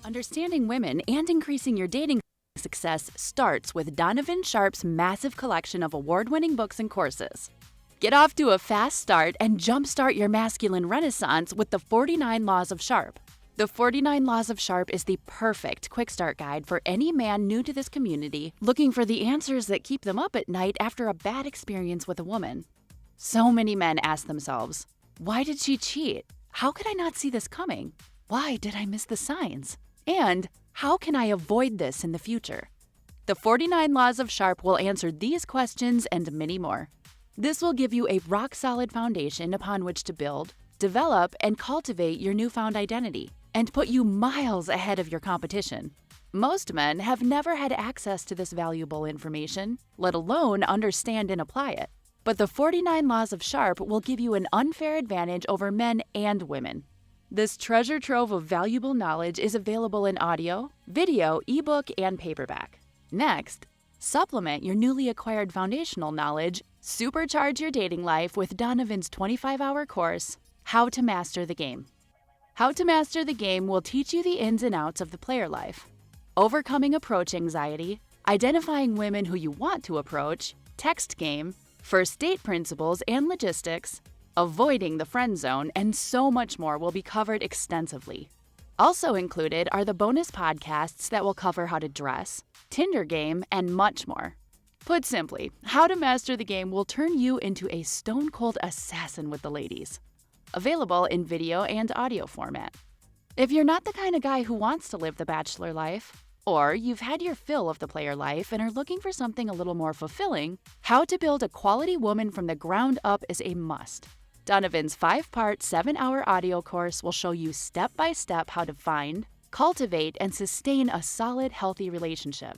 Understanding women and increasing your dating success starts with Donovan Sharpe's massive collection of award-winning books and courses. Get off to a fast start and jumpstart your masculine renaissance with the 49 Laws of Sharpe. The 49 Laws of Sharpe is the perfect quick start guide for any man new to this community looking for the answers that keep them up at night after a bad experience with a woman. So many men ask themselves, why did she cheat? How could I not see this coming? Why did I miss the signs? And how can I avoid this in the future? The 49 Laws of Sharpe will answer these questions and many more. This will give you a rock-solid foundation upon which to build, develop, and cultivate your newfound identity, and put you miles ahead of your competition. Most men have never had access to this valuable information, let alone understand and apply it. But the 49 Laws of Sharpe will give you an unfair advantage over men and women. This treasure trove of valuable knowledge is available in audio, video, ebook, and paperback. Next, supplement your newly acquired foundational knowledge, supercharge your dating life with Donovan's 25-hour course, How to Master the Game. How to Master the Game will teach you the ins and outs of the player life, overcoming approach anxiety, identifying women who you want to approach, text game, first date principles and logistics, avoiding the friend zone, and so much more will be covered extensively. Also included are the bonus podcasts that will cover how to dress, Tinder game, and much more. Put simply, How to Master the Game will turn you into a stone-cold assassin with the ladies. Available in video and audio format. If you're not the kind of guy who wants to live the bachelor life, or you've had your fill of the player life and are looking for something a little more fulfilling, How to Build a Quality Woman from the Ground Up is a must. Donovan's 5-part, 7-hour audio course will show you step-by-step how to find, cultivate, and sustain a solid, healthy relationship.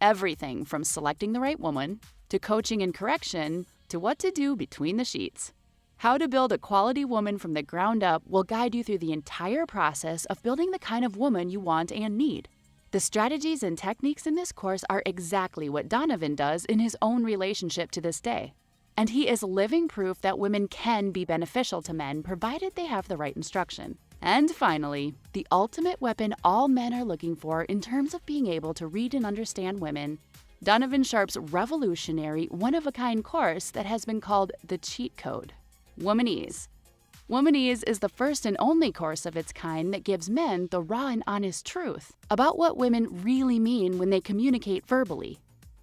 Everything from selecting the right woman, to coaching and correction, to what to do between the sheets. How to Build a Quality Woman from the Ground Up will guide you through the entire process of building the kind of woman you want and need. The strategies and techniques in this course are exactly what Donovan does in his own relationship to this day. And he is living proof that women can be beneficial to men provided they have the right instruction. And finally, the ultimate weapon all men are looking for in terms of being able to read and understand women, Donovan Sharpe's revolutionary, one-of-a-kind course that has been called the Cheat Code. Womanese. Womanese is the first and only course of its kind that gives men the raw and honest truth about what women really mean when they communicate verbally.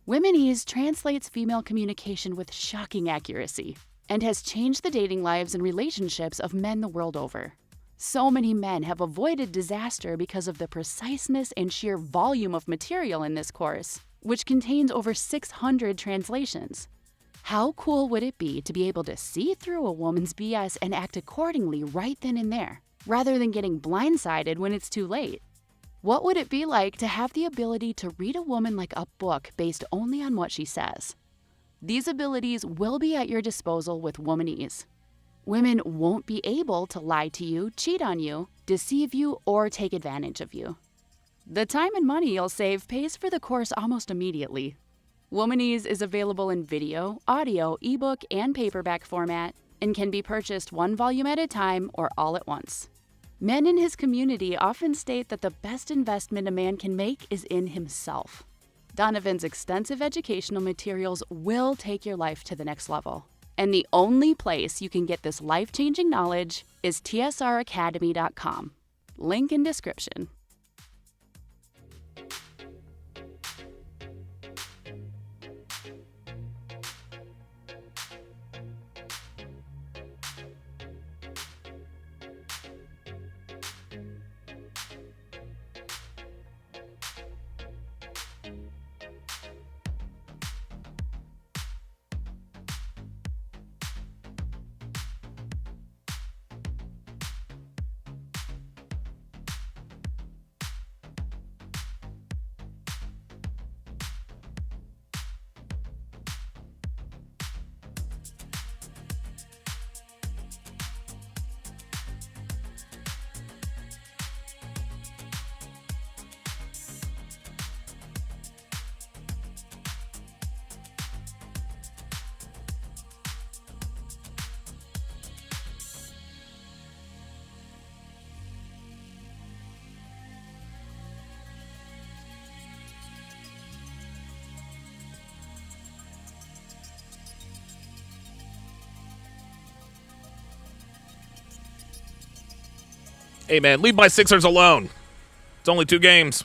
Womanese translates female communication with shocking accuracy and has changed the dating lives and relationships of men the world over. So many men have avoided disaster because of the preciseness and sheer volume of material in this course, which contains over 600 translations. How cool would it be to be able to see through a woman's BS and act accordingly right then and there, rather than getting blindsided when it's too late? What would it be like to have the ability to read a woman like a book based only on what she says? These abilities will be at your disposal with Womanese. Women won't be able to lie to you, cheat on you, deceive you, or take advantage of you. The time and money you'll save pays for the course almost immediately. Womanese is available in video, audio, ebook, and paperback format and can be purchased one volume at a time or all at once. Men in his community often state that the best investment a man can make is in himself. Donovan's extensive educational materials will take your life to the next level. And the only place you can get this life-changing knowledge is tsracademy.com. Link in description. Hey, man, leave my Sixers alone. It's only 2 games.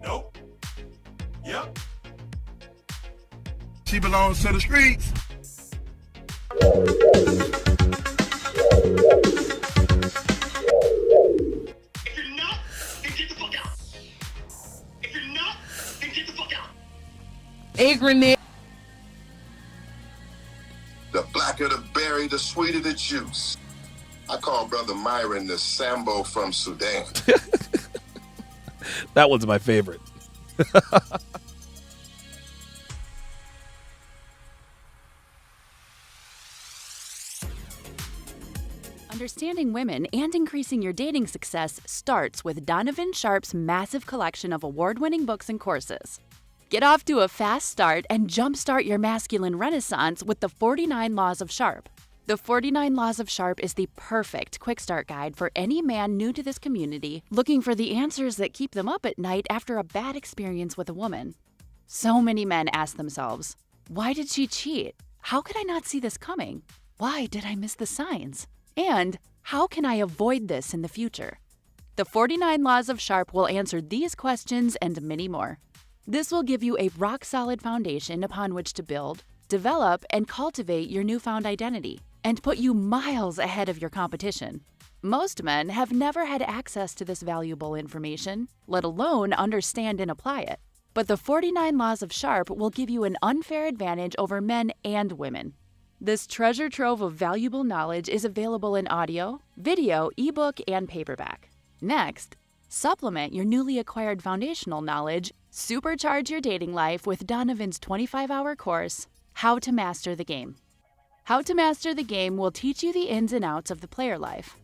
Nope. Yep. She belongs to the streets. If you're not, then get the fuck out. If you're not, then get the fuck out. Ignorant. The blacker the berry, the sweeter the juice. I call Brother Myron the Sambo from Sudan. That one's my favorite. Understanding women and increasing your dating success starts with Donovan Sharpe's massive collection of award-winning books and courses. Get off to a fast start and jumpstart your masculine renaissance with the 49 Laws of Sharpe. The 49 Laws of Sharpe is the perfect quick start guide for any man new to this community looking for the answers that keep them up at night after a bad experience with a woman. So many men ask themselves, why did she cheat? How could I not see this coming? Why did I miss the signs? And how can I avoid this in the future? The 49 Laws of Sharpe will answer these questions and many more. This will give you a rock-solid foundation upon which to build, develop, and cultivate your newfound identity, and put you miles ahead of your competition. Most men have never had access to this valuable information, let alone understand and apply it. But the 49 Laws of Sharpe will give you an unfair advantage over men and women. This treasure trove of valuable knowledge is available in audio, video, ebook, and paperback. Next, supplement your newly acquired foundational knowledge, supercharge your dating life with Donovan's 25-hour course, How to Master the Game. How to Master the Game will teach you the ins and outs of the player life,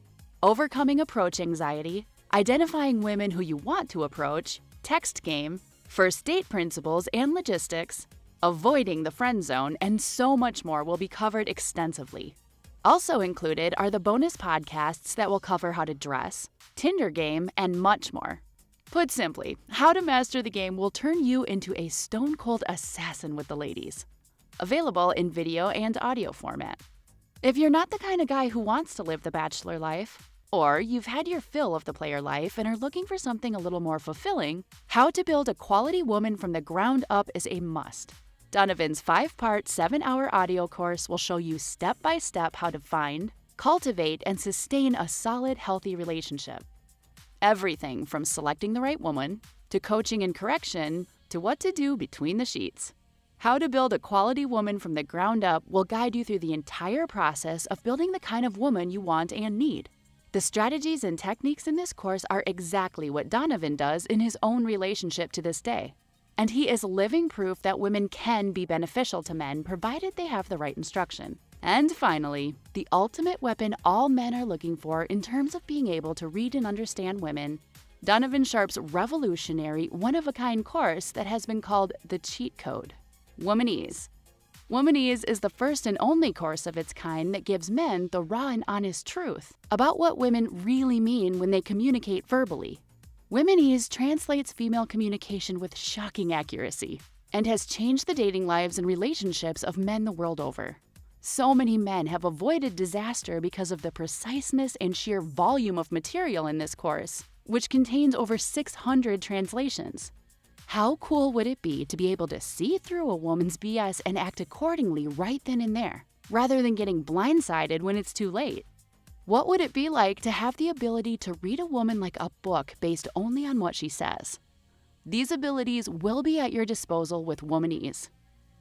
overcoming approach anxiety, identifying women who you want to approach, text game, first date principles and logistics, avoiding the friend zone, and so much more will be covered extensively. Also included are the bonus podcasts that will cover how to dress, Tinder game, and much more. Put simply, How to Master the Game will turn you into a stone-cold assassin with the ladies. Available in video and audio format. If you're not the kind of guy who wants to live the bachelor life, or you've had your fill of the player life and are looking for something a little more fulfilling, How to Build a Quality Woman from the Ground Up is a must. Donovan's 5-part, 7-hour audio course will show you step-by-step how to find, cultivate, and sustain a solid, healthy relationship. Everything from selecting the right woman, to coaching and correction, to what to do between the sheets. How to Build a Quality Woman from the Ground Up will guide you through the entire process of building the kind of woman you want and need. The strategies and techniques in this course are exactly what Donovan does in his own relationship to this day. And he is living proof that women can be beneficial to men provided they have the right instruction. And finally, the ultimate weapon all men are looking for in terms of being able to read and understand women, Donovan Sharpe's revolutionary, one-of-a-kind course that has been called the cheat code, Womanese. Womanese is the first and only course of its kind that gives men the raw and honest truth about what women really mean when they communicate verbally. Womanese translates female communication with shocking accuracy and has changed the dating lives and relationships of men the world over. So many men have avoided disaster because of the preciseness and sheer volume of material in this course, which contains over 600 translations. How cool would it be to be able to see through a woman's BS and act accordingly right then and there, rather than getting blindsided when it's too late? What would it be like to have the ability to read a woman like a book based only on what she says? These abilities will be at your disposal with Womanese.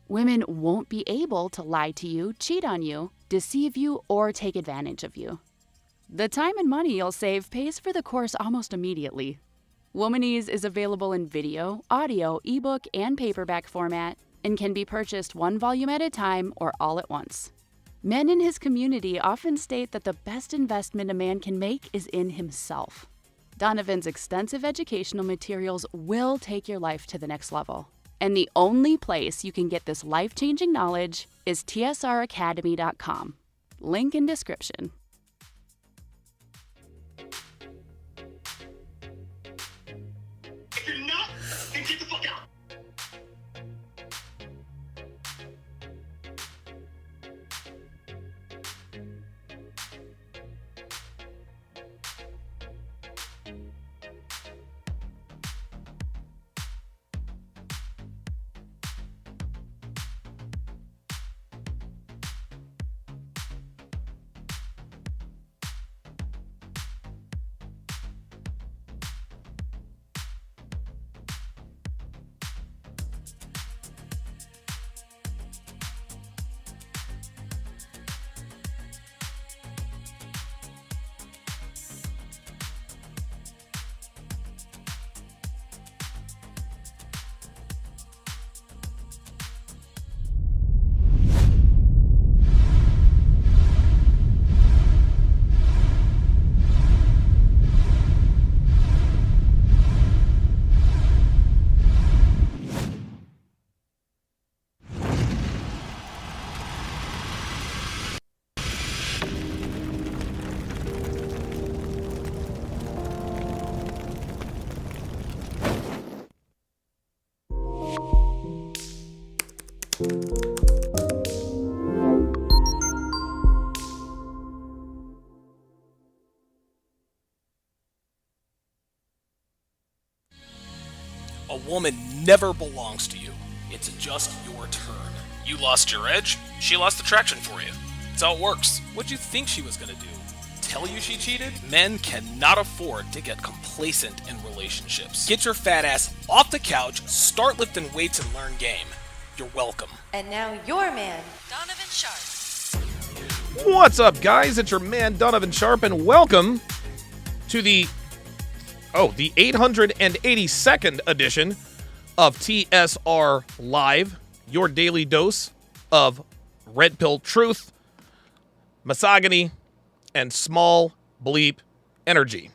Women won't be able to lie to you, cheat on you, deceive you, or take advantage of you. The time and money you'll save pays for the course almost immediately. Womanese is available in video, audio, ebook, and paperback format and can be purchased one volume at a time or all at once. Men in his community often state that the best investment a man can make is in himself. Donovan's extensive educational materials will take your life to the next level. And the only place you can get this life-changing knowledge is tsracademy.com. Link in description. If you're not, then get the fuck out. A woman never belongs to you. It's just your turn. You lost your edge, she lost attraction for you. That's how it works. What'd you think she was gonna do? Tell you she cheated? Men cannot afford to get complacent in relationships. Get your fat ass off the couch, start lifting weights, and learn game. You're welcome. And now your man, Donovan Sharpe. What's up, guys? It's your man, Donovan Sharpe, and welcome to the 882nd edition of TSR Live, your daily dose of red pill truth, misogyny, and small bleep energy.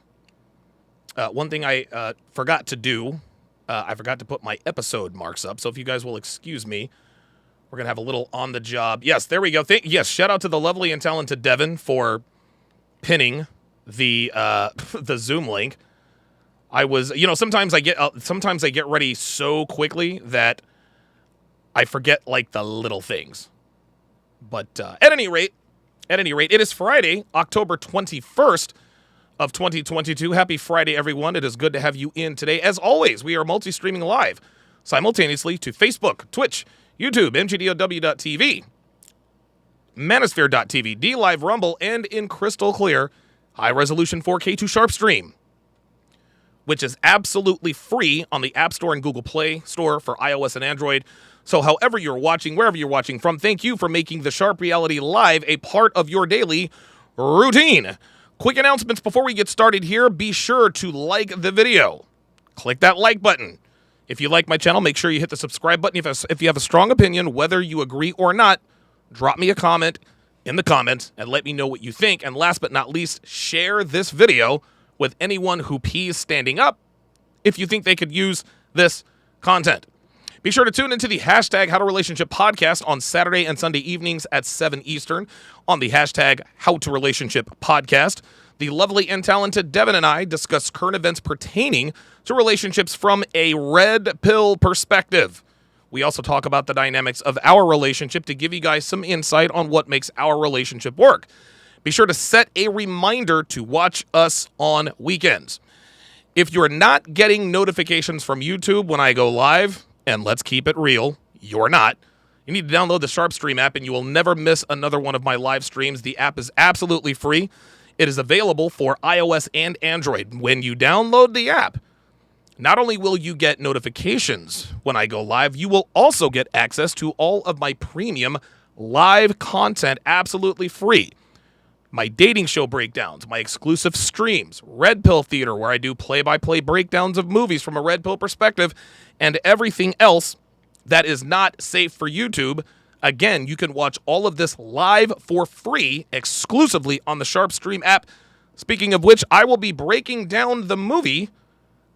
One thing I forgot to do, I forgot to put my episode marks up, so if you guys will excuse me, we're going to have a little on the job. Yes, there we go. Yes, shout out to the lovely and talented Devin for pinning the the Zoom link. I was, sometimes I get ready so quickly that I forget like the little things. But at any rate, it is Friday, October 21st of 2022. Happy Friday, everyone. It is good to have you in today. As always, we are multi-streaming live simultaneously to Facebook, Twitch, YouTube, mgdow.tv, manosphere.tv, DLive, Rumble, and in crystal clear, high-resolution 4K to Sharpe stream, which is absolutely free on the App Store and Google Play Store for iOS and Android. So however you're watching, wherever you're watching from, thank you for making the Sharpe Reality Live a part of your daily routine. Quick announcements before we get started here. Be sure to like the video. Click that like button. If you like my channel, make sure you hit the subscribe button. If you have a strong opinion, whether you agree or not, drop me a comment in the comments and let me know what you think. And last but not least, share this video with anyone who pees standing up if you think they could use this content. Be sure to tune into the hashtag How to Relationship podcast on Saturday and Sunday evenings at 7 Eastern on the hashtag How to Relationship podcast. The lovely and talented Devin and I discuss current events pertaining to relationships from a red pill perspective. We also talk about the dynamics of our relationship to give you guys some insight on what makes our relationship work. Be sure to set a reminder to watch us on weekends. If you're not getting notifications from YouTube when I go live, and let's keep it real, you're not, you need to download the Sharpe Stream app and you will never miss another one of my live streams. The app is absolutely free. It is available for iOS and Android. When you download the app, not only will you get notifications when I go live, you will also get access to all of my premium live content absolutely free. My dating show breakdowns, my exclusive streams, Red Pill Theater, where I do play-by-play breakdowns of movies from a red pill perspective, and everything else that is not safe for YouTube. Again, you can watch all of this live for free exclusively on the Sharpe Stream app. Speaking of which, I will be breaking down the movie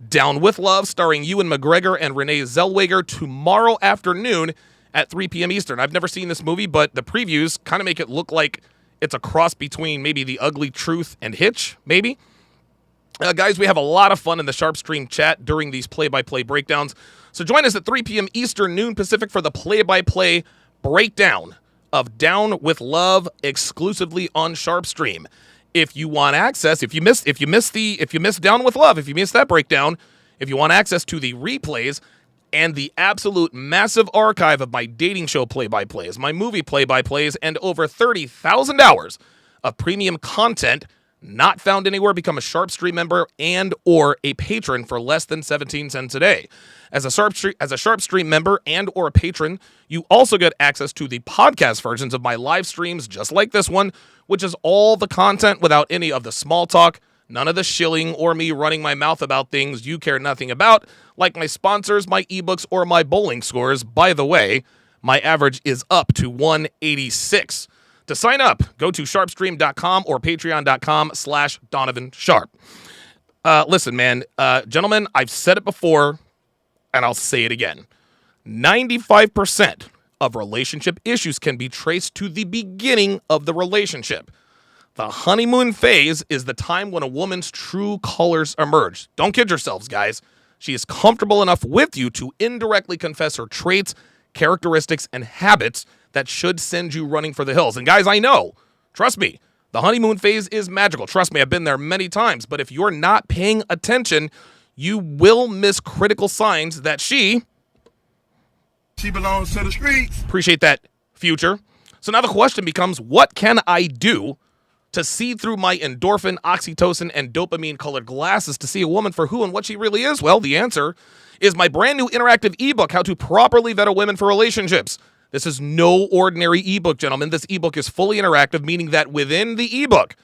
Down with Love, starring Ewan McGregor and Renee Zellweger, tomorrow afternoon at 3 p.m. Eastern. I've never seen this movie, but the previews kind of make it look like it's a cross between maybe The Ugly Truth and Hitch, maybe. Guys, we have a lot of fun in the Sharpe Stream chat during these play-by-play breakdowns. So join us at 3 p.m. Eastern, noon Pacific for the play-by-play breakdown of Down with Love exclusively on Sharpe Stream. If you want access, if you missed Down with Love, if you missed that breakdown, if you want access to the replays and the absolute massive archive of my dating show play-by-plays, my movie play-by-plays, and over 30,000 hours of premium content not found anywhere, become a Sharpe Stream member and or a patron for less than 17 cents a day. As a Sharpe Stream member and or a patron, you also get access to the podcast versions of my live streams, just like this one, which is all the content without any of the small talk, none of the shilling or me running my mouth about things you care nothing about, like my sponsors, my ebooks, or my bowling scores. By the way, my average is up to 186. To sign up, go to sharpestream.com or patreon.com/Donovan Sharpe. Listen, man, gentlemen, I've said it before, and I'll say it again. 95% of relationship issues can be traced to the beginning of the relationship. The honeymoon phase is the time when a woman's true colors emerge. Don't kid yourselves, guys. She is comfortable enough with you to indirectly confess her traits, characteristics, and habits that should send you running for the hills. And guys, I know, trust me, the honeymoon phase is magical. Trust me, I've been there many times. But if you're not paying attention, you will miss critical signs that she belongs to the streets. Appreciate that, future. So now the question becomes, what can I do to see through my endorphin, oxytocin, and dopamine-colored glasses to see a woman for who and what she really is? Well, the answer is my brand new interactive ebook, How to Properly Vet a Woman for Relationships. This is no ordinary ebook, gentlemen. This ebook is fully interactive, meaning that within the ebook,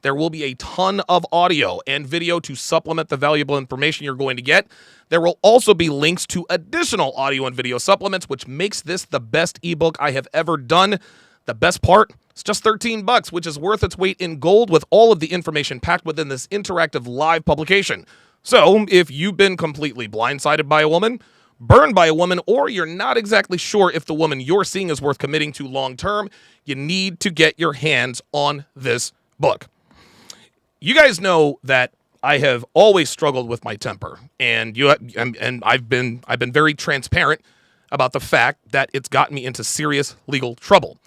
there will be a ton of audio and video to supplement the valuable information you're going to get. There will also be links to additional audio and video supplements, which makes this the best ebook I have ever done. The best part, it's just $13, which is worth its weight in gold with all of the information packed within this interactive live publication. So if you've been completely blindsided by a woman, burned by a woman, or you're not exactly sure if the woman you're seeing is worth committing to long term, you need to get your hands on this book. You guys know that I have always struggled with my temper, and I've been very transparent about the fact that it's gotten me into serious legal trouble.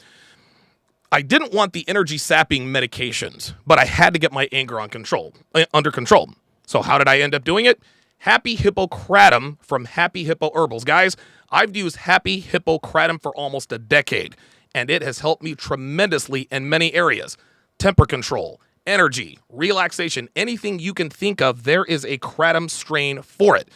I didn't want the energy sapping medications, but I had to get my anger under control. So how did I end up doing it? Happy Hippocratum from Happy Hippo Herbals. Guys, I've used Happy Hippocratum for almost a decade, and it has helped me tremendously in many areas. Temper control, energy, relaxation, anything you can think of, there is a kratom strain for it.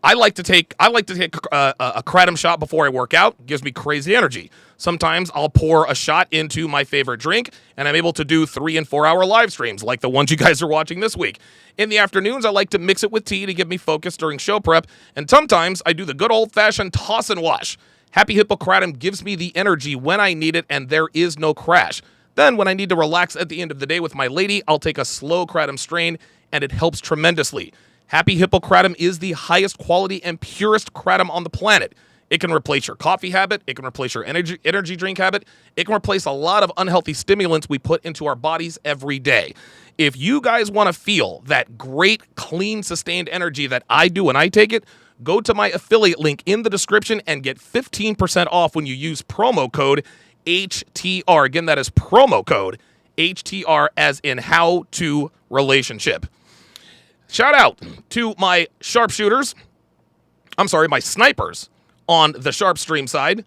I like to take a kratom shot before I work out. It gives me crazy energy. Sometimes I'll pour a shot into my favorite drink, and I'm able to do 3 and 4 hour live streams like the ones you guys are watching this week. In the afternoons, I like to mix it with tea to give me focus during show prep, and sometimes I do the good old-fashioned toss and wash. Happy Hippo Kratom gives me the energy when I need it, and there is no crash. Then, when I need to relax at the end of the day with my lady, I'll take a slow kratom strain, and it helps tremendously. Happy Hippo Kratom is the highest quality and purest kratom on the planet. It can replace your coffee habit. It can replace your energy drink habit. It can replace a lot of unhealthy stimulants we put into our bodies every day. If you guys want to feel that great, clean, sustained energy that I do when I take it, go to my affiliate link in the description and get 15% off when you use promo code HTR. Again, that is promo code HTR as in how to relationship. Shout out to my sharpshooters. My snipers on the Sharpe stream side.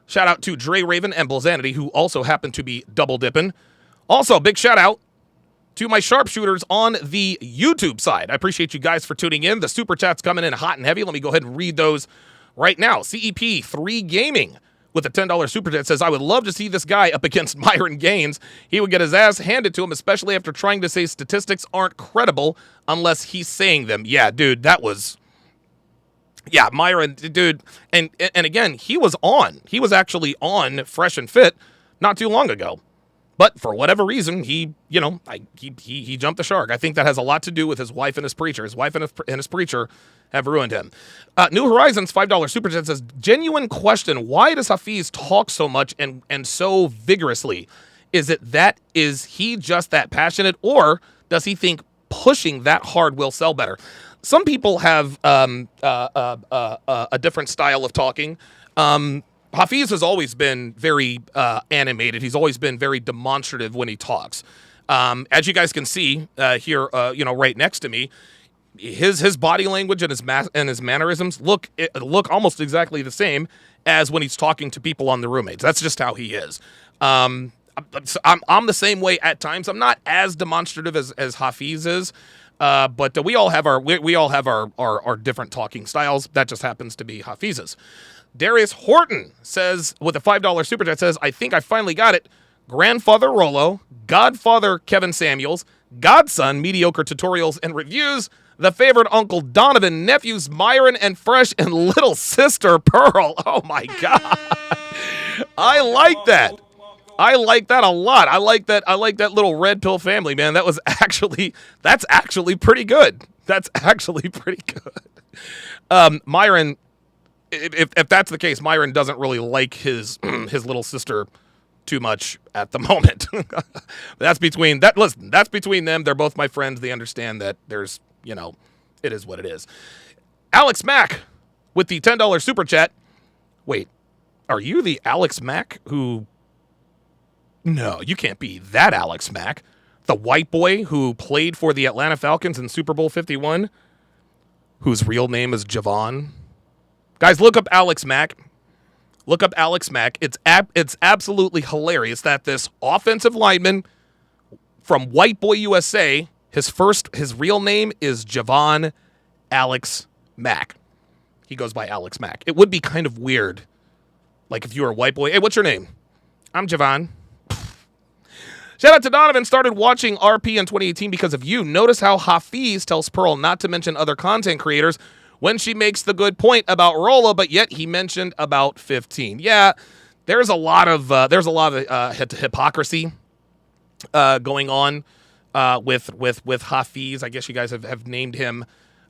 Shout out to Dre Raven and Blazanity, who also happen to be double dipping. Also, big shout out to my sharpshooters on the YouTube side. I appreciate you guys for tuning in. The super chats coming in hot and heavy. Let me go ahead and read those right now. CEP3 Gaming with a $10 super chat says, I would love to see this guy up against Myron Gaines. He would get his ass handed to him, especially after trying to say statistics aren't credible unless he's saying them. Yeah, dude, that was... Yeah, Myron, dude, and again, he was actually on Fresh and Fit not too long ago. But for whatever reason, he jumped the shark. I think that has a lot to do with his wife and his preacher. His wife and his preacher have ruined him. New Horizons, $5 super chat says, genuine question, why does Hafiz talk so much and so vigorously? Is he just that passionate, or does he think pushing that hard will sell better? Some people have a different style of talking. Hafiz has always been very animated. He's always been very demonstrative when he talks. As you guys can see here, right next to me, his body language and his mannerisms look almost exactly the same as when he's talking to people on the roommates. That's just how he is. I'm the same way at times. I'm not as demonstrative as Hafiz is. But we all have our different talking styles. That just happens to be Hafiz's. Darius Horton says, with a $5 super chat, says, I think I finally got it. Grandfather Rolo, Godfather Kevin Samuels, Godson Mediocre Tutorials and Reviews, the favorite Uncle Donovan, nephews Myron and Fresh, and little sister Pearl. Oh my God. I like that. I like that a lot. I like that little red pill family, man. That's actually pretty good. That's actually pretty good. Myron, if that's the case, Myron doesn't really like his little sister too much at the moment. That's between them. They're both my friends. They understand that there's, it is what it is. Alex Mack with the $10 super chat. Wait, are you the Alex Mack who... No, you can't be that Alex Mack, the white boy who played for the Atlanta Falcons in Super Bowl 51, whose real name is Javon. Guys, look up Alex Mack. Look up Alex Mack. It's absolutely hilarious that this offensive lineman from White Boy USA, his real name is Javon Alex Mack. He goes by Alex Mack. It would be kind of weird, like if you were a white boy. Hey, what's your name? I'm Javon. Shout out to Donovan. Started watching RP in 2018 because of you. Notice how Hafiz tells Pearl not to mention other content creators when she makes the good point about Rolo, but yet he mentioned about 15. Yeah, there's a lot of hypocrisy going on with Hafiz. I guess you guys have named him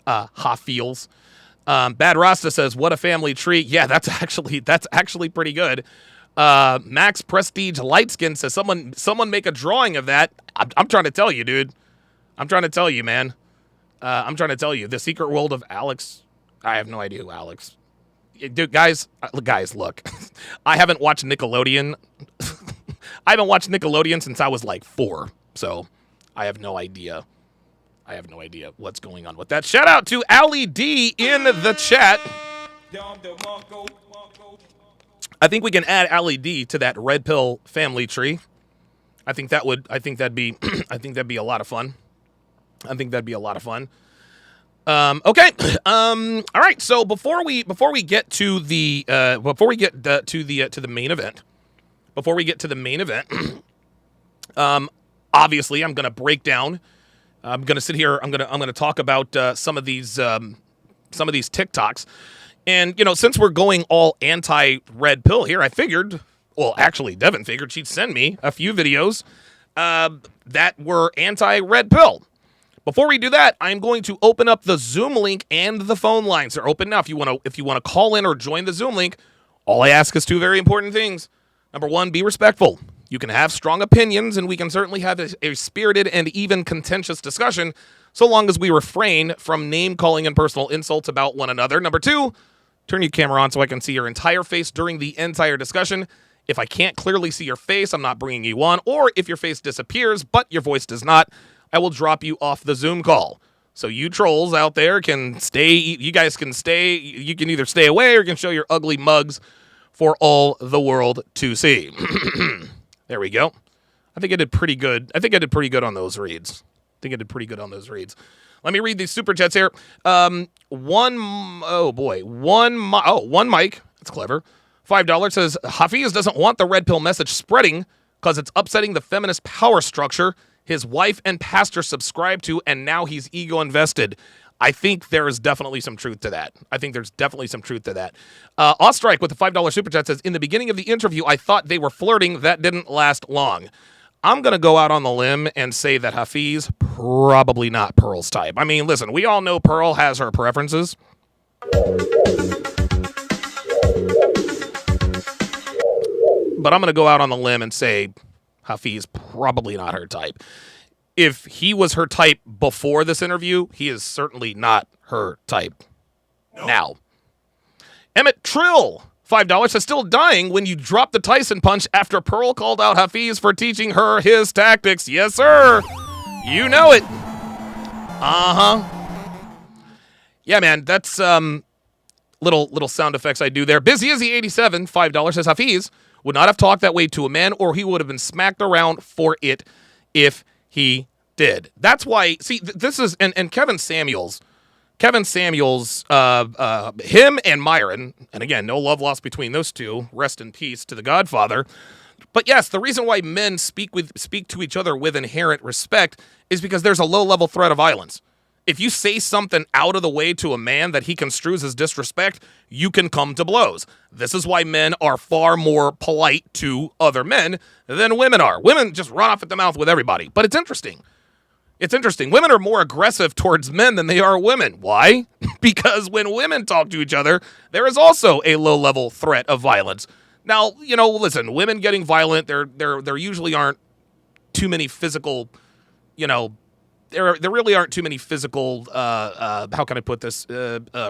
Hafiz. Bad Rasta says, "What a family tree." Yeah, that's actually pretty good. Max Prestige Lightskin says, someone make a drawing of that. I'm trying to tell you, dude. I'm trying to tell you, man. I'm trying to tell you. The Secret World of Alex. I have no idea who Alex. Dude, guys, look. I haven't watched Nickelodeon. I haven't watched Nickelodeon since I was like 4. So I have no idea. What's going on with that. Shout out to Ali D in the chat. I think we can add Ali D to that red pill family tree. I think that'd be a lot of fun. Okay. All right. So before we get to the to the main event, obviously I'm gonna break down. I'm gonna sit here. I'm gonna talk about some of these TikToks, and since we're going all anti-red pill here, I figured. Well, actually, Devin figured she'd send me a few videos that were anti-red pill. Before we do that, I'm going to open up the Zoom link and the phone lines. They're open now. If you want to call in or join the Zoom link, all I ask is two very important things. Number one, be respectful. You can have strong opinions, and we can certainly have a spirited and even contentious discussion, so long as we refrain from name-calling and personal insults about one another. Number two, turn your camera on so I can see your entire face during the entire discussion. If I can't clearly see your face, I'm not bringing you on. Or if your face disappears, but your voice does not, I will drop you off the Zoom call. So you trolls out there can stay. You guys can stay. You can either stay away or you can show your ugly mugs for all the world to see. There we go. I think I did pretty good. On those reads. Let me read these super chats here. One Mike. That's clever. $5 says, Hafiz doesn't want the red pill message spreading because it's upsetting the feminist power structure his wife and pastor subscribe to, and now he's ego invested. I think there is definitely some truth to that. Ostrike with the $5 super chat says, in the beginning of the interview, I thought they were flirting. That didn't last long. I'm going to go out on the limb and say that Hafiz probably not Pearl's type. I mean, listen, we all know Pearl has her preferences. But I'm going to go out on the limb and say Hafiz probably not her type. If he was her type before this interview, he is certainly not her type now. Emmett Trill, $5 says, still dying when you drop the Tyson punch after Pearl called out Hafiz for teaching her his tactics. Yes, sir. You know it. Yeah, man, that's little sound effects I do there. Busy Izzy 87, $5 says, Hafiz would not have talked that way to a man, or he would have been smacked around for it if he did. That's why, see, this is, and Kevin Samuels, him and Myron, and again, no love lost between those two, rest in peace to the Godfather. But yes, the reason why men speak to each other with inherent respect is because there's a low-level threat of violence. If you say something out of the way to a man that he construes as disrespect, you can come to blows. This is why men are far more polite to other men than women are. Women just run off at the mouth with everybody. But it's interesting. Women are more aggressive towards men than they are women. Why? Because when women talk to each other, there is also a low-level threat of violence. Now, listen, women getting violent, there usually aren't too many physical, there really aren't too many physical, how can I put this,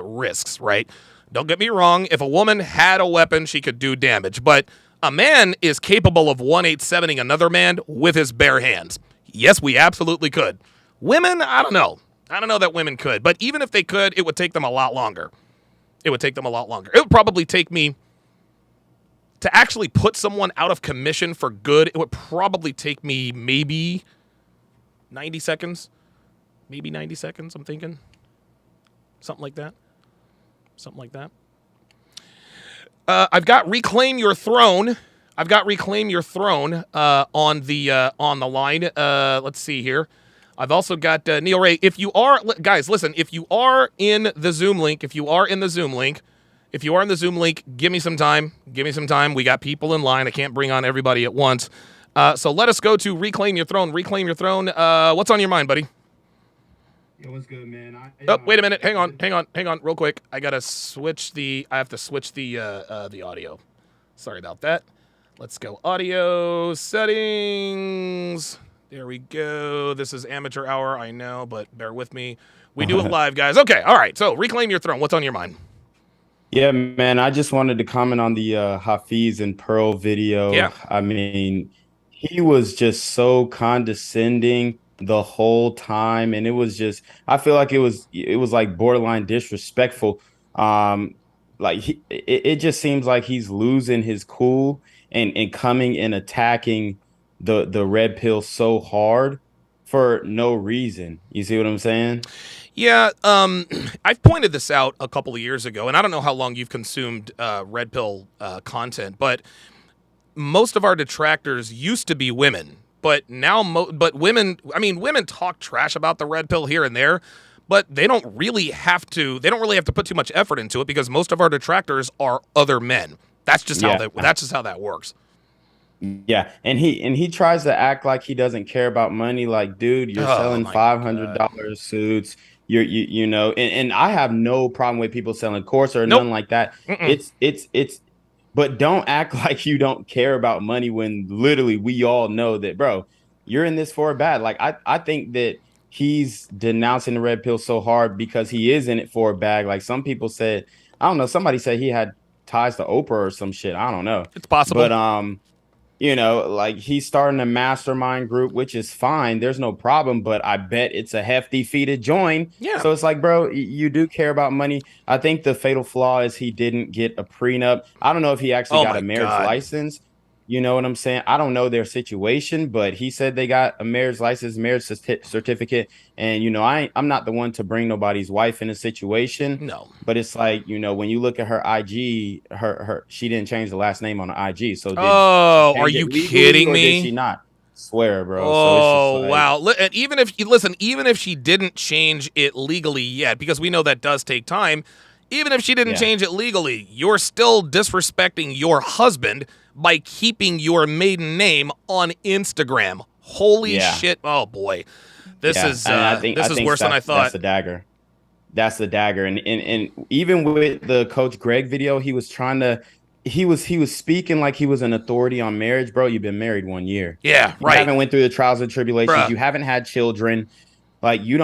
risks, right? Don't get me wrong. If a woman had a weapon, she could do damage. But a man is capable of 1-8-7ing another man with his bare hands. Yes, we absolutely could. Women, I don't know. I don't know that women could. But even if they could, it would take them a lot longer. It would probably take me to actually put someone out of commission for good. It would probably take me maybe 90 seconds. I'm thinking. Something like that. I've got Reclaim Your Throne. On the line. Let's see here. I've also got Neil Ray. If you are, guys, listen, if you are in the Zoom link, give me some time. We got people in line. I can't bring on everybody at once. So let us go to Reclaim Your Throne. What's on your mind, buddy? Yo, what's good, man? Wait a minute. Hang on, real quick. I have to switch the audio. Sorry about that. Let's go audio settings. There we go. This is amateur hour, I know, but bear with me. We do it live, guys. Okay, all right. So Reclaim Your Throne. What's on your mind? Yeah, man, I just wanted to comment on the Hafiz and Pearl video. Yeah. I mean, he was just so condescending the whole time, and it was just, I feel like it was like borderline disrespectful. It just seems like he's losing his cool and coming and attacking the red pill so hard for no reason. You see what I'm saying? Yeah, I've pointed this out a couple of years ago, and I don't know how long you've consumed Red Pill content, but most of our detractors used to be women, but now, but women, I mean, women talk trash about the Red Pill here and there, but they don't really have to. They don't really have to put too much effort into it because most of our detractors are other men. That's just how that's just how that works. Yeah, and he tries to act like he doesn't care about money. Like, dude, you're selling $500 suits. You know, and I have no problem with people selling course or nothing like that. It's but don't act like you don't care about money when literally we all know that, bro, you're in this for a bad. Like, I think that he's denouncing the red pill so hard because he is in it for a bag. Like some people said, I don't know, somebody said he had ties to Oprah or some shit. I don't know. It's possible. But you know, like he's starting a mastermind group, which is fine. There's no problem, but I bet it's a hefty fee to join. Yeah. So it's like, bro, you do care about money. I think the fatal flaw is he didn't get a prenup. I don't know if he actually got a marriage license. You know what I'm saying? I don't know their situation, but he said they got a marriage license, marriage certificate. And, you know, I'm not the one to bring nobody's wife in a situation. No. But it's like, you know, when you look at her IG, she didn't change the last name on the IG. So are you kidding me? Did she not? Swear, bro. Oh, so wow. And even if she didn't change it legally yet, because we know that does take time, even if she didn't change it legally, you're still disrespecting your husband by keeping your maiden name on Instagram. Holy shit. Oh boy. This is worse than I thought. That's the dagger. That's the dagger. And even with the Coach Greg video, he was trying to he was speaking like he was an authority on marriage. Bro, you've been married 1 year. Yeah, right. You haven't went through the trials and tribulations. Bruh. You haven't had children. Like, you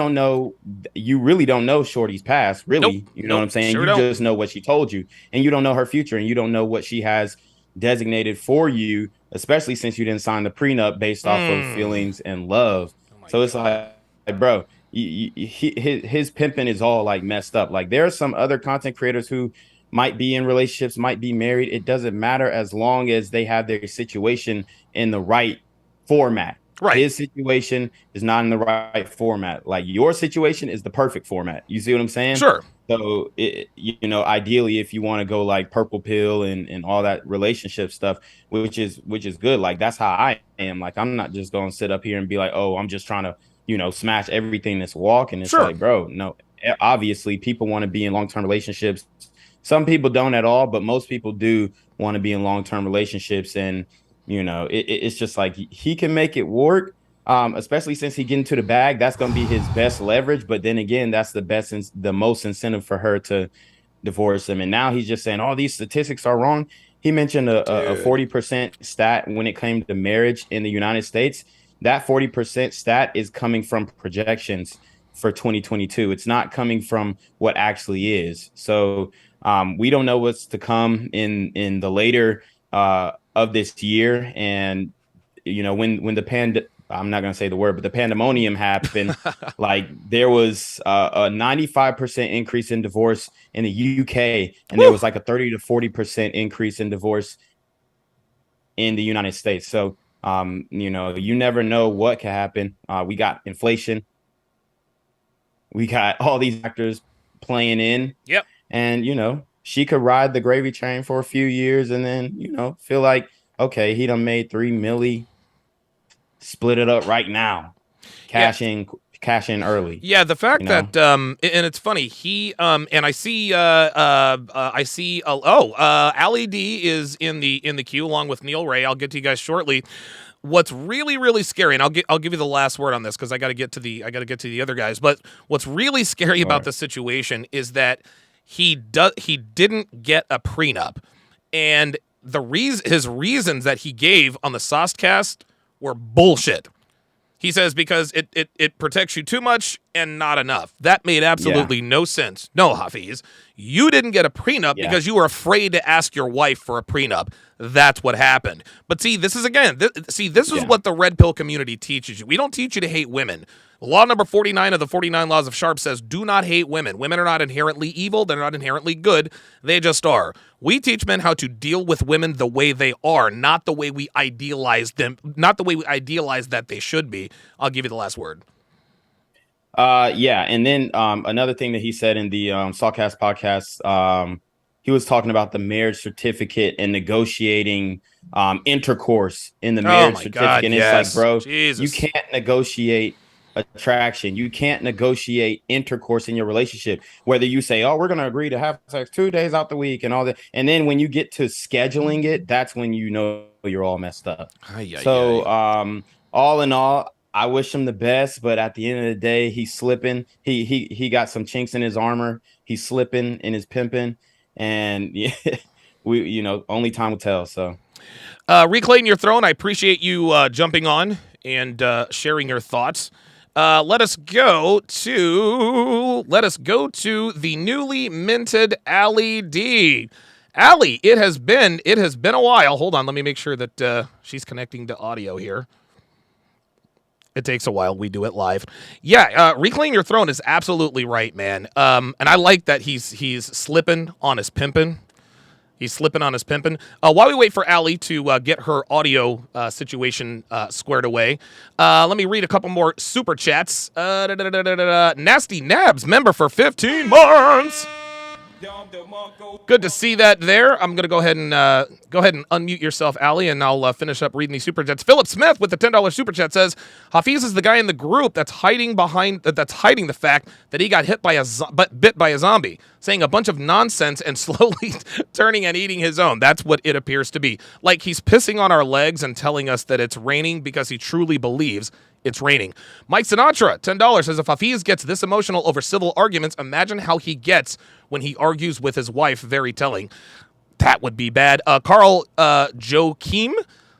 really don't know Shorty's past, really. Nope. You know what I'm saying? Sure you don't. just know what she told you. And you don't know her future, and you don't know what she has designated for you, especially since you didn't sign the prenup based off of feelings and love. So it's like, bro, his pimping is all like messed up. Like, there are some other content creators who might be in relationships, might be married. It doesn't matter as long as they have their situation in the right format. Right. His situation is not in the right format. Like, your situation is the perfect format. You see what I'm saying? Sure. So, you know, ideally, if you want to go like purple pill and all that relationship stuff, which is good. Like, that's how I am. Like, I'm not just going to sit up here and be like, oh, I'm just trying to, you know, smash everything that's walking. It's like, bro, no, obviously people want to be in long-term relationships. Some people don't at all, but most people do want to be in long-term relationships. And, you know, it's just like he can make it work, especially since he get into the bag. That's going to be his best leverage. But then again, that's the most incentive for her to divorce him. And now he's just saying, all these statistics are wrong. He mentioned a 40% stat when it came to marriage in the United States. That 40% stat is coming from projections for 2022. It's not coming from what actually is. So we don't know what's to come in the later of this year. And, you know, when the I'm not going to say the word, but the pandemonium happened, like there was a 95% increase in divorce in the UK. And there was like a 30 to 40% increase in divorce in the United States. So, you know, you never know what can happen. We got inflation. We got all these actors playing in. Yep. And, you know, she could ride the gravy train for a few years and then, you know, feel like, okay, he done made $3 million, split it up right now, cash in early. Yeah, the fact that and it's funny, he and I see Ali D is in the queue along with Neil Ray. I'll get to you guys shortly. What's really, really scary, and I'll give you the last word on this because I got to get to the other guys. But what's really scary about this situation is that he didn't get a prenup, and his reasons that he gave on the Saucecast were bullshit. He says because it protects you too much and not enough. That made absolutely no sense. No, Hafiz, you didn't get a prenup because you were afraid to ask your wife for a prenup. That's what happened. But see, this is what the red pill community teaches you. We don't teach you to hate women. Law number 49 of the 49 laws of Sharpe says, do not hate women. Women are not inherently evil. They're not inherently good. They just are. We teach men how to deal with women the way they are, not the way we idealize them, not the way we idealize that they should be. I'll give you the last word. Yeah, and then another thing that he said in the Sawcast podcast, he was talking about the marriage certificate and negotiating intercourse in the Oh marriage my certificate. God, And it's yes. like, bro, Jesus. you can't negotiate attraction. You can't negotiate intercourse in your relationship. Whether you say, "Oh, we're going to agree to have sex 2 days out the week," and all that, and then when you get to scheduling it, that's when you know you're all messed up. So, all in all, I wish him the best, but at the end of the day, he's slipping. He got some chinks in his armor. He's slipping in his pimping, and yeah, only time will tell. So, Reclaim Your Throne, I appreciate you jumping on and sharing your thoughts. Let us go to the newly minted Allie D. Allie, it has been a while. Hold on, let me make sure that she's connecting to audio here. It takes a while. We do it live. Yeah, Reclaim Your Throne is absolutely right, man. And I like that he's slipping on his pimping. He's slipping on his pimping. While we wait for Allie to get her audio situation squared away, let me read a couple more super chats. Nasty Nabs, member for 15 months. Good to see that there. I'm gonna go ahead and unmute yourself, Allie, and I'll finish up reading these super chats. Philip Smith with the $10 super chat says Hafiz is the guy in the group that's hiding the fact that he got bit by a zombie, saying a bunch of nonsense and slowly turning and eating his own. That's what it appears to be. Like he's pissing on our legs and telling us that it's raining because he truly believes it's raining. Mike Sinatra, $10, says if Hafiz gets this emotional over civil arguments, imagine how he gets when he argues with his wife. Very telling. That would be bad. Carl Joakim,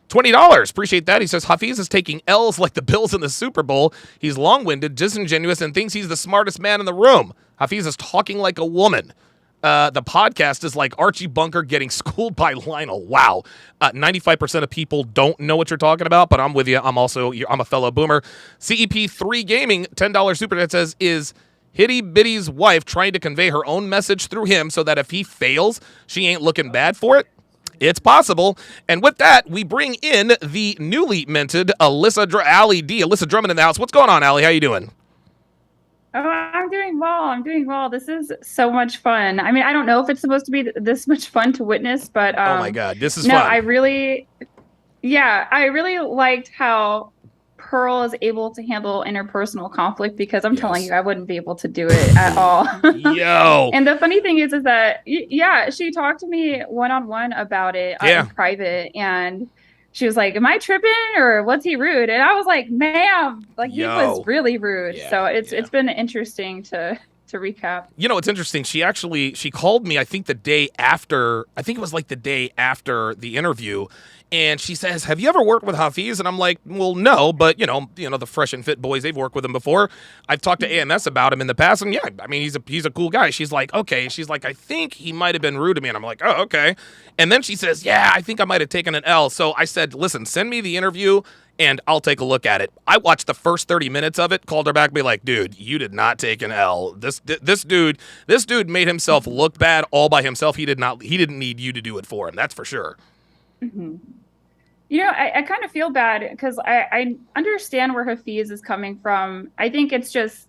$20. Appreciate that. He says Hafiz is taking L's like the Bills in the Super Bowl. He's long-winded, disingenuous, and thinks he's the smartest man in the room. Hafiz is talking like a woman. The podcast is like Archie Bunker getting schooled by Lionel. Wow. 95% of people don't know what you're talking about, but I'm with you. I'm a fellow boomer. CEP3 Gaming, $10 super chat says, is Hitty Bitty's wife trying to convey her own message through him so that if he fails, she ain't looking bad for it? It's possible. And with that, we bring in the newly minted Allie D. Alyssa Drummond in the house. What's going on, Allie? How you doing? Oh, I'm doing well. This is so much fun. I mean, I don't know if it's supposed to be this much fun to witness, but oh my God, this is fun. I really liked how Pearl is able to handle interpersonal conflict, because I'm telling you, I wouldn't be able to do it at all. Yo. And the funny thing is that, she talked to me one-on-one about it in private, and she was like, am I tripping or was he rude? And I was like, ma'am, he was really rude. Yeah, so it's been interesting to recap. You know, it's interesting. She called me, I think the day after the interview. And she says, have you ever worked with Hafiz? And I'm like, well, no, but you know, the Fresh and Fit boys, they've worked with him before. I've talked to AMS about him in the past, and I mean, he's a cool guy. She's like, okay. She's like, I think he might have been rude to me. And I'm like, oh, okay. And then she says, yeah, I think I might have taken an L. So I said, listen, send me the interview and I'll take a look at it. I watched the first 30 minutes of it, called her back, be like, dude, you did not take an L. This dude made himself look bad all by himself. He didn't need you to do it for him. That's for sure. Mm-hmm. You know, I kind of feel bad because I understand where Hafiz is coming from. I think it's just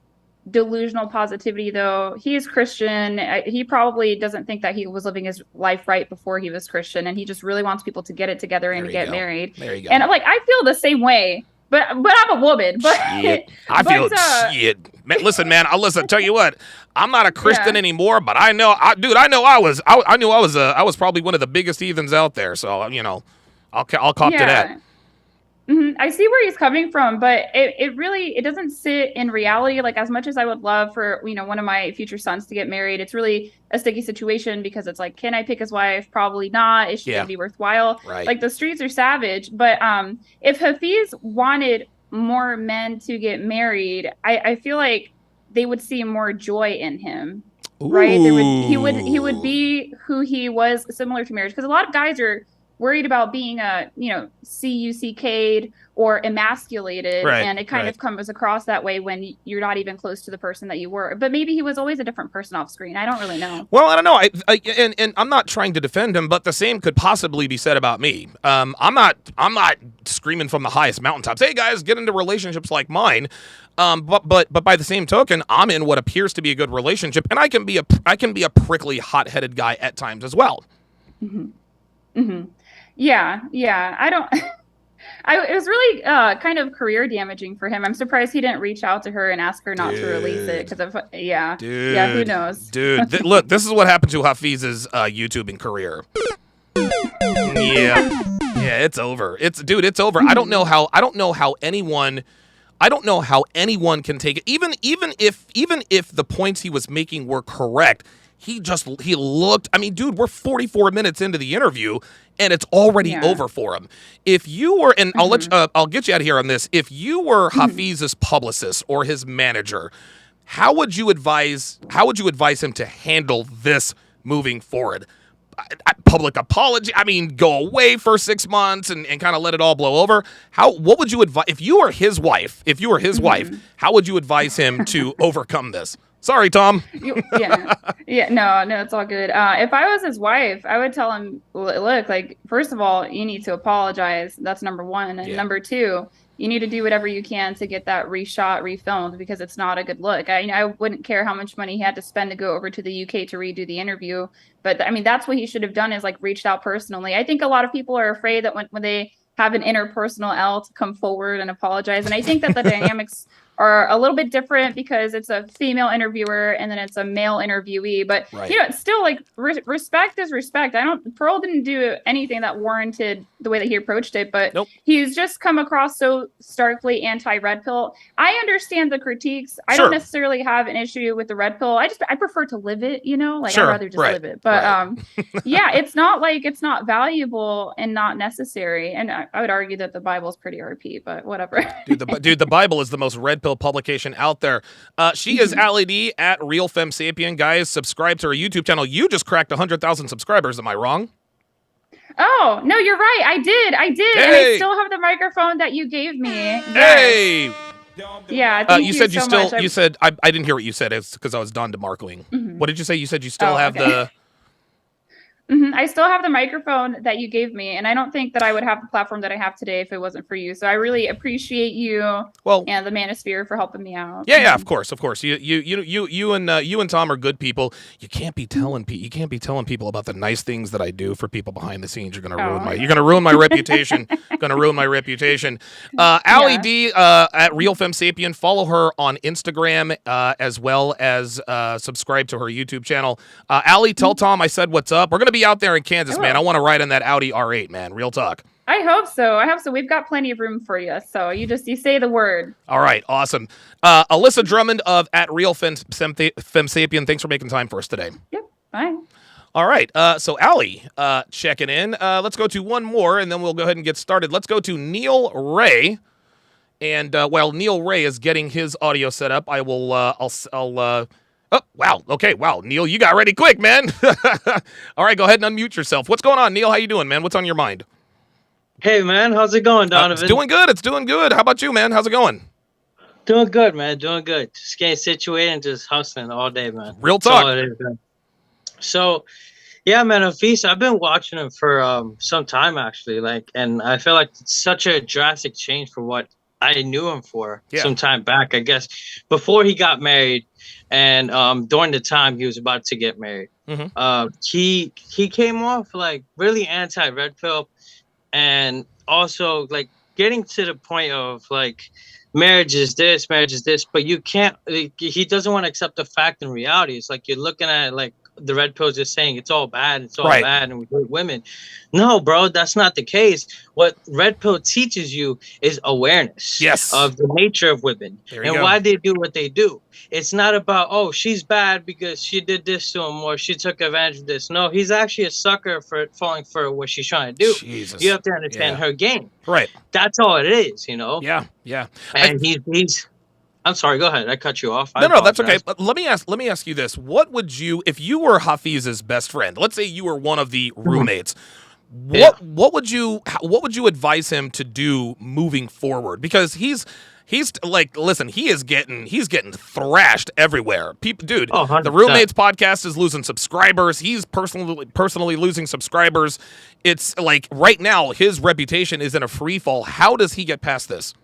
delusional positivity, though. He is Christian. He probably doesn't think that he was living his life right before he was Christian, and he just really wants people to get it together and get married. There you go. And I feel the same way, but I'm a woman. But shit. I feel shit. Man, listen, man. Listen. Tell you what, I'm not a Christian anymore, but I know I was probably one of the biggest heathens out there. So I'll cop to that. Mm-hmm. I see where he's coming from, but it doesn't sit in reality. Like, as much as I would love for, one of my future sons to get married, it's really a sticky situation because it's like, can I pick his wife? Probably not. Is she going to be worthwhile? Right. Like, the streets are savage. But if Hafiz wanted more men to get married, I feel like they would see more joy in him. Ooh. Right? He would be who he was, similar to marriage. Because a lot of guys are worried about being CUCK'd or emasculated, Right, and it kind of comes across that way when you're not even close to the person that you were. But maybe he was always a different person off screen. I don't really know. Well, I don't know. And I'm not trying to defend him, but the same could possibly be said about me. I'm not screaming from the highest mountaintops, hey guys, get into relationships like mine. But by the same token, I'm in what appears to be a good relationship, and I can be a prickly, hot-headed guy at times as well. Yeah. I don't. It was really kind of career damaging for him. I'm surprised he didn't reach out to her and ask her not to release it. Because who knows? Dude, look, this is what happened to Hafiz's YouTubing career. Yeah, it's over. It's over. I don't know how anyone can take it. Even if the points he was making were correct, he looked. I mean, dude, we're 44 minutes into the interview, and it's already over for him. If you were, and I'll get you out of here on this. If you were Hafiz's publicist or his manager, how would you advise him to handle this moving forward? Public apology. I mean, go away for 6 months and kind of let it all blow over. What would you advise if you were his wife? How would you advise him to overcome this? Sorry, Tom. No, it's all good. If I was his wife, I would tell him, look, like, first of all, you need to apologize. That's number one. And number two, you need to do whatever you can to get that reshot, refilmed, because it's not a good look. I wouldn't care how much money he had to spend to go over to the UK to redo the interview. But I mean, that's what he should have done, is like reached out personally. I think a lot of people are afraid that when they have an interpersonal L to come forward and apologize. And I think that the dynamics are a little bit different because it's a female interviewer and then it's a male interviewee. But it's still like respect is respect. Pearl didn't do anything that warranted the way that he approached it, but he's just come across so starkly anti-red pill. I understand the critiques. I don't necessarily have an issue with the red pill. I prefer to live it, I'd rather just live it. But it's not like it's not valuable and not necessary. And I would argue that the Bible is pretty RP, but whatever. Dude, the Bible is the most red pill publication out there. She is Allie D at Real Femme Sapien. Guys, subscribe to her YouTube channel. You just cracked 100,000 subscribers. Am I wrong? Oh, no, you're right. I did. Hey. And I still have the microphone that you gave me. Hey. Yeah. Thank you said so much. you said, I didn't hear what you said. It's because I was done demarcoing. What did you say? You said you still have the... I still have the microphone that you gave me, and I don't think that I would have the platform that I have today if it wasn't for you. So I really appreciate you and the Manosphere for helping me out. Yeah, of course. You and Tom are good people. You can't be telling people about the nice things that I do for people behind the scenes. You're gonna ruin my reputation. Allie D at Real Femme Sapien. Follow her on Instagram as well as subscribe to her YouTube channel. Allie, tell Tom I said what's up. We're gonna be out there in Kansas, man. I want to ride in that Audi R8, man. Real talk. I hope so. We've got plenty of room for you. So you say the word. All right. Awesome. Alyssa Drummond of at Real Femme Sapien. Thanks for making time for us today. Yep. Bye. All right. So Allie, checking in. Let's go to one more and then we'll go ahead and get started. Let's go to Neil Ray. And while Neil Ray is getting his audio set up, I will, oh, wow. Okay. Wow. Neil, you got ready quick, man. All right. Go ahead and unmute yourself. What's going on, Neil? How you doing, man? What's on your mind? Hey, man. How's it going, Donovan? It's doing good. How about you, man? How's it going? Doing good, man. Doing good. Just getting situated and just hustling all day, man. Real talk. So, yeah, man, Hafiz, I've been watching him for some time, actually. And I feel like it's such a drastic change for what I knew him for some time back, I guess, before he got married. And during the time he was about to get married, he came off like really anti-red pill, and also like getting to the point of like marriage is this, but you can't. He doesn't want to accept the fact and reality. It's like you're looking at like the red pill is just saying it's all bad, bad, and we hate women. No, bro, that's not the case. What red pill teaches you is awareness of the nature of women and why they do what they do. It's not about, oh, she's bad because she did this to him or she took advantage of this. No, he's actually a sucker for falling for what she's trying to do. Jesus. You have to understand her game. Right. That's all it is, Yeah. And he's I'm sorry, go ahead. I cut you off. No, that's okay. But let me ask you this. What would you, if you were Hafiz's best friend, let's say you were one of the roommates, What would you advise him to do moving forward? Because he's like, listen, he's getting thrashed everywhere. People, dude, the Roommates podcast is losing subscribers. He's personally losing subscribers. It's like right now his reputation is in a free fall. How does he get past this?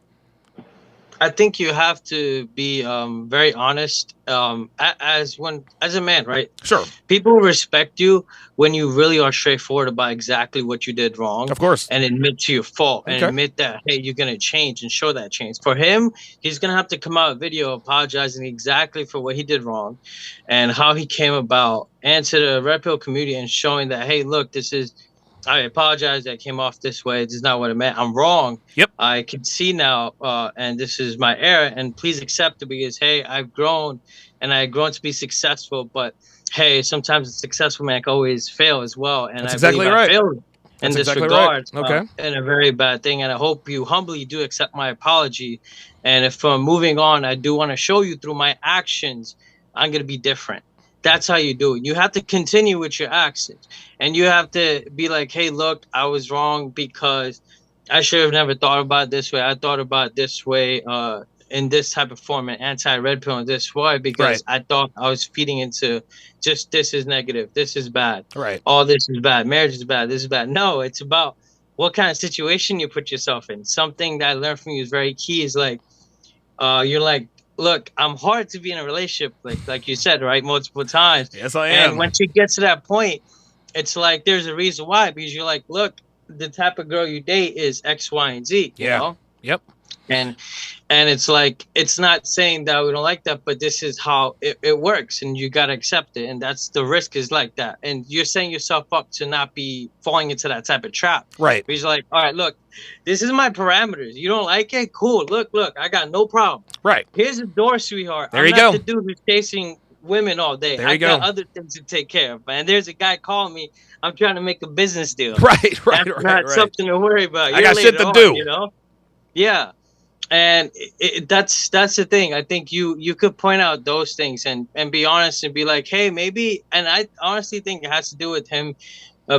I think you have to be very honest as a man, right? Sure. People respect you when you really are straightforward about exactly what you did wrong. Of course. And admit to your fault and admit that, hey, you're going to change and show that change. For him, he's going to have to come out with a video apologizing exactly for what he did wrong and how he came about, and to the Red Pill community, and showing that, hey, look, I apologize. I came off this way. This is not what I meant. I'm wrong. Yep. I can see now, and this is my error. And please accept it because, hey, I've grown, and I've grown to be successful. But hey, sometimes a successful man can always fail as well. And that's exactly right. I failed in this regard. Right. Okay. And a very bad thing. And I hope you humbly do accept my apology. And if moving on, I do want to show you through my actions, I'm going to be different. That's how you do it. You have to continue with your actions, and you have to be like, hey, look, I was wrong because I should have never thought about it this way. I thought about it this way in this type of form, an anti-red pill in this way, because I thought I was feeding into just this is negative. This is bad. Right. All this is bad. Marriage is bad. This is bad. No, it's about what kind of situation you put yourself in. Something that I learned from you is very key is like, you're like, look, I'm hard to be in a relationship, like you said, right, multiple times. Yes, I am. And once you get to that point, it's like there's a reason why, because you're like, look, the type of girl you date is X, Y, and Z. You know? Yep. And it's like, it's not saying that we don't like that, but this is how it works, and you got to accept it. And that's the risk is like that. And you're setting yourself up to not be falling into that type of trap. Right. Because you're like, all right, look, this is my parameters. You don't like it? Cool. Look, I got no problem. Right. Here's the door, sweetheart. There you go. I'm not the dude who's chasing women all day. There you got go. other things to take care of, man. There's a guy calling me. I'm trying to make a business deal. Right. That's not something to worry about. I got shit to do. You know? Yeah. And that's the thing. I think you could point out those things and be honest and be like, hey, maybe. And I honestly think it has to do with him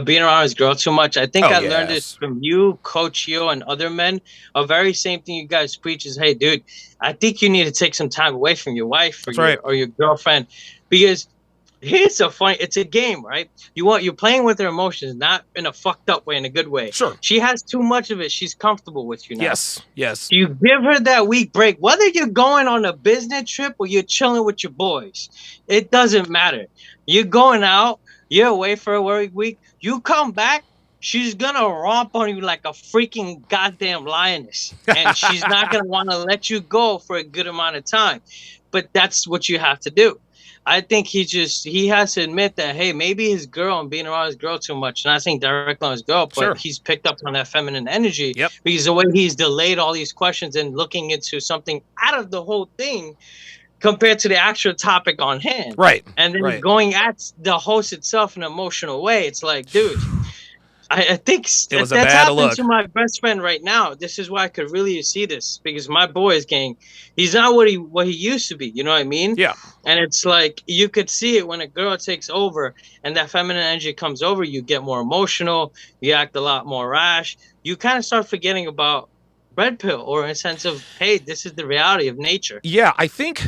being around his girl too much. I think I learned this from you, Coach Yo, and other men. A very same thing you guys preach is, hey, dude, I think you need to take some time away from your wife or your girlfriend, because here's a funny. It's a game, right? You're playing with her emotions, not in a fucked up way, in a good way. Sure. She has too much of it. She's comfortable with you now. Yes. You give her that week break, whether you're going on a business trip or you're chilling with your boys. It doesn't matter. You're going out. You're away for a week. You come back. She's gonna romp on you like a freaking goddamn lioness, and she's not gonna want to let you go for a good amount of time. But that's what you have to do. I think he has to admit that, hey, maybe his girl and being around his girl too much, not saying directly on his girl, but he's picked up on that feminine energy. Yep. Because the way he's delayed all these questions and looking into something out of the whole thing compared to the actual topic on hand. Right. And then going at the host itself in an emotional way. It's like, dude, I think that's happening to my best friend right now. This is why I could really see this, because my boy is he's not what he used to be. You know what I mean? Yeah. And it's like, you could see it when a girl takes over and that feminine energy comes over, you get more emotional, you act a lot more rash. You kind of start forgetting about red pill, or in a sense of, hey, this is the reality of nature. Yeah, I think,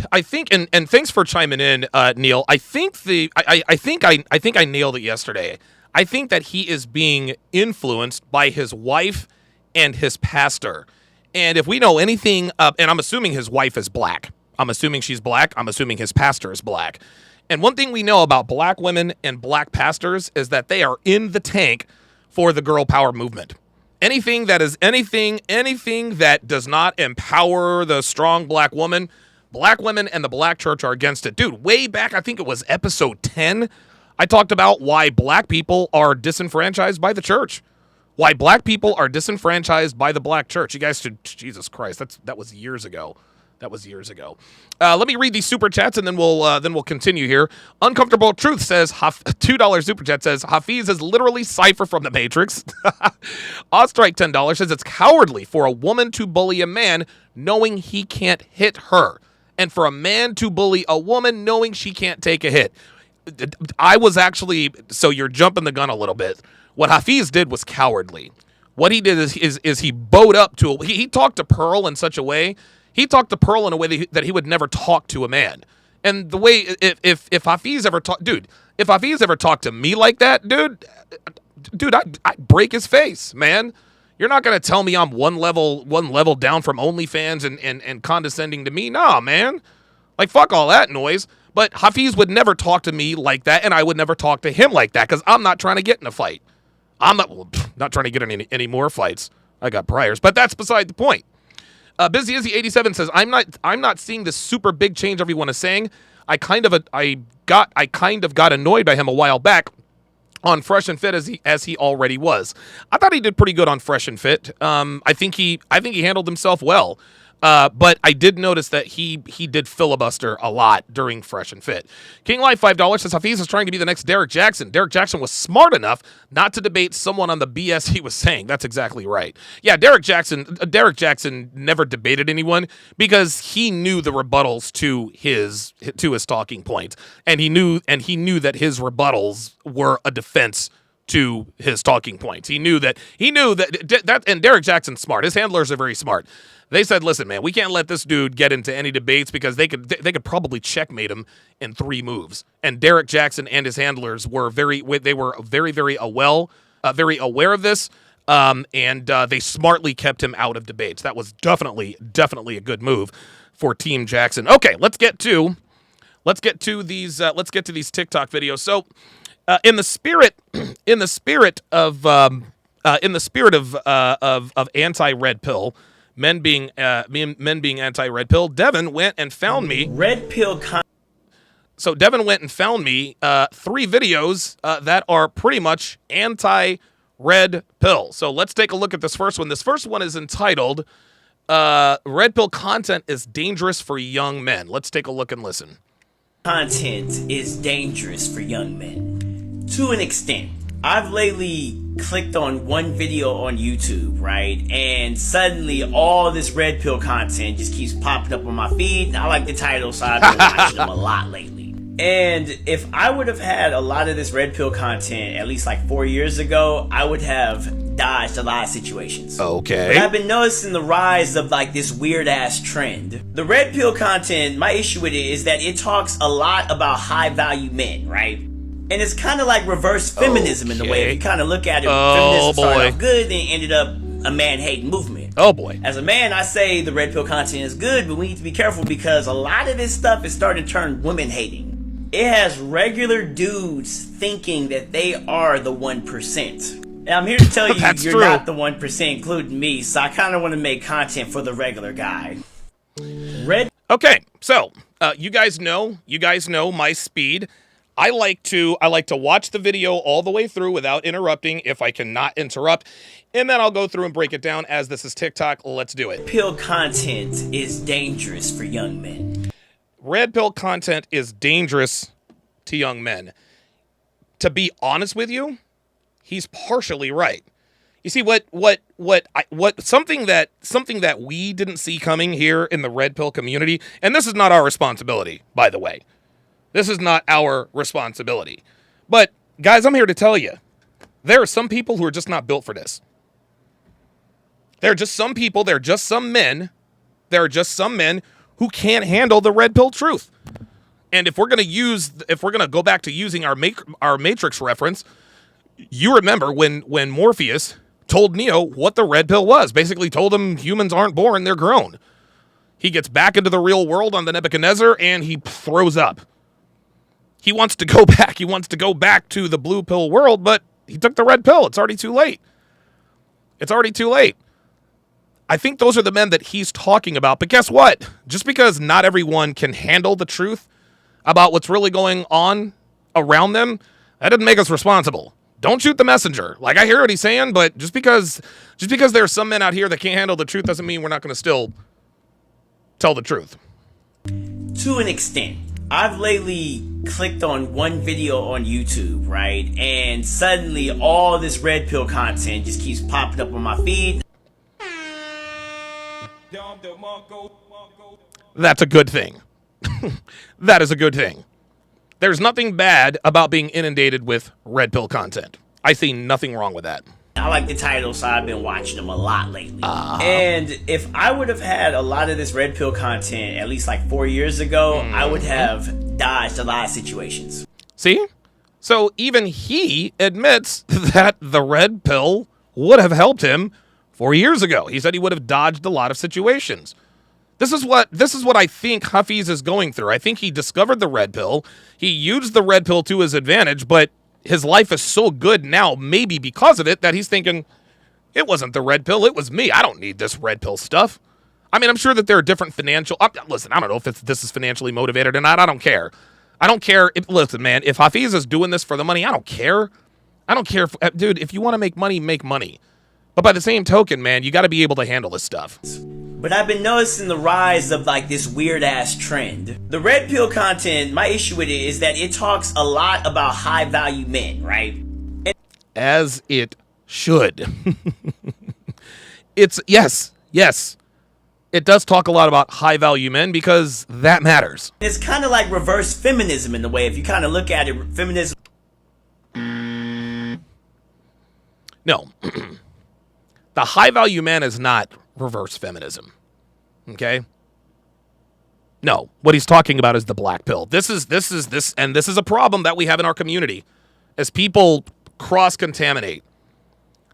and thanks for chiming in, Neil. I think I nailed it yesterday. I think that he is being influenced by his wife and his pastor. And if we know anything, and I'm assuming his wife is black. I'm assuming she's black. I'm assuming his pastor is black. And one thing we know about black women and black pastors is that they are in the tank for the girl power movement. Anything that does not empower the strong black woman, black women and the black church are against it. Dude, way back, I think it was episode 10, I talked about why black people are disenfranchised by the church. Why black people are disenfranchised by the black church. You guys should, Jesus Christ, that was years ago. Let me read these super chats and then we'll continue here. Uncomfortable Truth says, $2 super chat says, Hafiz is literally Cypher from the Matrix. Ostrike $10 says it's cowardly for a woman to bully a man knowing he can't hit her, and for a man to bully a woman knowing she can't take a hit. I was actually, so you're jumping the gun a little bit. What Hafiz did was cowardly. What he did is he bowed up to he talked to Pearl in such a way. He talked to Pearl in a way that he would never talk to a man. And the way if Hafiz ever talked, dude, if Hafiz ever talked to me like that, dude, I'd break his face, man. You're not gonna tell me I'm one level down from OnlyFans and condescending to me. Nah, man. Like, fuck all that noise. But Hafiz would never talk to me like that, and I would never talk to him like that because I'm not trying to get in a fight. I'm not trying to get in any more fights. I got priors, but that's beside the point. Busy Izzy 87 says, I'm not seeing this super big change everyone is saying. I kind of got annoyed by him a while back on Fresh and Fit as he already was. I thought he did pretty good on Fresh and Fit. I think he handled himself well. But I did notice that he did filibuster a lot during Fresh and Fit. King Life $5 says Hafiz is trying to be the next Derek Jackson. Derek Jackson was smart enough not to debate someone on the BS he was saying. That's exactly right. Yeah, Derek Jackson never debated anyone because he knew the rebuttals to his talking points, and he knew that his rebuttals were a defense to his talking points. He knew that, and Derek Jackson's smart. His handlers are very smart. They said, listen, man, we can't let this dude get into any debates because they could probably checkmate him in 3 moves. And Derek Jackson and his handlers were very aware of this, and they smartly kept him out of debates. That was definitely a good move for Team Jackson. Okay, let's get to these TikTok videos. So, in the spirit of anti-red pill. Men being anti-red pill, Devin went and found me red pill. So Devin went and found me 3 videos that are pretty much anti-red pill. So let's take a look at this first one. This first one is entitled "Red Pill Content is Dangerous for Young Men." Let's take a look and listen. Content is dangerous for young men to an extent. I've lately clicked on one video on YouTube, right? And suddenly all this red pill content just keeps popping up on my feed. I like the title, so I've been watching them a lot lately. And if I would have had a lot of this red pill content at least like 4 years ago, I would have dodged a lot of situations. Okay. But I've been noticing the rise of like this weird ass trend. The red pill content, my issue with it is that it talks a lot about high value men, right? And it's kind of like reverse feminism in the way. If you kind of look at it, feminism started off good, then ended up a man-hating movement. Oh boy. As a man, I say the red pill content is good, but we need to be careful because a lot of this stuff is starting to turn women-hating. It has regular dudes thinking that they are the 1%. And I'm here to tell you, you're not the 1%, including me, so I kind of want to make content for the regular guy. Okay, so you guys know my speed. I like to watch the video all the way through without interrupting if I cannot interrupt, and then I'll go through and break it down as this is TikTok. Let's do it. Red pill content is dangerous for young men. Red pill content is dangerous to young men. To be honest with you, he's partially right. You see something that we didn't see coming here in the red pill community, and this is not our responsibility, by the way. This is not our responsibility. But, guys, I'm here to tell you, there are some people who are just not built for this. There are just some people, there are just some men who can't handle the red pill truth. And if we're going to go back to using our Matrix reference, you remember when Morpheus told Neo what the red pill was, basically told him humans aren't born, they're grown. He gets back into the real world on the Nebuchadnezzar and he throws up. He wants to go back. He wants to go back to the blue pill world, but he took the red pill. It's already too late. I think those are the men that he's talking about. But guess what? Just because not everyone can handle the truth about what's really going on around them, that doesn't make us responsible. Don't shoot the messenger. Like, I hear what he's saying, but just because there are some men out here that can't handle the truth doesn't mean we're not going to still tell the truth. To an extent. I've lately clicked on one video on YouTube, right? And suddenly all this red pill content just keeps popping up on my feed. That's a good thing. That is a good thing. There's nothing bad about being inundated with red pill content. I see nothing wrong with that. I like the title, so I've been watching them a lot lately. And if I would have had a lot of this red pill content at least like 4 years ago, I would have dodged a lot of situations. See? So even he admits that the red pill would have helped him 4 years ago. He said he would have dodged a lot of situations. This is what I think Hafiz is going through. I think he discovered the red pill. He used the red pill to his advantage, but his life is so good now, maybe because of it, that he's thinking, it wasn't the red pill, it was me. I don't need this red pill stuff. I mean, I'm sure that there are different financial... listen, I don't know if this is financially motivated or not. I don't care. I don't care. Listen, man, if Hafiz is doing this for the money, I don't care. I don't care. Dude, if you want to make money, make money. But by the same token, man, you got to be able to handle this stuff. But I've been noticing the rise of like this weird ass trend. The red pill content, my issue with it is that it talks a lot about high value men, right? As it should. Yes. It does talk a lot about high value men because that matters. It's kind of like reverse feminism in a way. If you kind of look at it, feminism. No. The high value man is not reverse feminism. Okay? No. What he's talking about is the black pill. This is a problem that we have in our community as people cross-contaminate.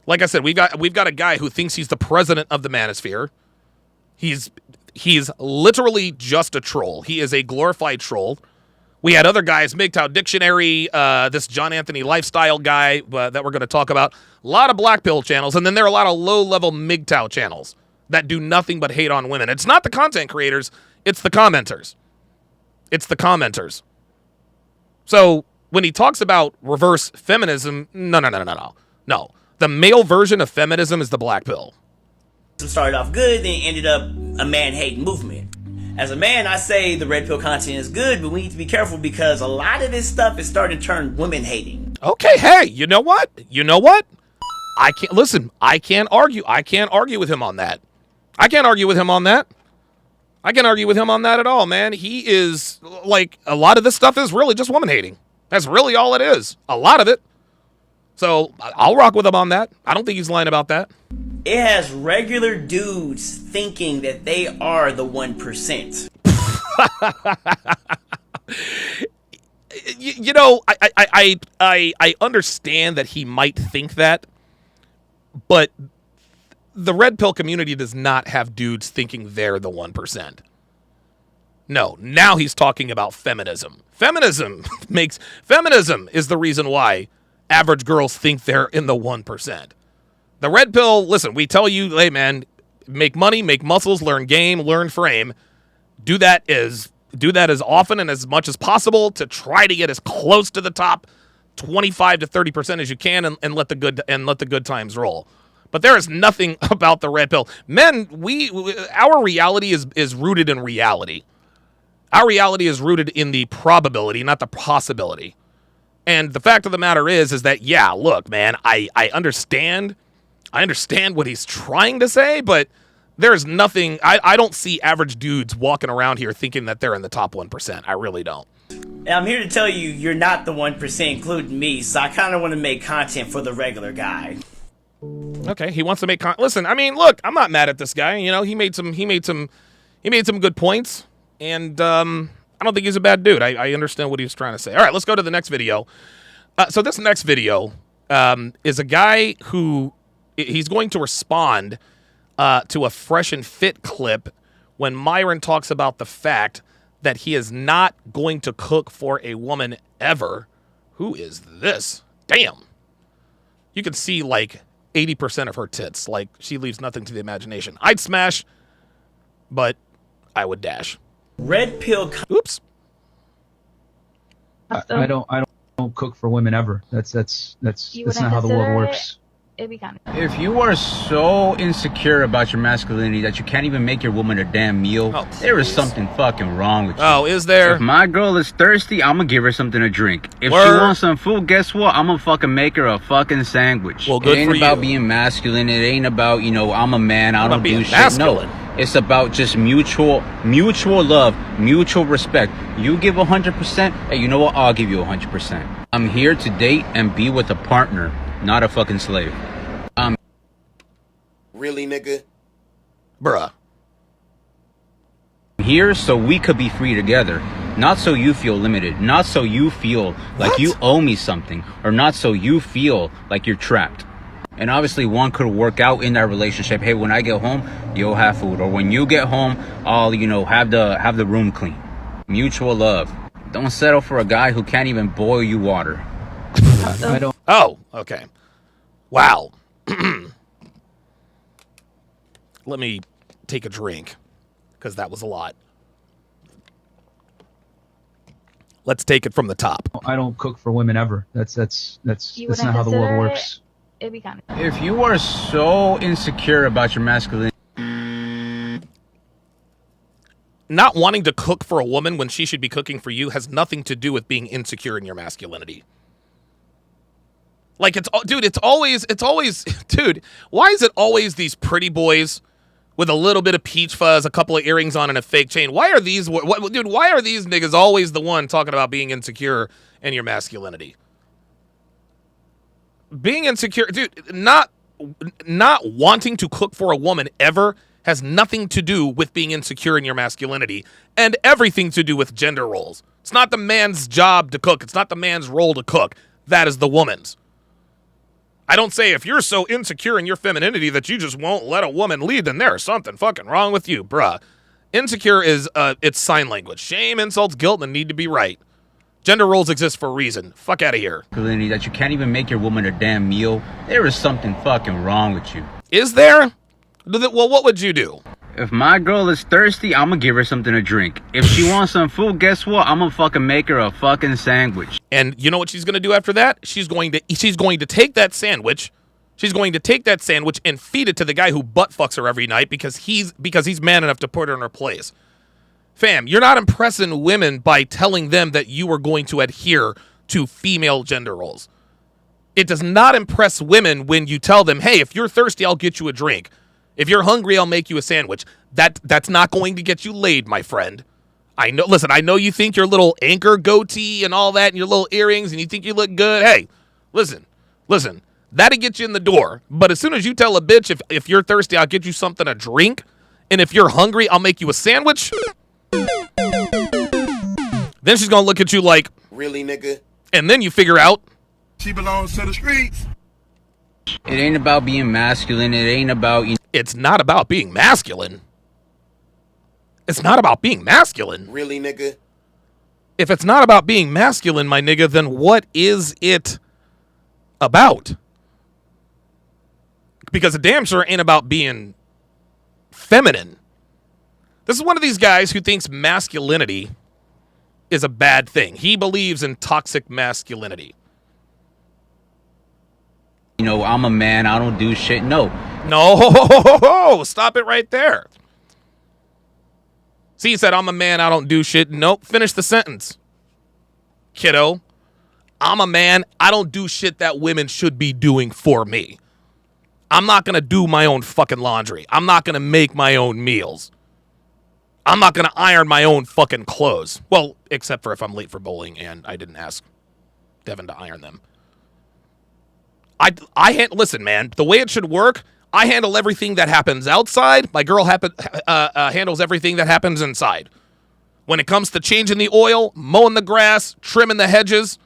Like I said, we've got a guy who thinks he's the president of the manosphere. He's literally just a troll. He is a glorified troll. We had other guys, MGTOW Dictionary, this John Anthony Lifestyle guy that we're going to talk about. A lot of black pill channels, and then there are a lot of low-level MGTOW channels that do nothing but hate on women. It's not the content creators, it's the commenters. It's the commenters. So when he talks about reverse feminism, no. The male version of feminism is the black pill. Started off good, then ended up a man-hating movement. As a man, I say the red pill content is good, but we need to be careful because a lot of this stuff is starting to turn women-hating. Okay, hey, you know what? I can't argue with him on that. I can't argue with him on that at all, man. He is, like, a lot of this stuff is really just woman-hating. That's really all it is. A lot of it. So, I'll rock with him on that. I don't think he's lying about that. It has regular dudes thinking that they are the 1%. You know, I understand that he might think that, but the red pill community does not have dudes thinking they're the 1%. No, now he's talking about feminism. Feminism is the reason why average girls think they're in the 1%. The red pill, listen, we tell you, hey man, make money, make muscles, learn game, learn frame. Do that as often and as much as possible to try to get as close to the top 25 to 30% as you can and let the good times roll. But there is nothing about the red pill. Men, our reality is rooted in reality. Our reality is rooted in the probability, not the possibility. And the fact of the matter is that, yeah, look, man, I understand what he's trying to say, but there's nothing, I don't see average dudes walking around here thinking that they're in the top 1%. I really don't. And I'm here to tell you, you're not the 1%, including me, so I kind of want to make content for the regular guy. Okay, he wants to make listen, I mean, look, I'm not mad at this guy. You know, he made some good points, and I don't think he's a bad dude. I understand what he was trying to say. All right, let's go to the next video. So this next video is a guy who he's going to respond to a Fresh and Fit clip when Myron talks about the fact that he is not going to cook for a woman ever. Who is this? Damn. You can see like 80% of her tits. Like, she leaves nothing to the imagination. I'd smash, but I would dash. Red pill. Oops. I don't cook for women ever. That's not how the world works. It'd be kind of... If you are so insecure about your masculinity that you can't even make your woman a damn meal, there is something fucking wrong with you. Oh, is there? If my girl is thirsty, I'm gonna give her something to drink. If she wants some food, guess what? I'm gonna fucking make her a fucking sandwich. Well, good it ain't for about you. being masculine. It ain't about, I'm a man. I don't do shit. Masculine. No. It's about just mutual love, mutual respect. You give 100%, and you know what? I'll give you 100%. I'm here to date and be with a partner. not a fucking slave. Really, nigga? Bruh. Here so we could be free together. Not so you feel limited. Not so you feel like you owe me something. Or not so you feel like you're trapped. And obviously one could work out in that relationship. Hey, when I get home, you'll have food. Or when you get home, I'll, you know, have the room clean. Mutual love. Don't settle for a guy who can't even boil you water. I don't. Oh, okay. Wow. Let me take a drink, because that was a lot. Let's take it from the top. I don't cook for women ever. That's not how the world works. It'd be kind of. If you are so insecure about your masculinity, not wanting to cook for a woman when she should be cooking for you has nothing to do with being insecure in your masculinity. Like, it's always, dude, why is it always these pretty boys with a little bit of peach fuzz, a couple of earrings on, and a fake chain? Why are these, dude, why are these niggas always the one talking about being insecure in your masculinity? Being insecure, dude, not wanting to cook for a woman ever has nothing to do with being insecure in your masculinity and everything to do with gender roles. It's not the man's job to cook. It's not the man's role to cook. That is the woman's. I don't say if you're so insecure in your femininity that you just won't let a woman lead, then there's something fucking wrong with you, bruh. Insecure is, it's sign language. Shame, insults, guilt, and need to be right. Gender roles exist for a reason. Fuck out of here. that you can't even make your woman a damn meal, there is something fucking wrong with you. Is there? Well, what would you do? If my girl is thirsty, I'm gonna give her something to drink. If she wants some food, guess what? I'm gonna fucking make her a fucking sandwich. And you know what she's gonna do after that? She's going to take that sandwich. She's going to take that sandwich and feed it to the guy who butt fucks her every night because he's man enough to put her in her place. Fam, you're not impressing women by telling them that you are going to adhere to female gender roles. It does not impress women when you tell them, hey, if you're thirsty, I'll get you a drink. If you're hungry, I'll make you a sandwich. That's not going to get you laid, my friend. I know. Listen, I know you think your little anchor goatee and all that and your little earrings and you think you look good. Hey, listen. That'll get you in the door. But as soon as you tell a bitch, if you're thirsty, I'll get you something to drink. And if you're hungry, I'll make you a sandwich. Then she's going to look at you like, really, nigga? And then you figure out she belongs to the streets. It ain't about being masculine. It ain't about... It's not about being masculine. It's not about being masculine. Really, nigga? If it's not about being masculine, my nigga, then what is it about? Because it damn sure ain't about being feminine. This is one of these guys who thinks masculinity is a bad thing. He believes in toxic masculinity. You know, I'm a man, I don't do shit. No, stop it right there. See, he said, I'm a man, I don't do shit. Nope, finish the sentence, kiddo. I'm a man, I don't do shit that women should be doing for me. I'm not going to do my own fucking laundry. I'm not going to make my own meals. I'm not going to iron my own fucking clothes. Well, except for if I'm late for bowling and I didn't ask Devin to iron them. Listen, man, the way it should work, I handle everything that happens outside. My girl handles everything that happens inside. When it comes to changing the oil, mowing the grass, trimming the hedges,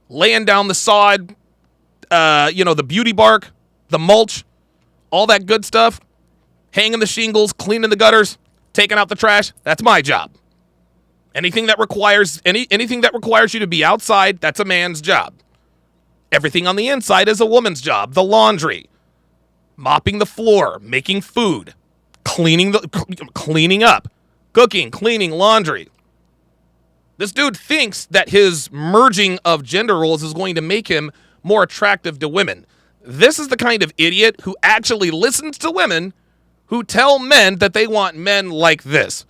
laying down the sod, the beauty bark, the mulch, all that good stuff, hanging the shingles, cleaning the gutters, taking out the trash, that's my job. Anything that requires you to be outside, that's a man's job. Everything on the inside is a woman's job. The laundry, mopping the floor, making food, cleaning up, cooking, cleaning, laundry. This dude thinks that his merging of gender roles is going to make him more attractive to women. This is the kind of idiot who actually listens to women who tell men that they want men like this.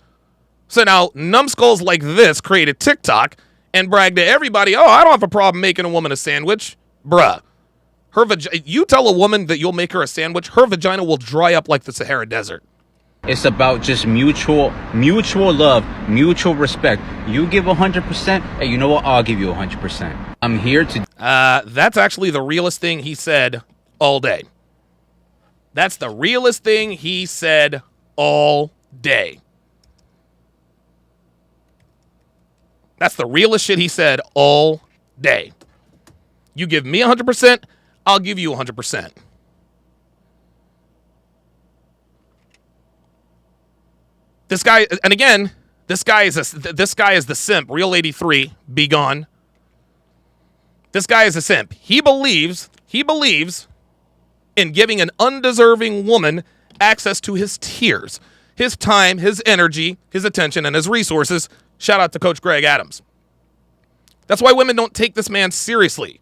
So now numbskulls like this create a TikTok and brag to everybody, oh, I don't have a problem making a woman a sandwich. Bruh, you tell a woman that you'll make her a sandwich, her vagina will dry up like the Sahara Desert. It's about just mutual love, mutual respect. You give 100%, hey, you know what? I'll give you 100%. I'm here to... That's actually the realest thing he said all day. That's the realest thing he said all day. That's the realest shit he said all day. You give me 100%, I'll give you 100%. This guy, and again, this guy is the simp. Real 83, be gone. This guy is a simp. He believes in giving an undeserving woman access to his tears, his time, his energy, his attention, and his resources. Shout out to Coach Greg Adams. That's why women don't take this man seriously.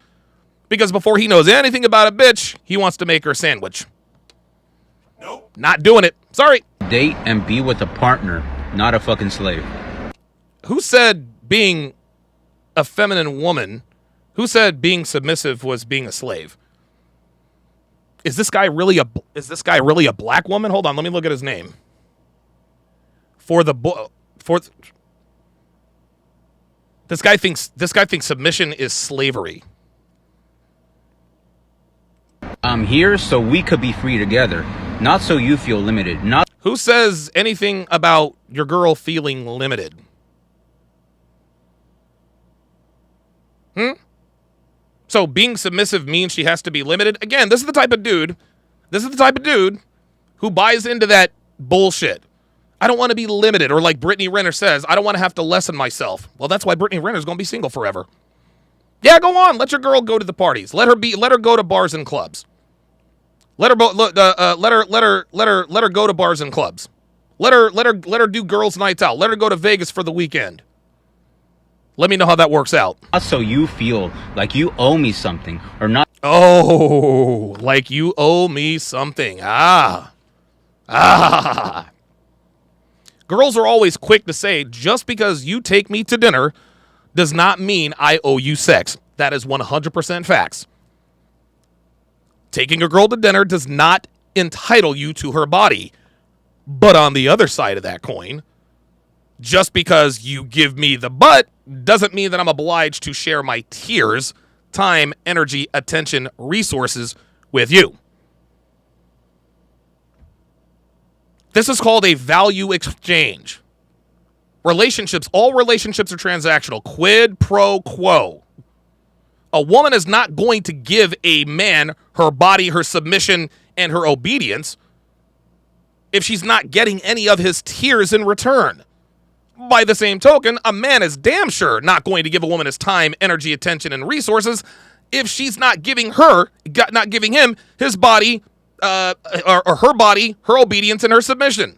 Because before he knows anything about a bitch, he wants to make her a sandwich. Nope. Not doing it. Sorry. Date and be with a partner, not a fucking slave. Who said being a feminine woman, who said being submissive was being a slave? Is this guy really a black woman? Hold on, let me look at his name. This guy thinks submission is slavery. I'm here so we could be free together, not so you feel limited. Not Who says anything about your girl feeling limited? So being submissive means she has to be limited? Again, this is the type of dude who buys into that bullshit. I don't want to be limited, or like Brittany Renner says, I don't want to have to lessen myself. Well, that's why Brittany Renner's going to be single forever. Yeah, go on. Let your girl go to the parties. Let her go to bars and clubs. Let her go to bars and clubs. Let her do girls' nights out. Let her go to Vegas for the weekend. Let me know how that works out. Not so you feel like you owe me something, or not. Oh, like you owe me something. Girls are always quick to say, just because you take me to dinner does not mean I owe you sex. That is 100% facts. Taking a girl to dinner does not entitle you to her body. But on the other side of that coin, just because you give me the butt doesn't mean that I'm obliged to share my tears, time, energy, attention, resources with you. This is called a value exchange. All relationships are transactional. Quid pro quo. A woman is not going to give a man her body, her submission, and her obedience if she's not getting any of his tears in return. By the same token, a man is damn sure not going to give a woman his time, energy, attention, and resources if she's not giving him his body, or her body, her obedience, and her submission.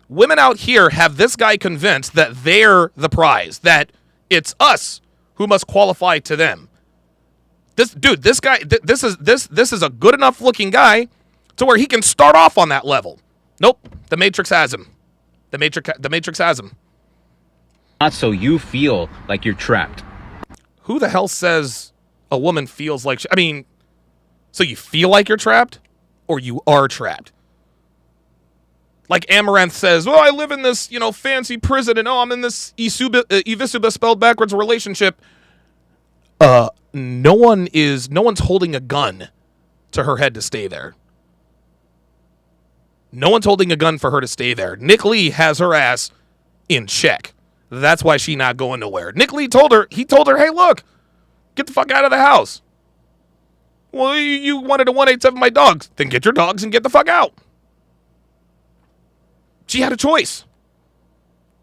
Women out here have this guy convinced that they're the prize, that it's us who must qualify to them. This is a good enough looking guy to where he can start off on that level. Nope, the Matrix has him. The Matrix has him. Not so you feel like you're trapped. Who the hell says a woman feels like... so you feel like you're trapped, or you are trapped? Like Amaranth says, well, I live in this, fancy prison, and I'm in this Evisuba spelled backwards relationship. No one's holding a gun to her head to stay there. No one's holding a gun for her to stay there. Nick Lee has her ass in check. That's why she's not going nowhere. Nick Lee told her, hey, look, get the fuck out of the house. Well, you wanted to 187 my dogs. Then get your dogs and get the fuck out. She had a choice.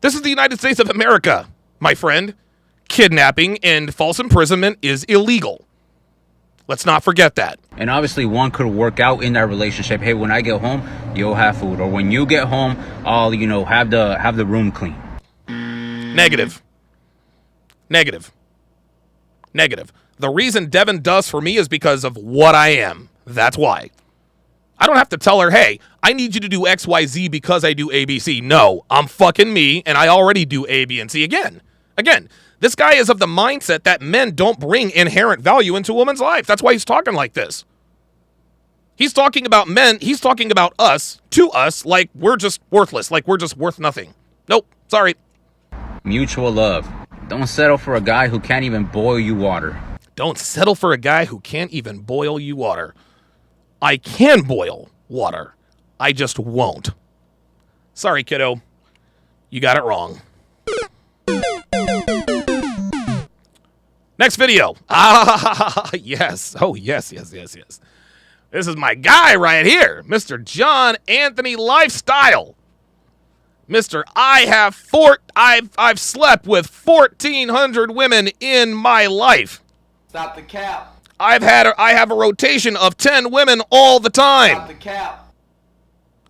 This is the United States of America, my friend. Kidnapping and false imprisonment is illegal. Let's not forget that. And obviously one could work out in that relationship. Hey, when I get home, you'll have food. Or when you get home, I'll, have the room clean. Negative. The reason Devin does for me is because of what I am. That's why. I don't have to tell her, hey, I need you to do X, Y, Z because I do A, B, C. No, I'm fucking me, and I already do A, B, and C again. This guy is of the mindset that men don't bring inherent value into a woman's life. That's why he's talking like this. He's talking about men. He's talking about us, to us, like we're just worthless, like we're just worth nothing. Nope, sorry. Mutual love. Don't settle for a guy who can't even boil you water. Don't settle for a guy who can't even boil you water. I can boil water. I just won't. Sorry, kiddo. You got it wrong. Next video. Ah, yes. Oh, yes. This is my guy right here, Mr. John Anthony Lifestyle. Mr. I've slept with 1,400 women in my life. Stop the cap. I have a rotation of 10 women all the time. Stop the cap.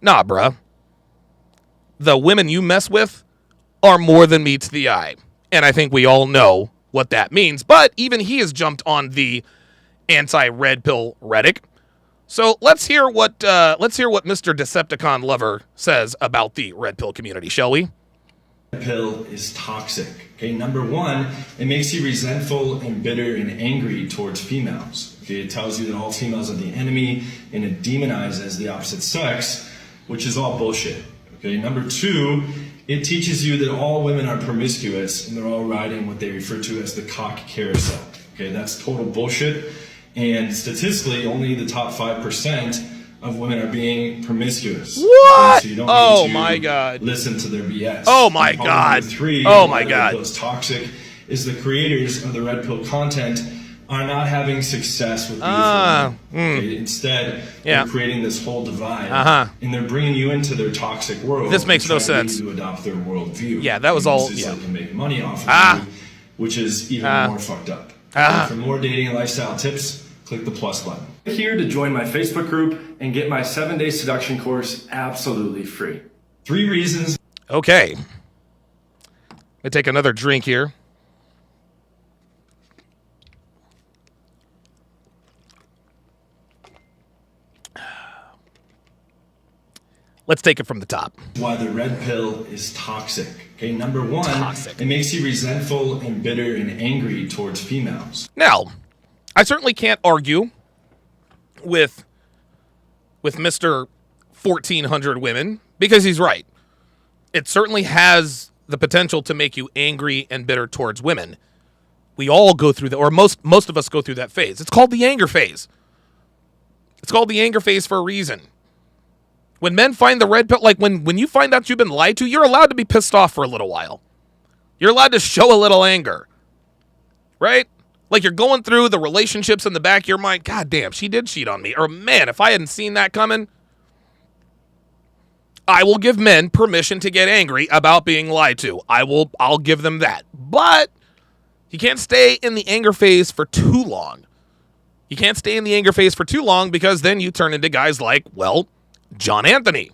Nah, bruh. The women you mess with are more than meets the eye. And I think we all know what that means. But even he has jumped on the anti-red pill rhetoric. So let's hear what Mr. Decepticon Lover says about the red pill community, shall we? Red pill is toxic. Okay, number one, it makes you resentful and bitter and angry towards females. Okay, it tells you that all females are the enemy and it demonizes the opposite sex, which is all bullshit. Okay, number two, it teaches you that all women are promiscuous and they're all riding what they refer to as the cock carousel. Okay, that's total bullshit. And statistically, only the top 5% of women are being promiscuous. What? So you don't need to my God. Listen to their BS. Oh my God. Three, oh my God. Red pill is toxic is the creators of the red pill content are not having success with beautiful women. Okay? Instead, they're creating this whole divide, and they're bringing you into their toxic world. This makes no sense. To adopt their worldview. Yeah, that was all. So they can make money off of you, which is even more fucked up. For more dating and lifestyle tips, click the plus button. Click here to join my Facebook group and get my 7-day seduction course absolutely free. 3 reasons. Okay. Let me take another drink here. Let's take it from the top. Why the red pill is toxic. Okay, number one, it makes you resentful and bitter and angry towards females. Now, I certainly can't argue with Mr. 1,400 women because he's right. It certainly has the potential to make you angry and bitter towards women. We all go through that, or most of us go through that phase. It's called the anger phase. It's called the anger phase for a reason. When men find the red pill, like when you find out you've been lied to, you're allowed to be pissed off for a little while. You're allowed to show a little anger, right? Like you're going through the relationships in the back of your mind. God damn, she did cheat on me. Or man, if I hadn't seen that coming. I will give men permission to get angry about being lied to. I'll give them that. But you can't stay in the anger phase for too long. You can't stay in the anger phase for too long because then you turn into guys like, well, John Anthony.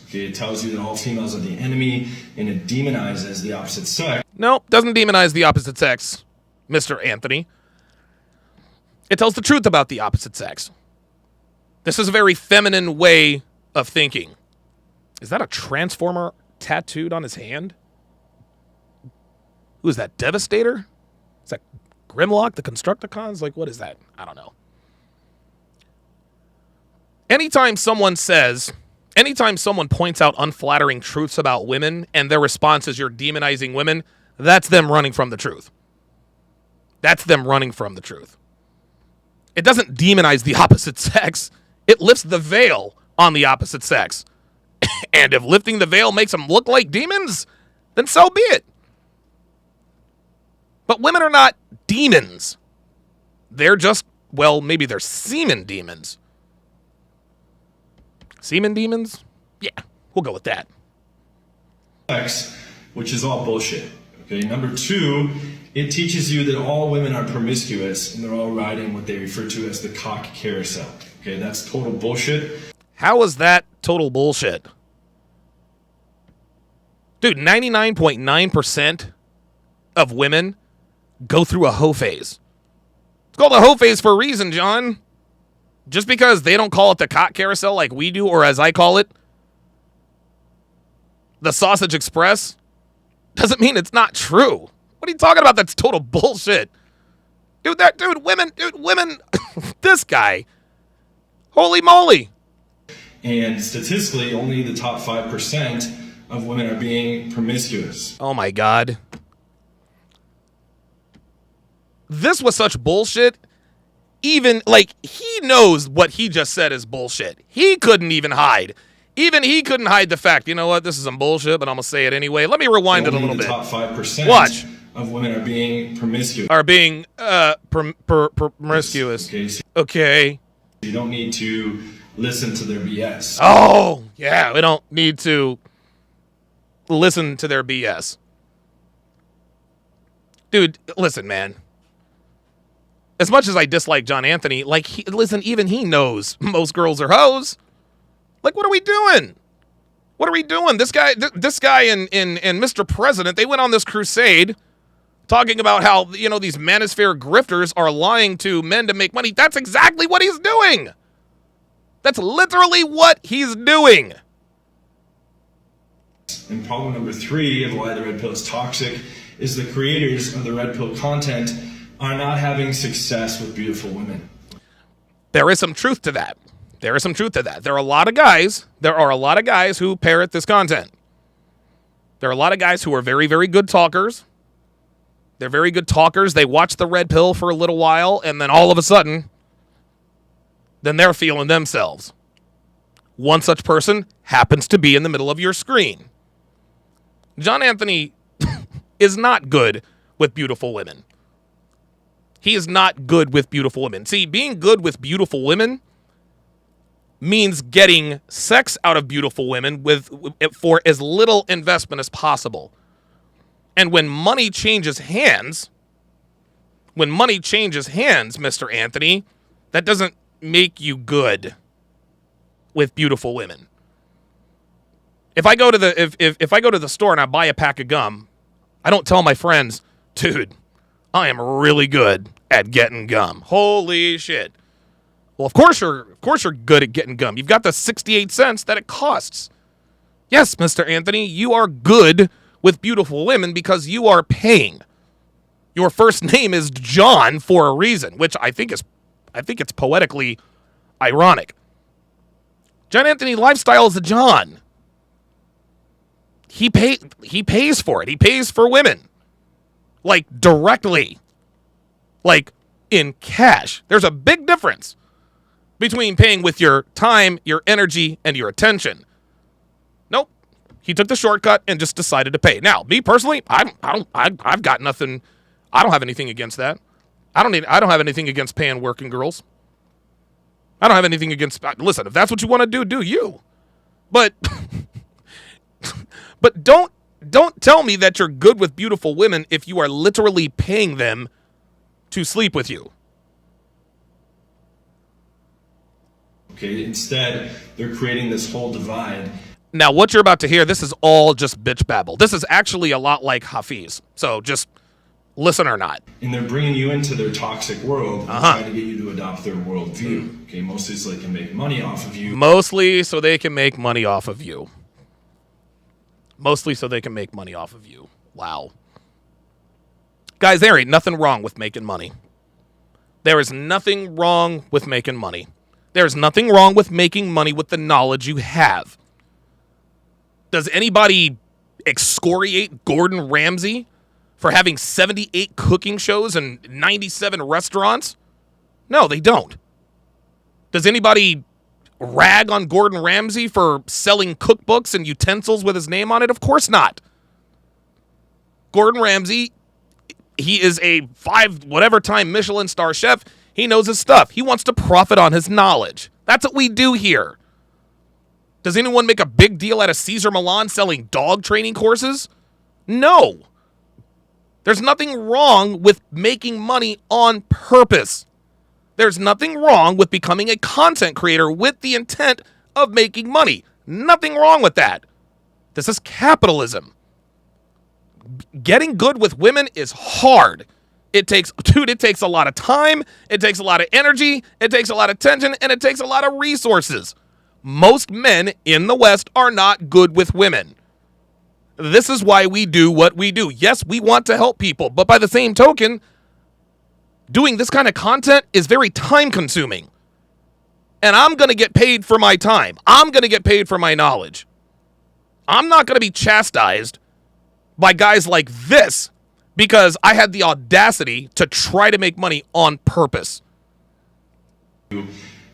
Okay, it tells you that all females are the enemy and it demonizes the opposite sex. No, doesn't demonize the opposite sex, Mr. Anthony. It tells the truth about the opposite sex. This is a very feminine way of thinking. Is that a transformer tattooed on his hand? Who is that, Devastator? Is that Grimlock, the Constructicons? Like, what is that? I don't know. Anytime someone points out unflattering truths about women and their response is you're demonizing women, that's them running from the truth. That's them running from the truth. It doesn't demonize the opposite sex. It lifts the veil on the opposite sex. And if lifting the veil makes them look like demons, then so be it. But women are not demons. They're just, well, maybe they're semen demons. Semen demons? Yeah, we'll go with that. Which is all bullshit. Okay, number two, it teaches you that all women are promiscuous and they're all riding what they refer to as the cock carousel. Okay, that's total bullshit. How is that total bullshit? Dude, 99.9% of women go through a hoe phase. It's called a hoe phase for a reason, John. Just because they don't call it the cock carousel like we do, or as I call it, the sausage express, doesn't mean it's not true. What are you talking about? That's total bullshit. Women, this guy. Holy moly. And statistically, only the top 5% of women are being promiscuous. Oh my God. This was such bullshit. Even, like, he knows what he just said is bullshit. He couldn't even hide. Even he couldn't hide the fact, you know what, this is some bullshit, but I'm going to say it anyway. Let me rewind it a little bit. Top 5% Watch. Of women are being promiscuous. Are being, promiscuous. Okay. You don't need to listen to their BS. Oh, yeah, we don't need to listen to their BS. Dude, listen, man. As much as I dislike John Anthony, like, listen, even he knows most girls are hoes. Like, what are we doing? What are we doing? This guy and Mr. President, they went on this crusade talking about how, you know, these manosphere grifters are lying to men to make money. That's exactly what he's doing. That's literally what he's doing. And problem number 3 of why the red pill is toxic is the creators of the red pill content are not having success with beautiful women. There is some truth to that. There is some truth to that. There are a lot of guys who parrot this content. There are a lot of guys who are very, very good talkers. They're very good talkers. They watch the red pill for a little while, and then all of a sudden, then they're feeling themselves. One such person happens to be in the middle of your screen. John Anthony is not good with beautiful women. He is not good with beautiful women. See, being good with beautiful women means getting sex out of beautiful women for as little investment as possible. And when money changes hands, Mr. Anthony, that doesn't make you good with beautiful women. If I go to the if I go to the store and I buy a pack of gum, I don't tell my friends, dude, I am really good at getting gum. Holy shit. Well, of course you're good at getting gum. You've got the 68 cents that it costs. Yes, Mr. Anthony, you are good with beautiful women because you are paying. Your first name is John for a reason, which I think it's poetically ironic. John Anthony lifestyle is a John. He pays for it. He pays for women. Like, directly. Like, in cash. There's a big difference between paying with your time, your energy, and your attention. Nope. He took the shortcut and just decided to pay. Now, me personally, I've got nothing. I don't have anything against that. I don't have anything against paying working girls. I don't have anything against. Listen, if that's what you want to do you. But don't tell me that you're good with beautiful women if you are literally paying them to sleep with you. Okay, instead, they're creating this whole divide. Now, what you're about to hear, this is all just bitch babble. This is actually a lot like Hafiz. So just listen or not. And they're bringing you into their toxic world, trying to get you to adopt their worldview. Okay, mostly so they can make money off of you. Mostly so they can make money off of you. Mostly so they can make money off of you. Wow. Guys, there ain't nothing wrong with making money. There is nothing wrong with making money. There's nothing wrong with making money with the knowledge you have. Does anybody excoriate Gordon Ramsay for having 78 cooking shows and 97 restaurants? No, they don't. Does anybody rag on Gordon Ramsay for selling cookbooks and utensils with his name on it? Of course not. Gordon Ramsay, he is a 5-whatever-time Michelin star chef. He knows his stuff. He wants to profit on his knowledge. That's what we do here. Does anyone make a big deal out of Cesar Millan selling dog training courses? No. There's nothing wrong with making money on purpose. There's nothing wrong with becoming a content creator with the intent of making money. Nothing wrong with that. This is capitalism. Getting good with women is hard. It takes a lot of time, it takes a lot of energy, it takes a lot of attention, and it takes a lot of resources. Most men in the West are not good with women. This is why we do what we do. Yes, we want to help people, but by the same token, doing this kind of content is very time consuming. And I'm going to get paid for my time. I'm going to get paid for my knowledge. I'm not going to be chastised by guys like this because I had the audacity to try to make money on purpose.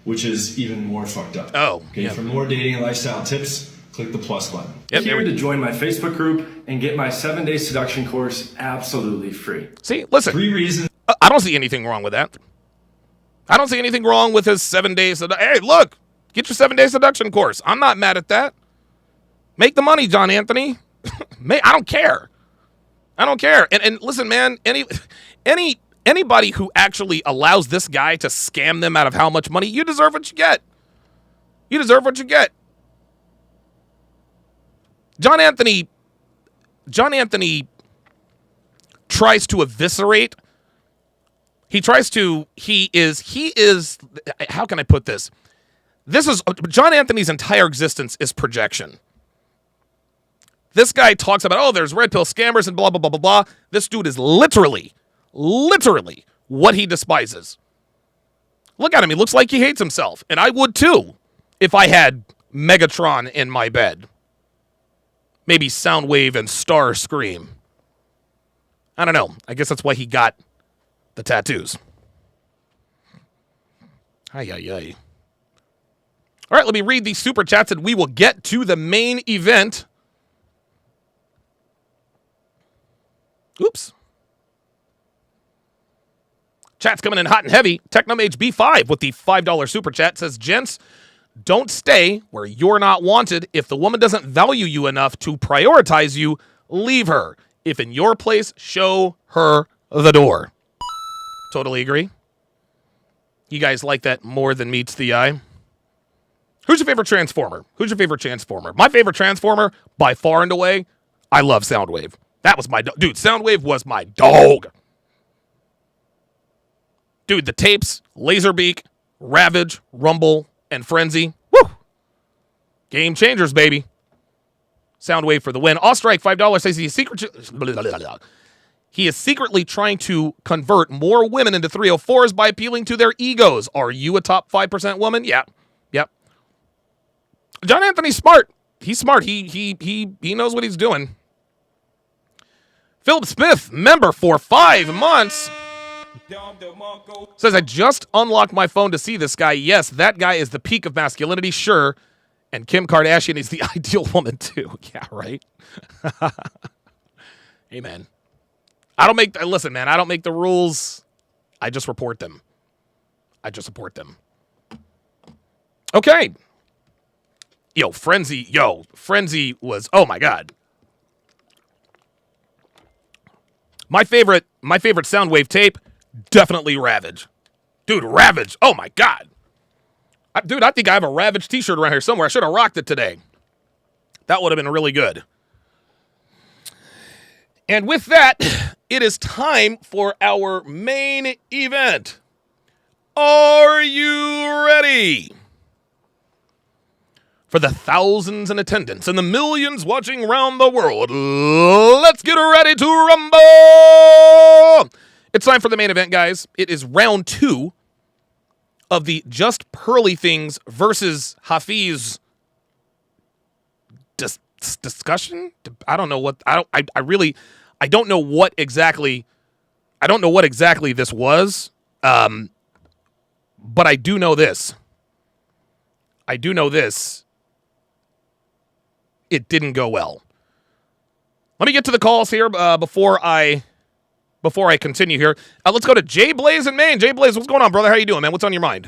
Which is even more fucked up. Oh. Okay, Yeah. for more dating and lifestyle tips, click the plus button. Yep, Here to join my Facebook group and get my 7-day seduction course absolutely free. See, listen. 3 reasons. I don't see anything wrong with that. I don't see anything wrong with his 7 days. Hey, look, get your 7-day seduction course. I'm not mad at that. Make the money, John Anthony. I don't care. I don't care. And listen, man, anybody who actually allows this guy to scam them out of how much money, you deserve what you get. You deserve what you get. John Anthony tries to eviscerate. He is, how can I put this? John Anthony's entire existence is projection. This guy talks about, there's red pill scammers and blah, blah, blah, blah, blah. This dude is literally what he despises. Look at him. He looks like he hates himself. And I would too if I had Megatron in my bed. Maybe Soundwave and Star Scream. I don't know. I guess that's why he got the tattoos. Ay. All right, let me read these super chats and we will get to the main event. Oops. Chat's coming in hot and heavy. Technomage B5 with the $5 super chat says, gents, don't stay where you're not wanted. If the woman doesn't value you enough to prioritize you, leave her. If in your place, show her the door. Totally agree. You guys like that more than meets the eye. Who's your favorite Transformer? My favorite Transformer, by far and away, I love Soundwave. That was my dude. Soundwave was my dog. Dude, the tapes, Laserbeak, Ravage, Rumble, and Frenzy. Woo! Game changers, baby. Soundwave for the win. Ostrike, $5 says he is secretly trying to convert more women into 304s by appealing to their egos. Are you a top 5% woman? Yeah. Yep. John Anthony's smart. He's smart. He knows what he's doing. Philip Smith, member for 5 months, says, I just unlocked my phone to see this guy. Yes, that guy is the peak of masculinity, sure. And Kim Kardashian is the ideal woman, too. Yeah, right? Amen. I don't make the rules. I just report them. Okay. Frenzy was, oh my God. My favorite Soundwave tape, definitely Ravage. Dude, Ravage. Oh my God. I think I have a Ravage t-shirt around here somewhere. I should have rocked it today. That would have been really good. And with that, it is time for our main event. Are you ready? For the thousands in attendance and the millions watching around the world, let's get ready to rumble! It's time for the main event, guys. It is round 2 of the Just Pearly Things versus Hafiz discussion. I don't know what I don't know what exactly this was. But I do know this. It didn't go well. Let me get to the calls here before I continue here. Let's go to Jay Blaze in Maine. Jay Blaze, what's going on, brother? How you doing, man? What's on your mind?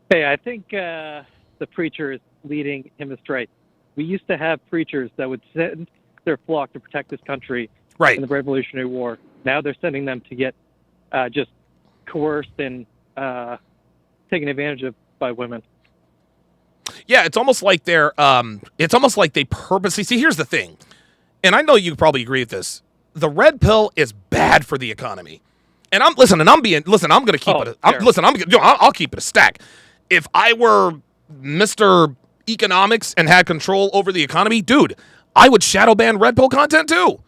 Hey, I think the preacher is leading him astray. We used to have preachers that would send their flock to protect this country in the Revolutionary War. Now they're sending them to get just coerced and taken advantage of by women. Yeah, it's almost like they purposely see. Here's the thing, and I know you probably agree with this. The red pill is bad for the economy, and I'm going to keep it. I'll keep it a stack. If I were Mr. Economics and had control over the economy, dude, I would shadow ban red pill content too.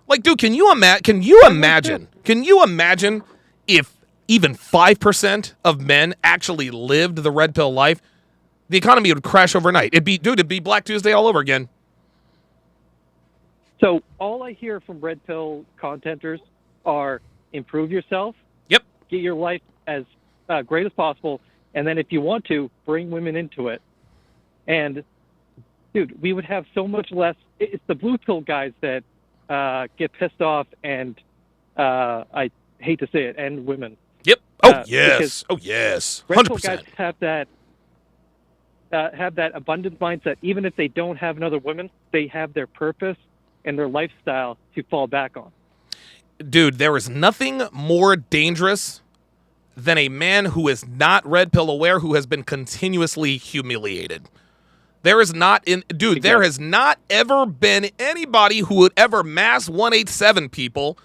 Like, dude, can you imagine if even 5% of men actually lived the red pill life? The economy would crash overnight. It'd be Black Tuesday all over again. So all I hear from red pill contenters are improve yourself. Yep. Get your life as great as possible, and then if you want to, bring women into it. And dude, we would have so much less. It's the blue pill guys that get pissed off, and I hate to say it, and women. Yep. Oh yes. Oh yes. Red pill 100%. guys have that abundant mindset. Even if they don't have another woman, they have their purpose and their lifestyle to fall back on. Dude, there is nothing more dangerous than a man who is not red pill aware, who has been continuously humiliated. There has not ever been anybody who would ever mass 187 people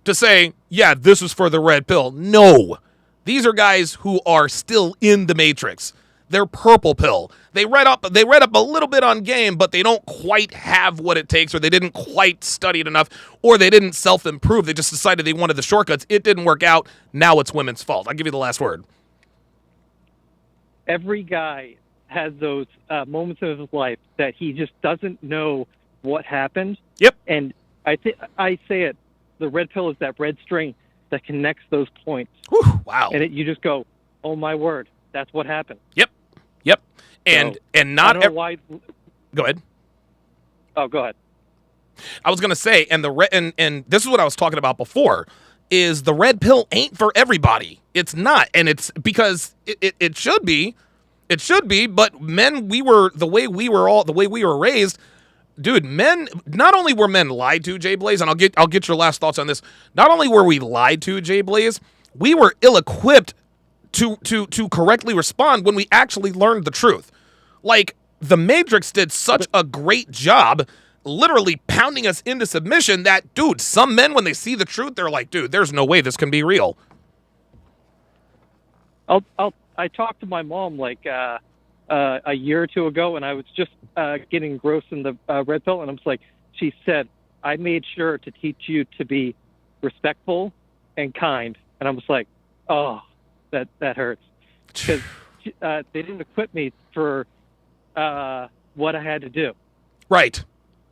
to say, yeah, this is for the red pill. No. These are guys who are still in the matrix. They're purple pill. They read up a little bit on game, but they don't quite have what it takes, or they didn't quite study it enough, or they didn't self-improve. They just decided they wanted the shortcuts. It didn't work out. Now it's women's fault. I'll give you the last word. Every guy has those moments of his life that he just doesn't know what happened. Yep. And I say it, the red pill is that red string that connects those points. Whew, wow. And you just go, oh my word, that's what happened. Yep. And not I don't know why. Go ahead. Oh, go ahead. I was gonna say, and this is what I was talking about before, is the red pill ain't for everybody. It's not, and it's because it should be. It should be, but men, the way we were raised, dude, men, not only were men lied to, Jay Blaze, and I'll get your last thoughts on this. Not only were we lied to, Jay Blaze, we were ill-equipped to correctly respond when we actually learned the truth. Like, the Matrix did such a great job literally pounding us into submission that, dude, some men, when they see the truth, they're like, dude, there's no way this can be real. I talked to my mom like a year or two ago, and I was just getting engrossed in the red pill, and I was like, she said, I made sure to teach you to be respectful and kind. And I was like, oh, that hurts. Because they didn't equip me for what I had to do. Right.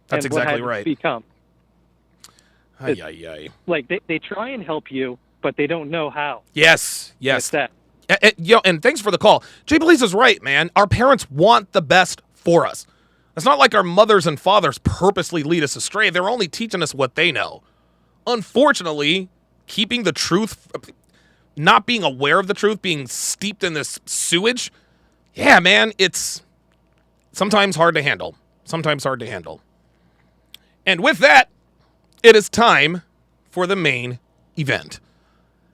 That's and what exactly I had to right. become. Ay. Like, they try and help you, but they don't know how. Yes. It's that. And thanks for the call. Jay Blaze is right, man. Our parents want the best for us. It's not like our mothers and fathers purposely lead us astray. They're only teaching us what they know. Unfortunately, keeping the truth, not being aware of the truth, being steeped in this sewage, yeah, man, it's sometimes hard to handle. And with that, it is time for the main event.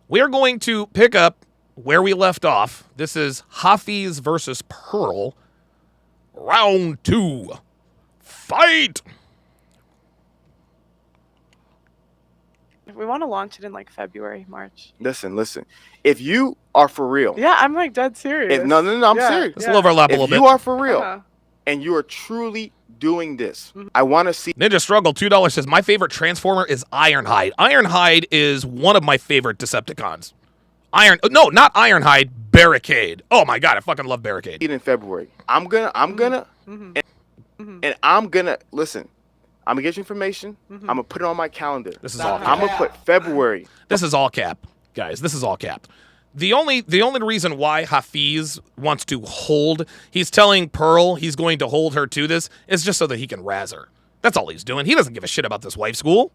We are going to pick up where we left off. This is Hafiz versus Pearl. Round 2. Fight! We want to launch it in like February, March. Listen. If you are for real. Yeah, I'm like dead serious. No, I'm serious. Let's overlap a little bit. If you are for real and you are truly doing this, I want to see. Ninja Struggle, $2 says, my favorite Transformer is Ironhide. Ironhide is one of my favorite Decepticons. Not Ironhide, Barricade. Oh my God, I fucking love Barricade. In February. I'm gonna listen. I'm gonna get you information. I'm gonna put it on my calendar. This is all cap. I'm gonna put February. This is all cap, guys. This is all cap. The only reason why Hafiz wants to hold, he's telling Pearl he's going to hold her to this, is just so that he can razz her. That's all he's doing. He doesn't give a shit about this wife school.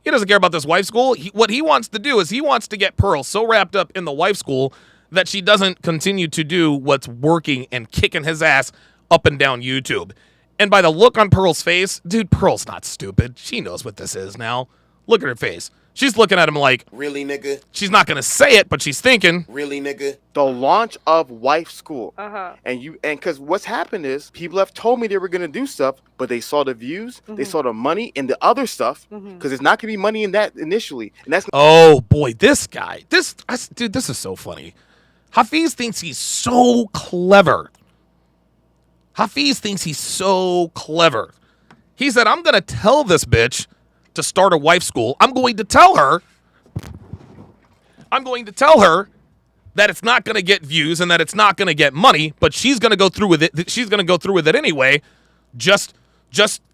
He doesn't care about this wife school. What he wants to do is he wants to get Pearl so wrapped up in the wife school that she doesn't continue to do what's working and kicking his ass up and down YouTube. And by the look on Pearl's face, dude, Pearl's not stupid. She knows what this is now. Look at her face. She's looking at him like, really, nigga? She's not going to say it, but she's thinking, really, nigga? The launch of Wife School. And because what's happened is people have told me they were going to do stuff, but they saw the views, they saw the money and the other stuff, because it's not going to be money in that initially. And that's oh boy, this guy, dude, this is so funny. Hafiz thinks he's so clever. He said, I'm going to tell this bitch to start a wife school. I'm going to tell her that it's not going to get views and that it's not going to get money, but she's going to go through with it. She's going to go through with it anyway, just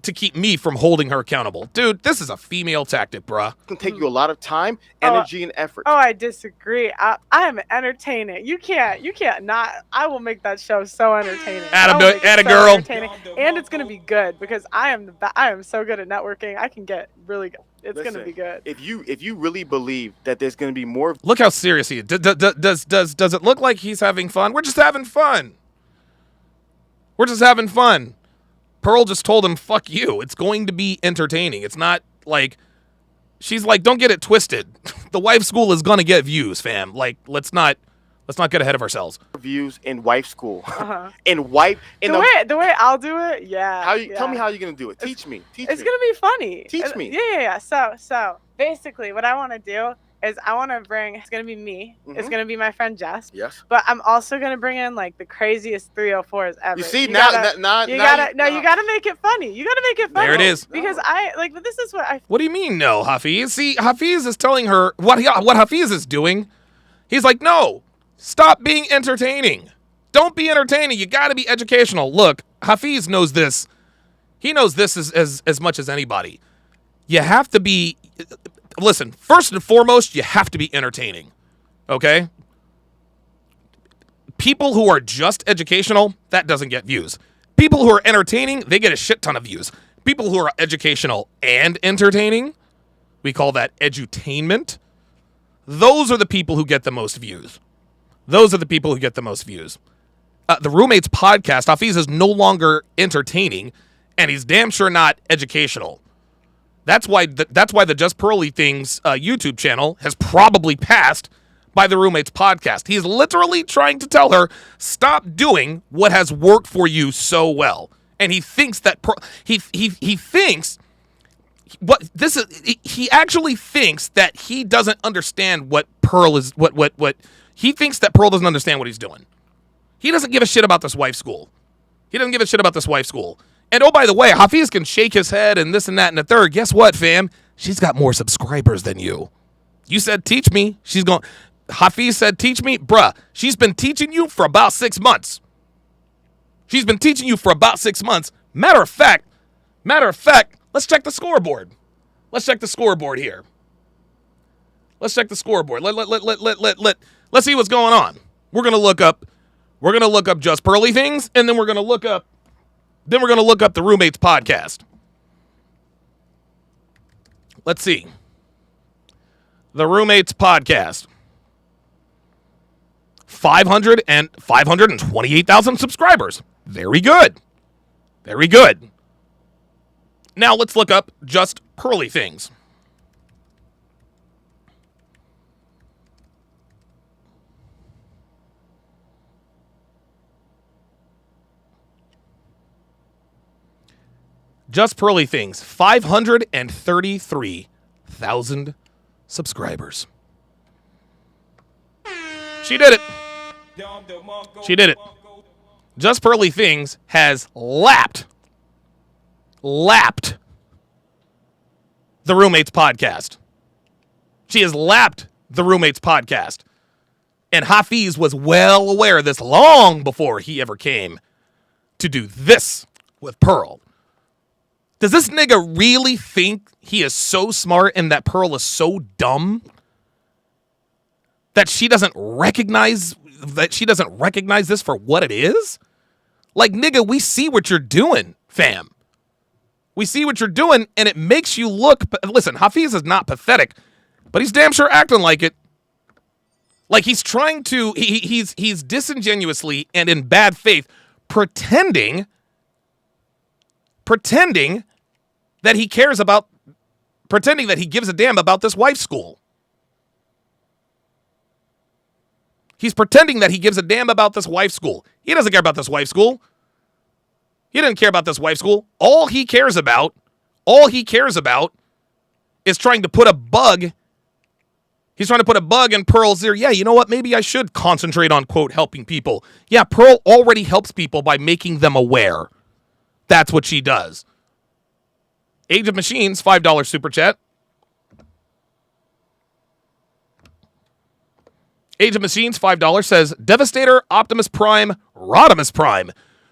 to keep me from holding her accountable. Dude, this is a female tactic, bruh. It can take you a lot of time, energy, and effort. Oh, I disagree. I am entertaining. You can't not. I will make that show so entertaining. Atta girl. And it's gonna be good because I am so good at networking. I can get really good. It's gonna be good. If you really believe that there's gonna be more, look how serious he is. Does it look like he's having fun? We're just having fun. We're just having fun. Pearl just told him, fuck you. It's going to be entertaining. It's not like, she's like, don't get it twisted. The wife school is going to get views, fam. Like, let's not get ahead of ourselves. Views in wife school. Uh-huh. In wife. The way I'll do it, yeah. Tell me how you're going to do it. Teach me. It's going to be funny. Teach me. Yeah. So basically what I want to do is I want to bring, it's going to be me. It's going to be my friend Jess. Yes. But I'm also going to bring in like the craziest 304s ever. You see, you gotta make it funny. There it is. Because this is what I. What do you mean, no, Hafiz? See, Hafiz is telling her what Hafiz is doing. He's like, no, stop being entertaining. Don't be entertaining. You got to be educational. Look, Hafiz knows this. He knows this as much as anybody. You have to be. Listen, first and foremost, you have to be entertaining, okay? People who are just educational, that doesn't get views. People who are entertaining, they get a shit ton of views. People who are educational and entertaining, we call that edutainment. Those are the people who get the most views. The Roommates podcast, Hafiz is no longer entertaining, and he's damn sure not educational. That's why the Just Pearly Things YouTube channel has probably passed by the Roommates podcast. He's literally trying to tell her, stop doing what has worked for you so well. And he thinks that he actually thinks that he doesn't understand what Pearl is what he thinks that Pearl doesn't understand what he's doing. He doesn't give a shit about this wife school. And oh, by the way, Hafiz can shake his head and this and that and the third. Guess what, fam? She's got more subscribers than you. You said, teach me. Hafiz said, teach me. Bruh, she's been teaching you for about 6 months. Matter of fact, let's check the scoreboard. Let's see what's going on. We're gonna look up Just Pearly Things, and then we're gonna look up the Roommates podcast. Let's see. The Roommates podcast. 528,000 subscribers. Very good. Now let's look up Just Pearly Things. Just Pearly Things, 533,000 subscribers. She did it. Just Pearly Things has lapped the Roommates podcast. She has lapped the Roommates podcast. And Hafiz was well aware of this long before he ever came to do this with Pearl. Does this nigga really think he is so smart and that Pearl is so dumb that she doesn't recognize this for what it is? Like, nigga, we see what you're doing, fam. We see what you're doing, and it makes you look. Listen, Hafiz is not pathetic, but he's damn sure acting like it. Like he's trying to. He's disingenuously and in bad faith pretending that he cares about, pretending that he gives a damn about this wife school. He's pretending that he gives a damn about this wife school. He doesn't care about this wife school. He didn't care about this wife school. All he cares about is trying to put a bug. He's trying to put a bug in Pearl's ear. Yeah, you know what? Maybe I should concentrate on, quote, helping people. Yeah, Pearl already helps people by making them aware. That's what she does. Age of Machines, $5 super chat. Age of Machines, $5, says, Devastator, Optimus Prime, Rodimus Prime.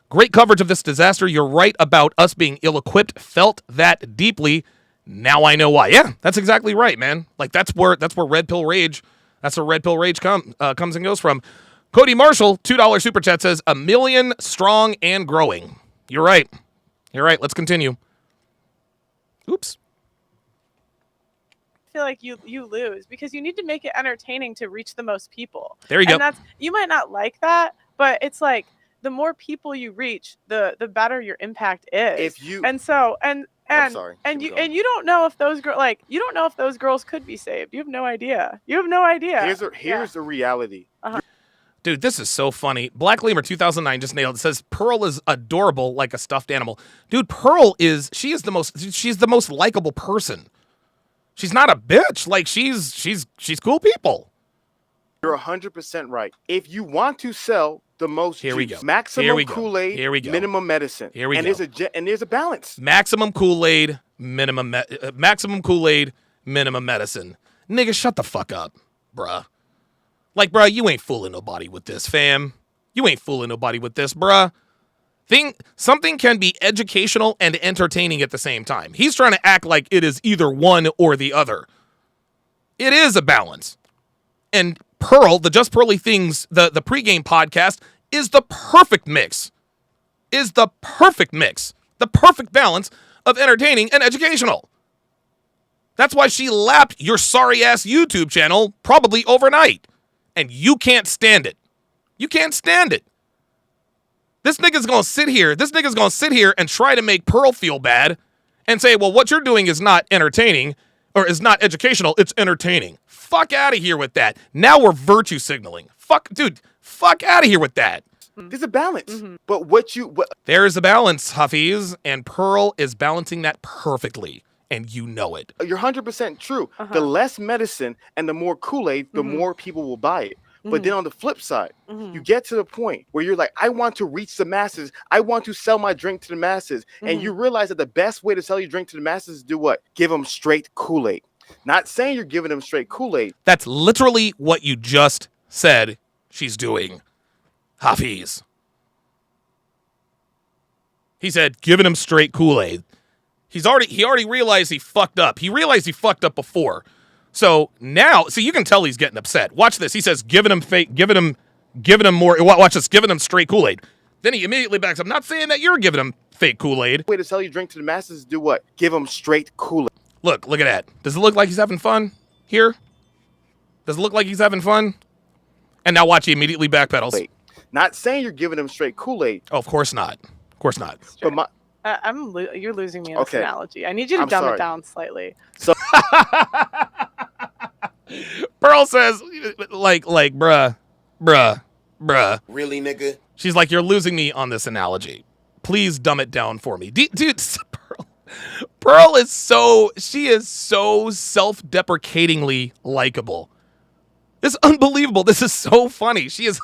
Great coverage of this disaster. You're right about us being ill-equipped. Felt that deeply. Now I know why. Yeah, that's exactly right, man. Like, that's where Red Pill Rage, that's where Red Pill Rage comes and goes from. Cody Marshall, $2 super chat, says, 1 million strong and growing. You're right. You're right. Let's continue. Oops. Feel like you lose because you need to make it entertaining to reach the most people. There you go. You might not like that, but it's like the more people you reach, the better your impact is. I'm sorry. And you don't know if those girls could be saved. You have no idea. Here's the reality. Dude, this is so funny. Black Lemur 2009 just nailed it. It says Pearl is adorable like a stuffed animal. Dude, she's the most likable person. She's not a bitch. Like she's cool people. You're 100% right. If you want to sell the most juice, maximum Kool-Aid, minimum medicine. Here we go. There's a balance. Maximum Kool-Aid, minimum medicine. Nigga, shut the fuck up, bruh. Like, bruh, you ain't fooling nobody with this, fam. You ain't fooling nobody with this, bruh. Something can be educational and entertaining at the same time. He's trying to act like it is either one or the other. It is a balance. And Pearl, the Just Pearly Things, the pregame podcast, is the perfect mix. The perfect balance of entertaining and educational. That's why she lapped your sorry-ass YouTube channel probably overnight. And you can't stand it. You can't stand it. This nigga's gonna sit here and try to make Pearl feel bad and say, well, what you're doing is not entertaining or is not educational, it's entertaining. Fuck out of here with that. Now we're virtue signaling. Fuck out of here with that. There's a balance. Mm-hmm. But there is a balance, Hafiz, and Pearl is balancing that perfectly, and you know it. You're 100% true. The less medicine and the more Kool-Aid, the more people will buy it. But then on the flip side, you get to the point where you're like, I want to reach the masses. I want to sell my drink to the masses. And you realize that the best way to sell your drink to the masses is do what? Give them straight Kool-Aid. Not saying you're giving them straight Kool-Aid. That's literally what you just said she's doing, Hafiz. He said, giving him straight Kool-Aid. He already realized he fucked up. He realized he fucked up before. So now, you can tell he's getting upset. Watch this. He says, giving him more. Watch this, giving him straight Kool-Aid. Then he immediately backs up. I'm not saying that you're giving him fake Kool-Aid. Way to sell your drink to the masses is do what? Give them straight Kool-Aid. Look at that. Does it look like he's having fun here? Does it look like he's having fun? And now watch, he immediately backpedals. Wait, not saying you're giving them straight Kool-Aid. Oh, of course not. Of course not. But you're losing me in this analogy. I need you to dumb it down slightly. So Pearl says, like, bruh. Really, nigga? She's like, you're losing me on this analogy. Please dumb it down for me. Dude, Pearl is so self-deprecatingly likable. It's unbelievable. This is so funny. She is...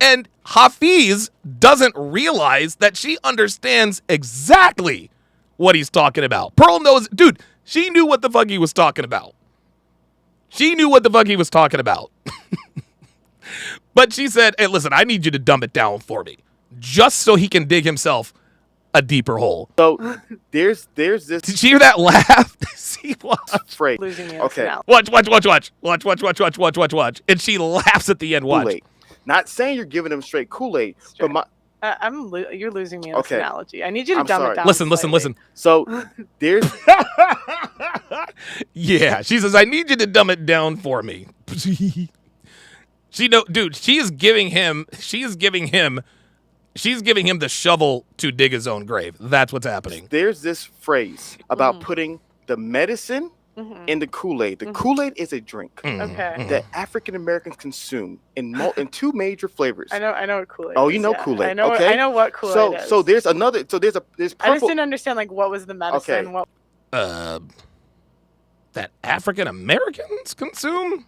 And Hafiz doesn't realize that she understands exactly what he's talking about. Pearl knows... Dude, she knew what the fuck he was talking about. But she said, hey, listen, I need you to dumb it down for me. Just so he can dig himself a deeper hole. So there's this. Did you hear that laugh? See, watch. Losing me. Okay. Watch. And she laughs at the end. Watch. Kool-Aid. Not saying you're giving them straight Kool-Aid, but you're losing me in this analogy. I need you to dumb it down. Listen. So there's. Yeah, she says, I need you to dumb it down for me. Dude, she is giving him the shovel to dig his own grave. That's what's happening. There's this phrase about putting the medicine in the Kool-Aid. The Kool-Aid is a drink that African Americans consume in two major flavors. I know what Kool-Aid is. Oh, you know Kool-Aid. I know what Kool-Aid is. So there's another. So there's purple. I just didn't understand what was the medicine. Okay. That African Americans consume?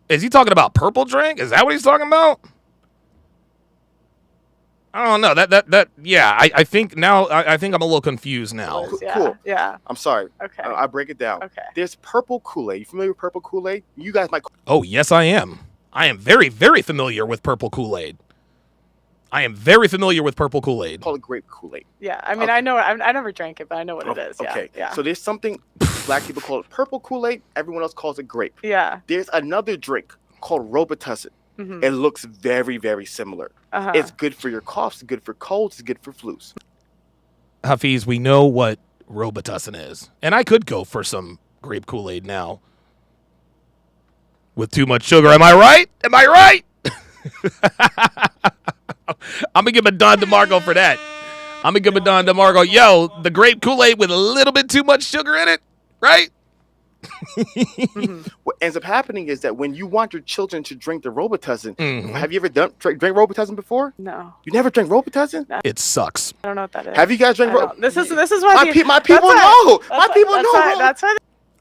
Is he talking about purple drink? Is that what he's talking about? I don't know. I think now, I think I'm a little confused now. Cool. Yeah. I'm sorry. Okay. I'll break it down. Okay. There's purple Kool-Aid. You familiar with purple Kool-Aid? You guys might. Oh, yes, I am. I am very, very familiar with purple Kool-Aid. I am very familiar with purple Kool-Aid. Call it grape Kool-Aid. Yeah, I mean, I know. I never drank it, but I know what it is. Yeah. Okay. Yeah. So there's something black people call it purple Kool-Aid. Everyone else calls it grape. Yeah. There's another drink called Robitussin. Mhm. It looks very, very similar. Uh-huh. It's good for your coughs. It's good for colds. It's good for flus. Hafiz, we know what Robitussin is. And I could go for some grape Kool-Aid now. With too much sugar. Am I right? Am I right? I'm going to give a Don DeMarco for that. I'm going to give a Don DeMarco. Yo, the grape Kool-Aid with a little bit too much sugar in it, right? What ends up happening is that when you want your children to drink the Robitussin, have you ever drank Robitussin before? No. You never drank Robitussin? It sucks. I don't know what that is. Have you guys drank Robitussin? This is why my people know. My people know. That's why.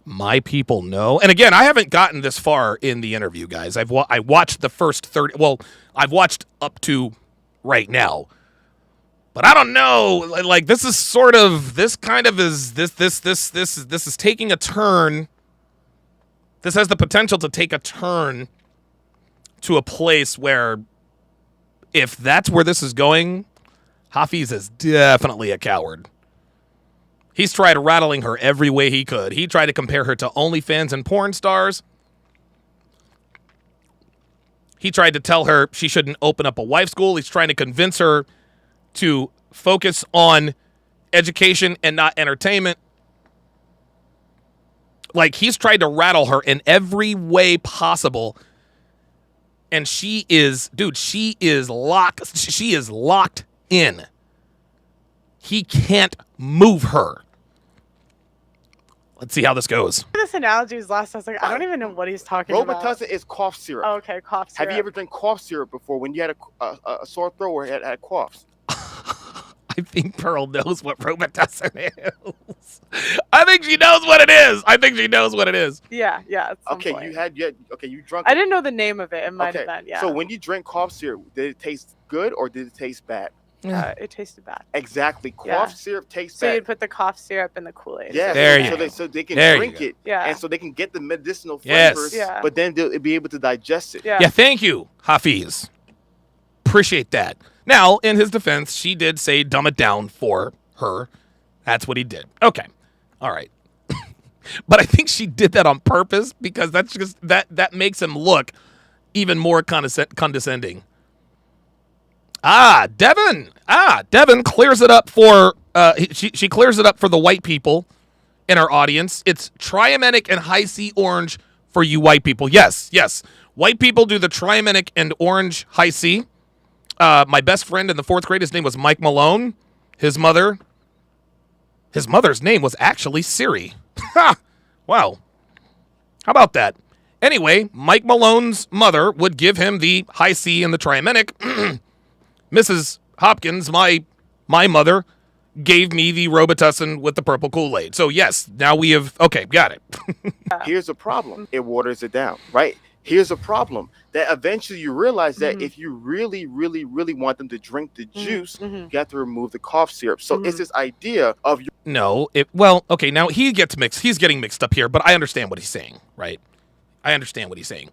My people know. And again, I haven't gotten this far in the interview, guys. I watched the first 30. Well, I've watched up to right now. But I don't know. Like this is sort of this is taking a turn. This has the potential to take a turn to a place where if that's where this is going, Hafiz is definitely a coward. He's tried rattling her every way he could. He tried to compare her to OnlyFans and porn stars. He tried to tell her she shouldn't open up a wife school. He's trying to convince her to focus on education and not entertainment. Like, he's tried to rattle her in every way possible. And she is locked in. He can't move her. Let's see how this goes. This analogy was last. I was like, I don't even know what he's talking about. Robitussin is cough syrup. Oh, okay, cough syrup. Have you ever drank cough syrup before when you had a sore throat or had coughs? I think Pearl knows what Robitussin is. I think she knows what it is. Yeah. At some Okay, point. you drunk. I didn't know the name of it. It might have been. Yeah. So when you drank cough syrup, did it taste good or did it taste bad? It tasted bad. Exactly. Cough syrup tastes bad. So you'd put the cough syrup in the Kool-Aid. Yeah, so they can drink it. Yeah. And so they can get the medicinal Yes. flavors, Yeah. but then they'll be able to digest it. Yeah, thank you, Hafiz. Appreciate that. Now, in his defense, she did say dumb it down for her. That's what he did. Okay. All right. But I think she did that on purpose because that's just that makes him look even more condescending. Devin clears it up for she clears it up for the white people in our audience. It's Triamenic and High C Orange for you white people. Yes. White people do the Triamenic and Orange High C. My best friend in the 4th grade, his name was Mike Malone. His mother's name was actually Siri. Wow. How about that? Anyway, Mike Malone's mother would give him the High C and the Triamenic. Mrs. Hopkins, my mother, gave me the Robitussin with the purple Kool-Aid. So yes, now we have, okay, got it. Here's a problem. It waters it down, right? Here's a problem. That eventually you realize that if you really, really, really want them to drink the juice, you have to remove the cough syrup. So it's this idea of... No, okay, now he's getting mixed up here, but I understand what he's saying, right? I understand what he's saying.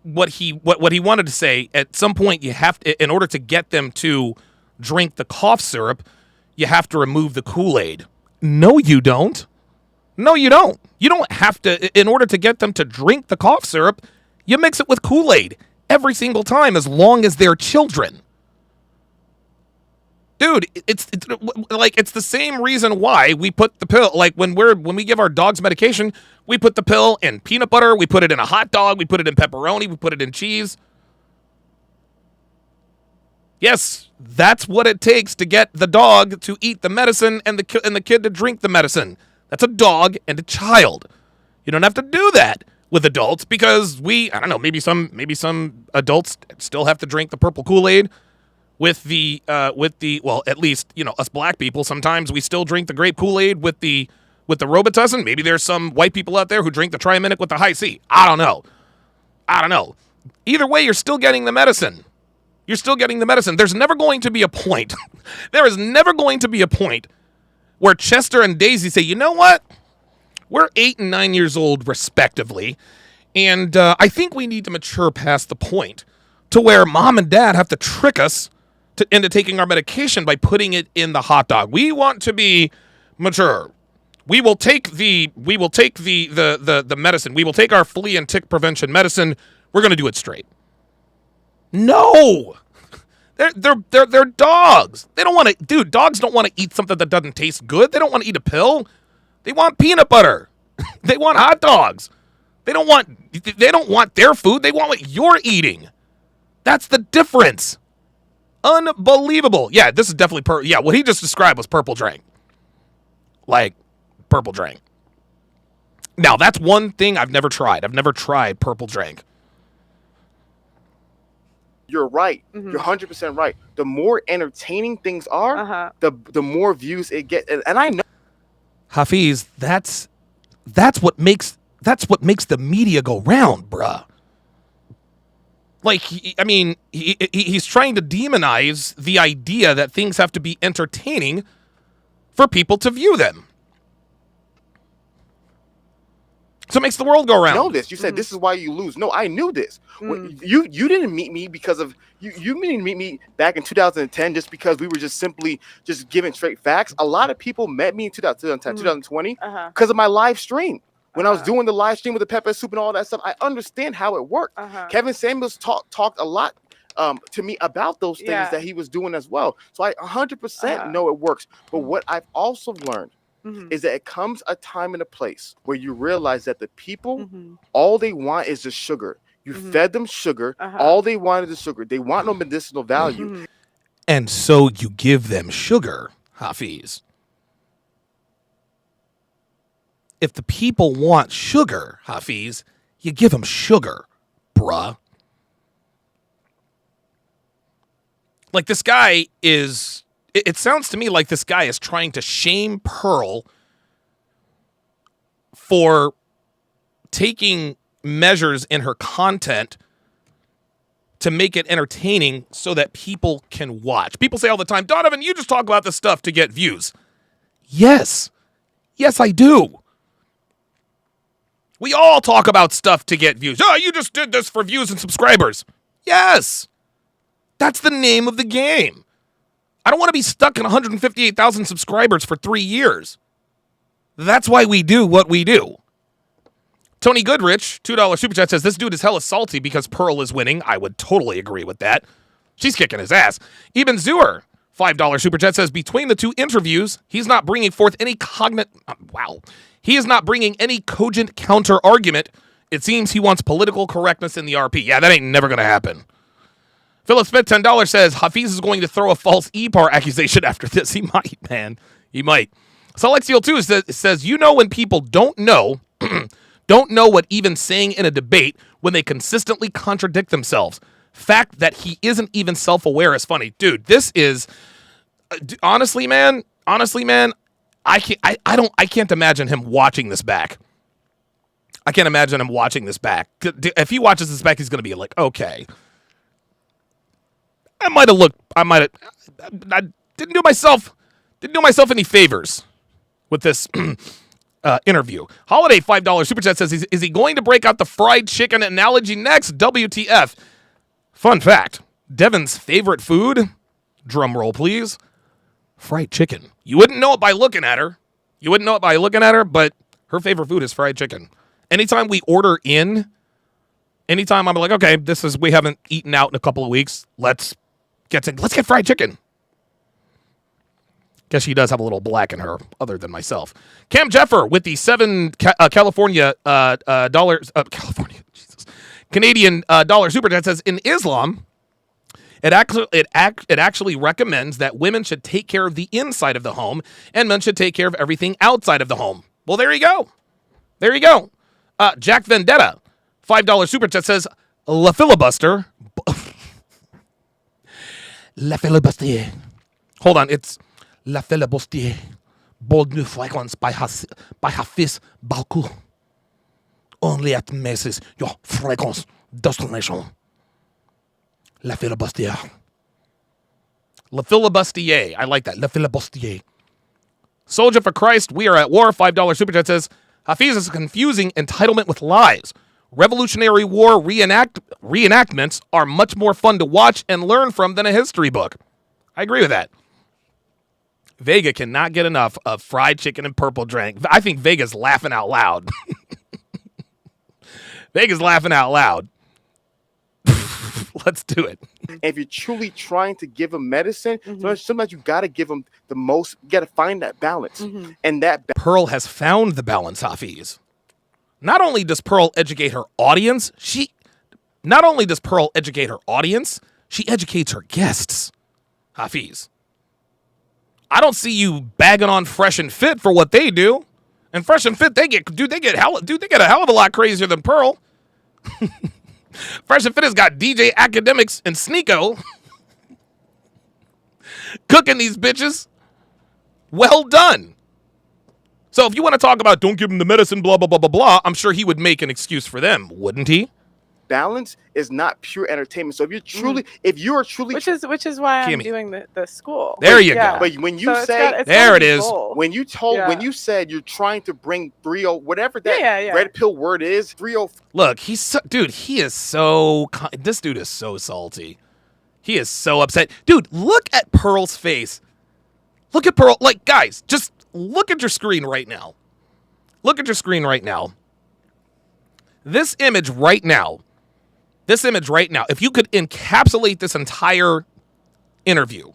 What he wanted to say, at some point you have to, in order to get them to drink the cough syrup, you have to remove the Kool-Aid. No, you don't. No, you don't. You don't have to, in order to get them to drink the cough syrup, you mix it with Kool-Aid every single time as long as they're children. Dude, it's the same reason why we put the pill, like when we give our dogs medication, we put the pill in peanut butter, we put it in a hot dog, we put it in pepperoni, we put it in cheese. Yes, that's what it takes to get the dog to eat the medicine and the kid to drink the medicine. That's a dog and a child. You don't have to do that with adults because maybe some adults still have to drink the purple Kool-Aid with the well, at least, us black people, sometimes we still drink the grape Kool-Aid with the Robitussin. Maybe there's some white people out there who drink the Triamenic with the High C. I don't know. Either way, you're still getting the medicine. You're still getting the medicine. There's never going to be a point. There is never going to be a point where Chester and Daisy say, you know what? We're 8 and 9 years old, respectively. And I think we need to mature past the point to where mom and dad have to trick us into taking our medication by putting it in the hot dog. We want to be mature. We will take the medicine. We will take our flea and tick prevention medicine. We're going to do it straight. No. They're dogs. They don't want to, dude, dogs don't want to eat something that doesn't taste good. They don't want to eat a pill. They want peanut butter. They want hot dogs. They don't want their food. They want what you're eating. That's the difference. Unbelievable. Yeah, this is definitely what he just described was purple drank. Like purple drank. Now, that's one thing I've never tried. I've never tried purple drank. You're right. You're 100% right. The more entertaining things are, the more views it gets. And I know, Hafiz, that's what makes the media go round, bruh. Like, he's trying to demonize the idea that things have to be entertaining for people to view them. So it makes the world go round. I know this. You said this is why you lose. No, I knew this. You didn't meet me because of you didn't meet me back in 2010 just because we were just simply just giving straight facts. A lot of people met me in 2010, 2020 because of my live stream. When I was doing the live stream with the pepper soup and all that stuff, I understand how it worked. Kevin Samuels talked a lot to me about those things that he was doing as well. So I 100% know it works. But what I've also learned is that it comes a time and a place where you realize that the people, all they want is just sugar. You fed them sugar. All they wanted is sugar. They want no medicinal value. And so you give them sugar, Hafiz. If the people want sugar, Hafiz, you give them sugar, bruh. Like this guy is... It sounds to me like this guy is trying to shame Pearl for taking measures in her content to make it entertaining so that people can watch. People say all the time, Donovan, you just talk about this stuff to get views. Yes. Yes, I do. We all talk about stuff to get views. Oh, you just did this for views and subscribers. Yes. That's the name of the game. I don't want to be stuck in 158,000 subscribers for 3 years. That's why we do what we do. Tony Goodrich, $2 super chat, says, this dude is hella salty because Pearl is winning. I would totally agree with that. She's kicking his ass. Eben Zuer, $5 super chat, says, between the two interviews, he's not bringing forth any He is not bringing any cogent counter argument. It seems he wants political correctness in the RP. Yeah, that ain't never going to happen. Philip Smith, $10, says, Hafiz is going to throw a false EPAR accusation after this. He might, man. He might. Selexial 2 says, you know when people don't know what even saying in a debate when they consistently contradict themselves. Fact that he isn't even self-aware is funny. Dude, this is... honestly, man, I can't imagine him watching this back. I can't imagine him watching this back. If he watches this back, he's going to be like, okay... I didn't do myself any favors with this interview. Holiday $5 super chat says, is he going to break out the fried chicken analogy next? WTF. Fun fact, Devin's favorite food, drum roll please, fried chicken. You wouldn't know it by looking at her. But her favorite food is fried chicken. Anytime we order in, anytime I'm like, okay, we haven't eaten out in a couple of weeks, let's get fried chicken. Guess she does have a little black in her, other than myself. Cam Jeffer with the $7 Canadian dollar super chat says, in Islam, it actually recommends that women should take care of the inside of the home and men should take care of everything outside of the home. Well, there you go. Jack Vendetta, $5 super chat says, La Filibuster. La Filibustier. Hold on, it's La Filibustier. Bold new fragrance by Hafiz Balkou. Only at Macy's, your fragrance destination. La filibustier. La filibustier. I like that. La filibustier. Soldier for Christ, we are at war. $5 super chat says, Hafiz is confusing entitlement with lies. Revolutionary War reenactments are much more fun to watch and learn from than a history book. I agree with that. Vega cannot get enough of fried chicken and purple drink. I think Vega's laughing out loud. Vega's laughing out loud. Let's do it. If you're truly trying to give them medicine, sometimes you got to give them the most. You got to find that balance. And that Pearl has found the balance, Hafiz. Not only does Pearl educate her audience, she educates her guests. Hafiz. I don't see you bagging on Fresh and Fit for what they do. And Fresh and Fit, they get a hell of a lot crazier than Pearl. Fresh and Fit has got DJ Academics and Sneeko cooking these bitches. Well done. So if you want to talk about don't give him the medicine, blah, blah, blah, blah, blah, I'm sure he would make an excuse for them, wouldn't he? Balance is not pure entertainment. So if you're truly, which is why I'm doing the school. There you go. But when you say there it is. When you said you're trying to bring 3-0, whatever that red pill word is, 3-0. Look, this dude is so salty. He is so upset. Dude, look at Pearl's face. Look at Pearl. Like, guys, just look at your screen right now. Look at your screen right now. This image right now, if you could encapsulate this entire interview,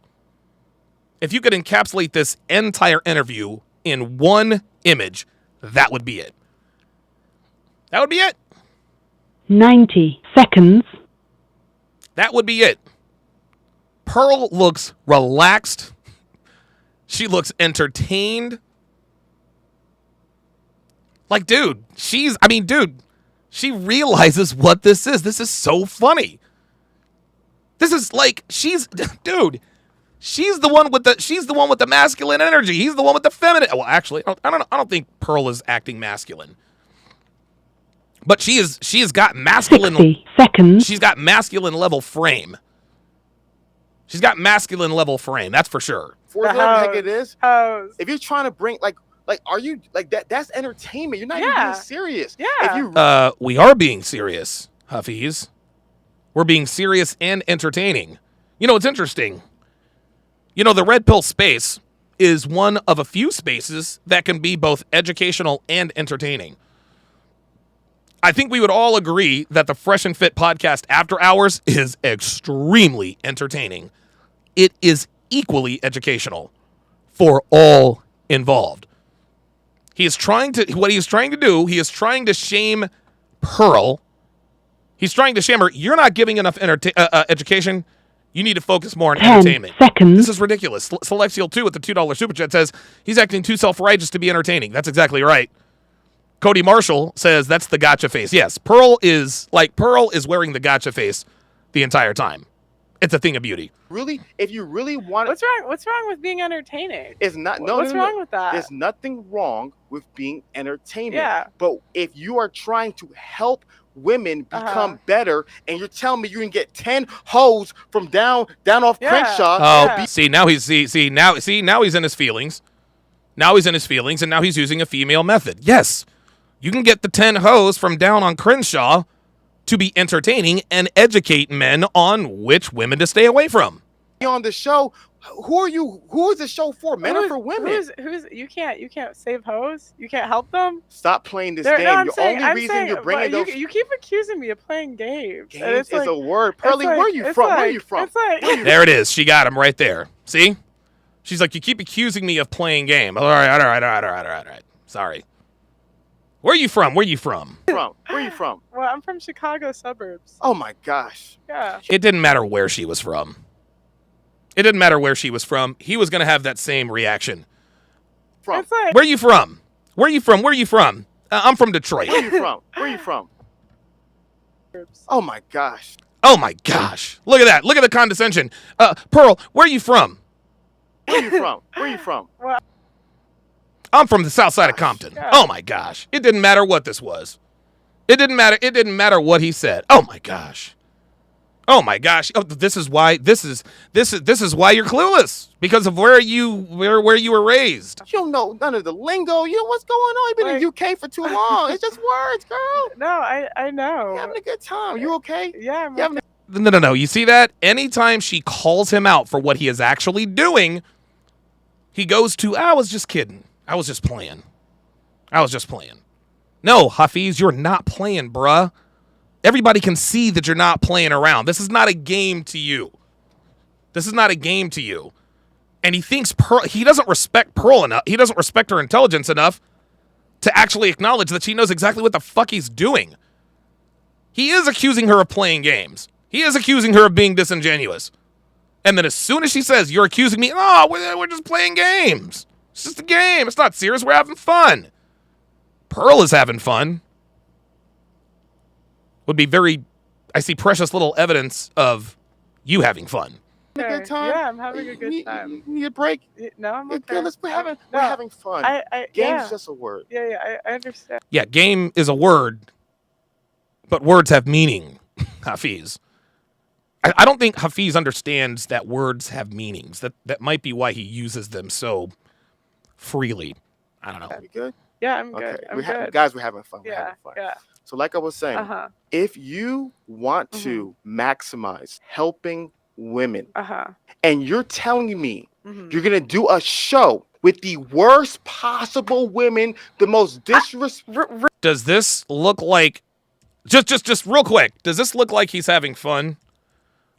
in one image, that would be it. That would be it. 90 seconds. That would be it. Pearl looks relaxed. She looks entertained. Like, dude, she realizes what this is. This is so funny. This is like, she's the one with the masculine energy. He's the one with the feminine. Well, actually, I don't think Pearl is acting masculine. But she has got masculine 60 seconds. She's got masculine level frame. That's for sure. For whatever the heck it is. If you're trying to bring are you like that? That's entertainment. You're not even being serious. Yeah. If you we are being serious, Hafiz. We're being serious and entertaining. You know, it's interesting. You know, the red pill space is one of a few spaces that can be both educational and entertaining. I think we would all agree that the Fresh and Fit podcast After Hours is extremely entertaining. It is equally educational for all involved. He is trying to shame Pearl. He's trying to shame her. You're not giving enough education. You need to focus more on 10 entertainment. seconds. This is ridiculous. Celestial 2 with the $2 super chat says he's acting too self-righteous to be entertaining. That's exactly right. Cody Marshall says that's the gotcha face. Yes, Pearl is wearing the gotcha face the entire time. It's a thing of beauty. Really, if you really want, what's wrong with being entertaining? It's not. What's wrong with that? There's nothing wrong with being entertaining. Yeah. But if you are trying to help women become better, and you're telling me you can get 10 hoes from down off Crenshaw. See now he's in his feelings. Now he's in his feelings, and now he's using a female method. Yes, you can get the 10 hoes from down on Crenshaw to be entertaining and educate men on which women to stay away from. On the show, who is the show for? Men or for women? Who's you can't save hoes? You can't help them? Stop playing this game. No, You're bringing those. You keep accusing me of playing games. Games is a word. Pearly, where are you from? Where are you from? There it is. She got him right there. See? She's like, you keep accusing me of playing game. All right. Sorry. Where are you from? Where are you from? Well, I'm from Chicago suburbs. Oh my gosh. Yeah. It didn't matter where she was from. He was going to have that same reaction. Where are you from? I'm from Detroit. Where are you from? Oh my gosh. Look at that. Look at the condescension. Pearl, where are you from? Where are you from? Well, I'm from the south side of Compton. Yeah. Oh my gosh. It didn't matter what this was. It didn't matter what he said. Oh my gosh. Oh my gosh! Oh, this is why you're clueless because of where you were raised. You don't know none of the lingo. You know what's going on. You've been in UK for too long. It's just words, girl. No, I know. You're having a good time. You okay? Yeah, I'm okay. No. You see that? Anytime she calls him out for what he is actually doing, he goes to, I was just kidding. I was just playing. No, Hafiz, you're not playing, bruh. Everybody can see that you're not playing around. This is not a game to you. And he thinks he doesn't respect Pearl enough. He doesn't respect her intelligence enough to actually acknowledge that she knows exactly what the fuck he's doing. He is accusing her of playing games. He is accusing her of being disingenuous. And then as soon as she says, you're accusing me, oh, we're just playing games. It's just a game. It's not serious. We're having fun. Pearl is having fun. Would be I see precious little evidence of you having fun. Having a good time? Yeah, I'm having a good time. You need a break? No, I'm okay. We're having fun. Game's just a word. Yeah, I understand. Yeah, game is a word, but words have meaning, Hafiz. I don't think Hafiz understands that words have meanings. That might be why he uses them so freely. I don't know. You good? Yeah, I'm good. I'm good. Guys, we're having fun. Yeah. So like I was saying, if you want to maximize helping women, and you're telling me you're going to do a show with the worst possible women, the most disrespectful. Does this look like, just real quick, does this look like he's having fun?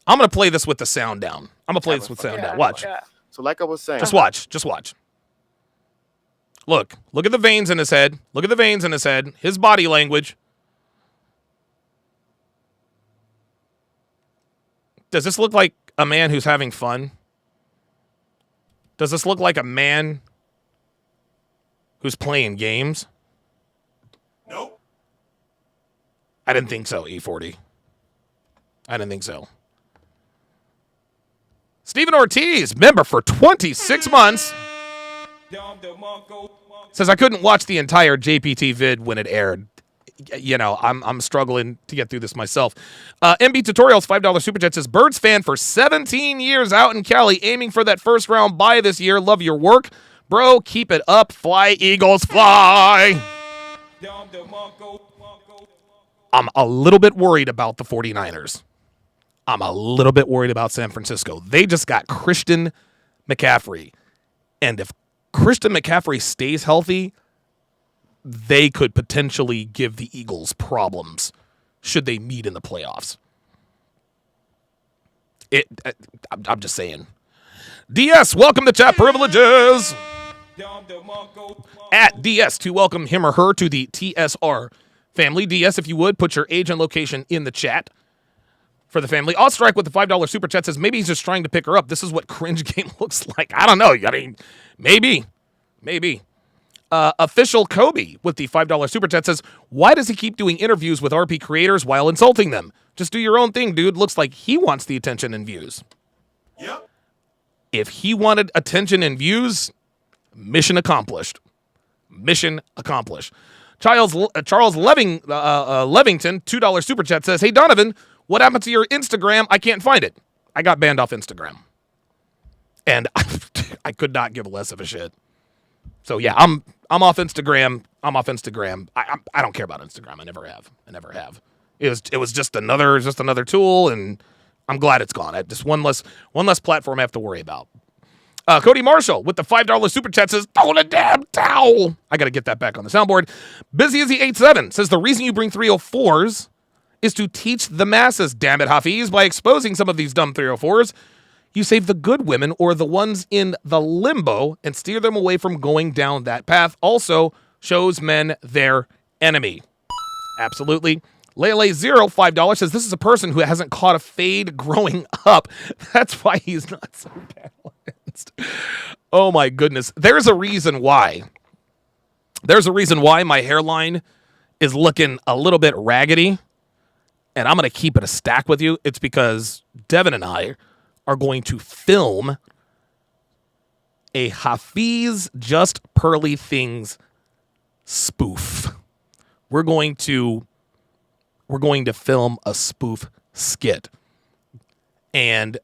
I'm going to play this with the sound down. Watch. So like I was saying. Just watch. Look at the veins in his head. His body language. Does this look like a man who's having fun? Does this look like a man who's playing games? Nope. I didn't think so, E40. I didn't think so. Stephen Ortiz, member for 26 months, says, I couldn't watch the entire JPT vid when it aired. You know, I'm struggling to get through this myself. MB Tutorials, $5 Super Chat says, Birds fan for 17 years out in Cali, aiming for that first round bye this year. Love your work. Bro, keep it up. Fly, Eagles, fly. I'm a little bit worried about the 49ers. I'm a little bit worried about San Francisco. They just got Christian McCaffrey. And if Christian McCaffrey stays healthy, they could potentially give the Eagles problems should they meet in the playoffs. I'm just saying. DS, welcome to chat privileges. At DS to welcome him or her to the TSR family. DS, if you would, put your age and location in the chat for the family. I'll strike with the $5 super chat says maybe he's just trying to pick her up. This is what cringe game looks like. I don't know. I mean, maybe. Official Kobe with the $5 super chat says, why does he keep doing interviews with RP creators while insulting them? Just do your own thing, dude. Looks like he wants the attention and views. Yep. If he wanted attention and views, mission accomplished. Charles Levington, $2 super chat says, hey, Donovan, what happened to your Instagram? I can't find it. I got banned off Instagram. And I could not give less of a shit. So yeah, I'm off Instagram. I don't care about Instagram. I never have. It was just another tool, and I'm glad it's gone. Just one less platform I have to worry about. Cody Marshall with the $5 super chat says, "Throw the damn towel." I got to get that back on the soundboard. Busy as the 87 says the reason you bring 304s is to teach the masses. Damn it, Hafiz! By exposing some of these dumb 304s, you save the good women or the ones in the limbo and steer them away from going down that path. Also shows men their enemy. Absolutely. Lele Zero, $5 says this is a person who hasn't caught a fade growing up. That's why he's not so balanced. Oh my goodness. There's a reason why my hairline is looking a little bit raggedy, and I'm going to keep it a stack with you. It's because Devin and I are going to film a Hafiz Just Pearly Things spoof. We're going to film a spoof skit. And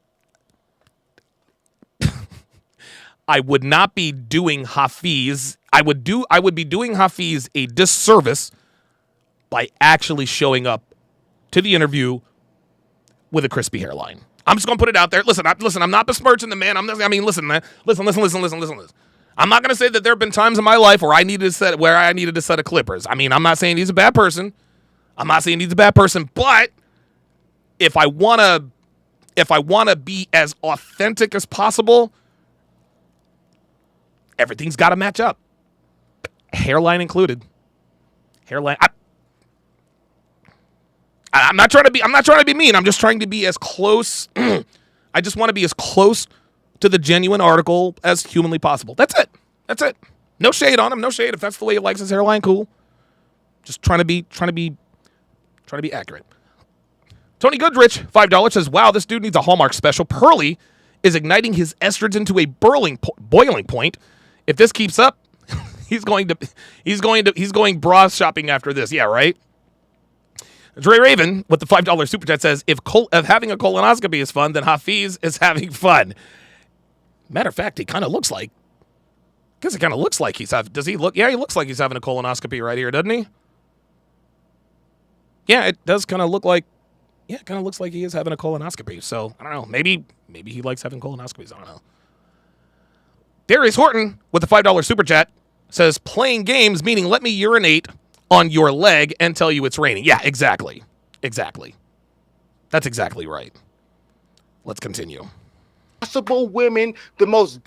I would not be doing Hafiz. I would be doing Hafiz a disservice by actually showing up to the interview with a crispy hairline. I'm just gonna put it out there. Listen, I'm not besmirching the man. Listen, man. Listen. I'm not gonna say that there have been times in my life where I needed a set of clippers. I mean, I'm not saying he's a bad person. But if I wanna be as authentic as possible, everything's got to match up, hairline included. I'm not trying to be mean. I'm just trying to be as close. I just want to be as close to the genuine article as humanly possible. That's it. No shade on him. No shade. If that's the way he likes his hairline, cool. Just trying to be accurate. Tony Goodrich, $5, says, "Wow, this dude needs a Hallmark special. Pearly is igniting his estrogen to a boiling point. If this keeps up, he's going bra shopping after this. Yeah, right." Dre Raven with the $5 super chat says, if having a colonoscopy is fun, then Hafiz is having fun. Matter of fact, he kind of looks like, he's having, does he look? Yeah, he looks like he's having a colonoscopy right here, doesn't he? Yeah, it does kind of look like, it kind of looks like he is having a colonoscopy. So, I don't know. Maybe he likes having colonoscopies. I don't know. Darius Horton with the $5 super chat says, playing games, meaning let me urinate on your leg and tell you it's raining. Yeah, exactly. That's exactly right. Let's continue. Possible women, the most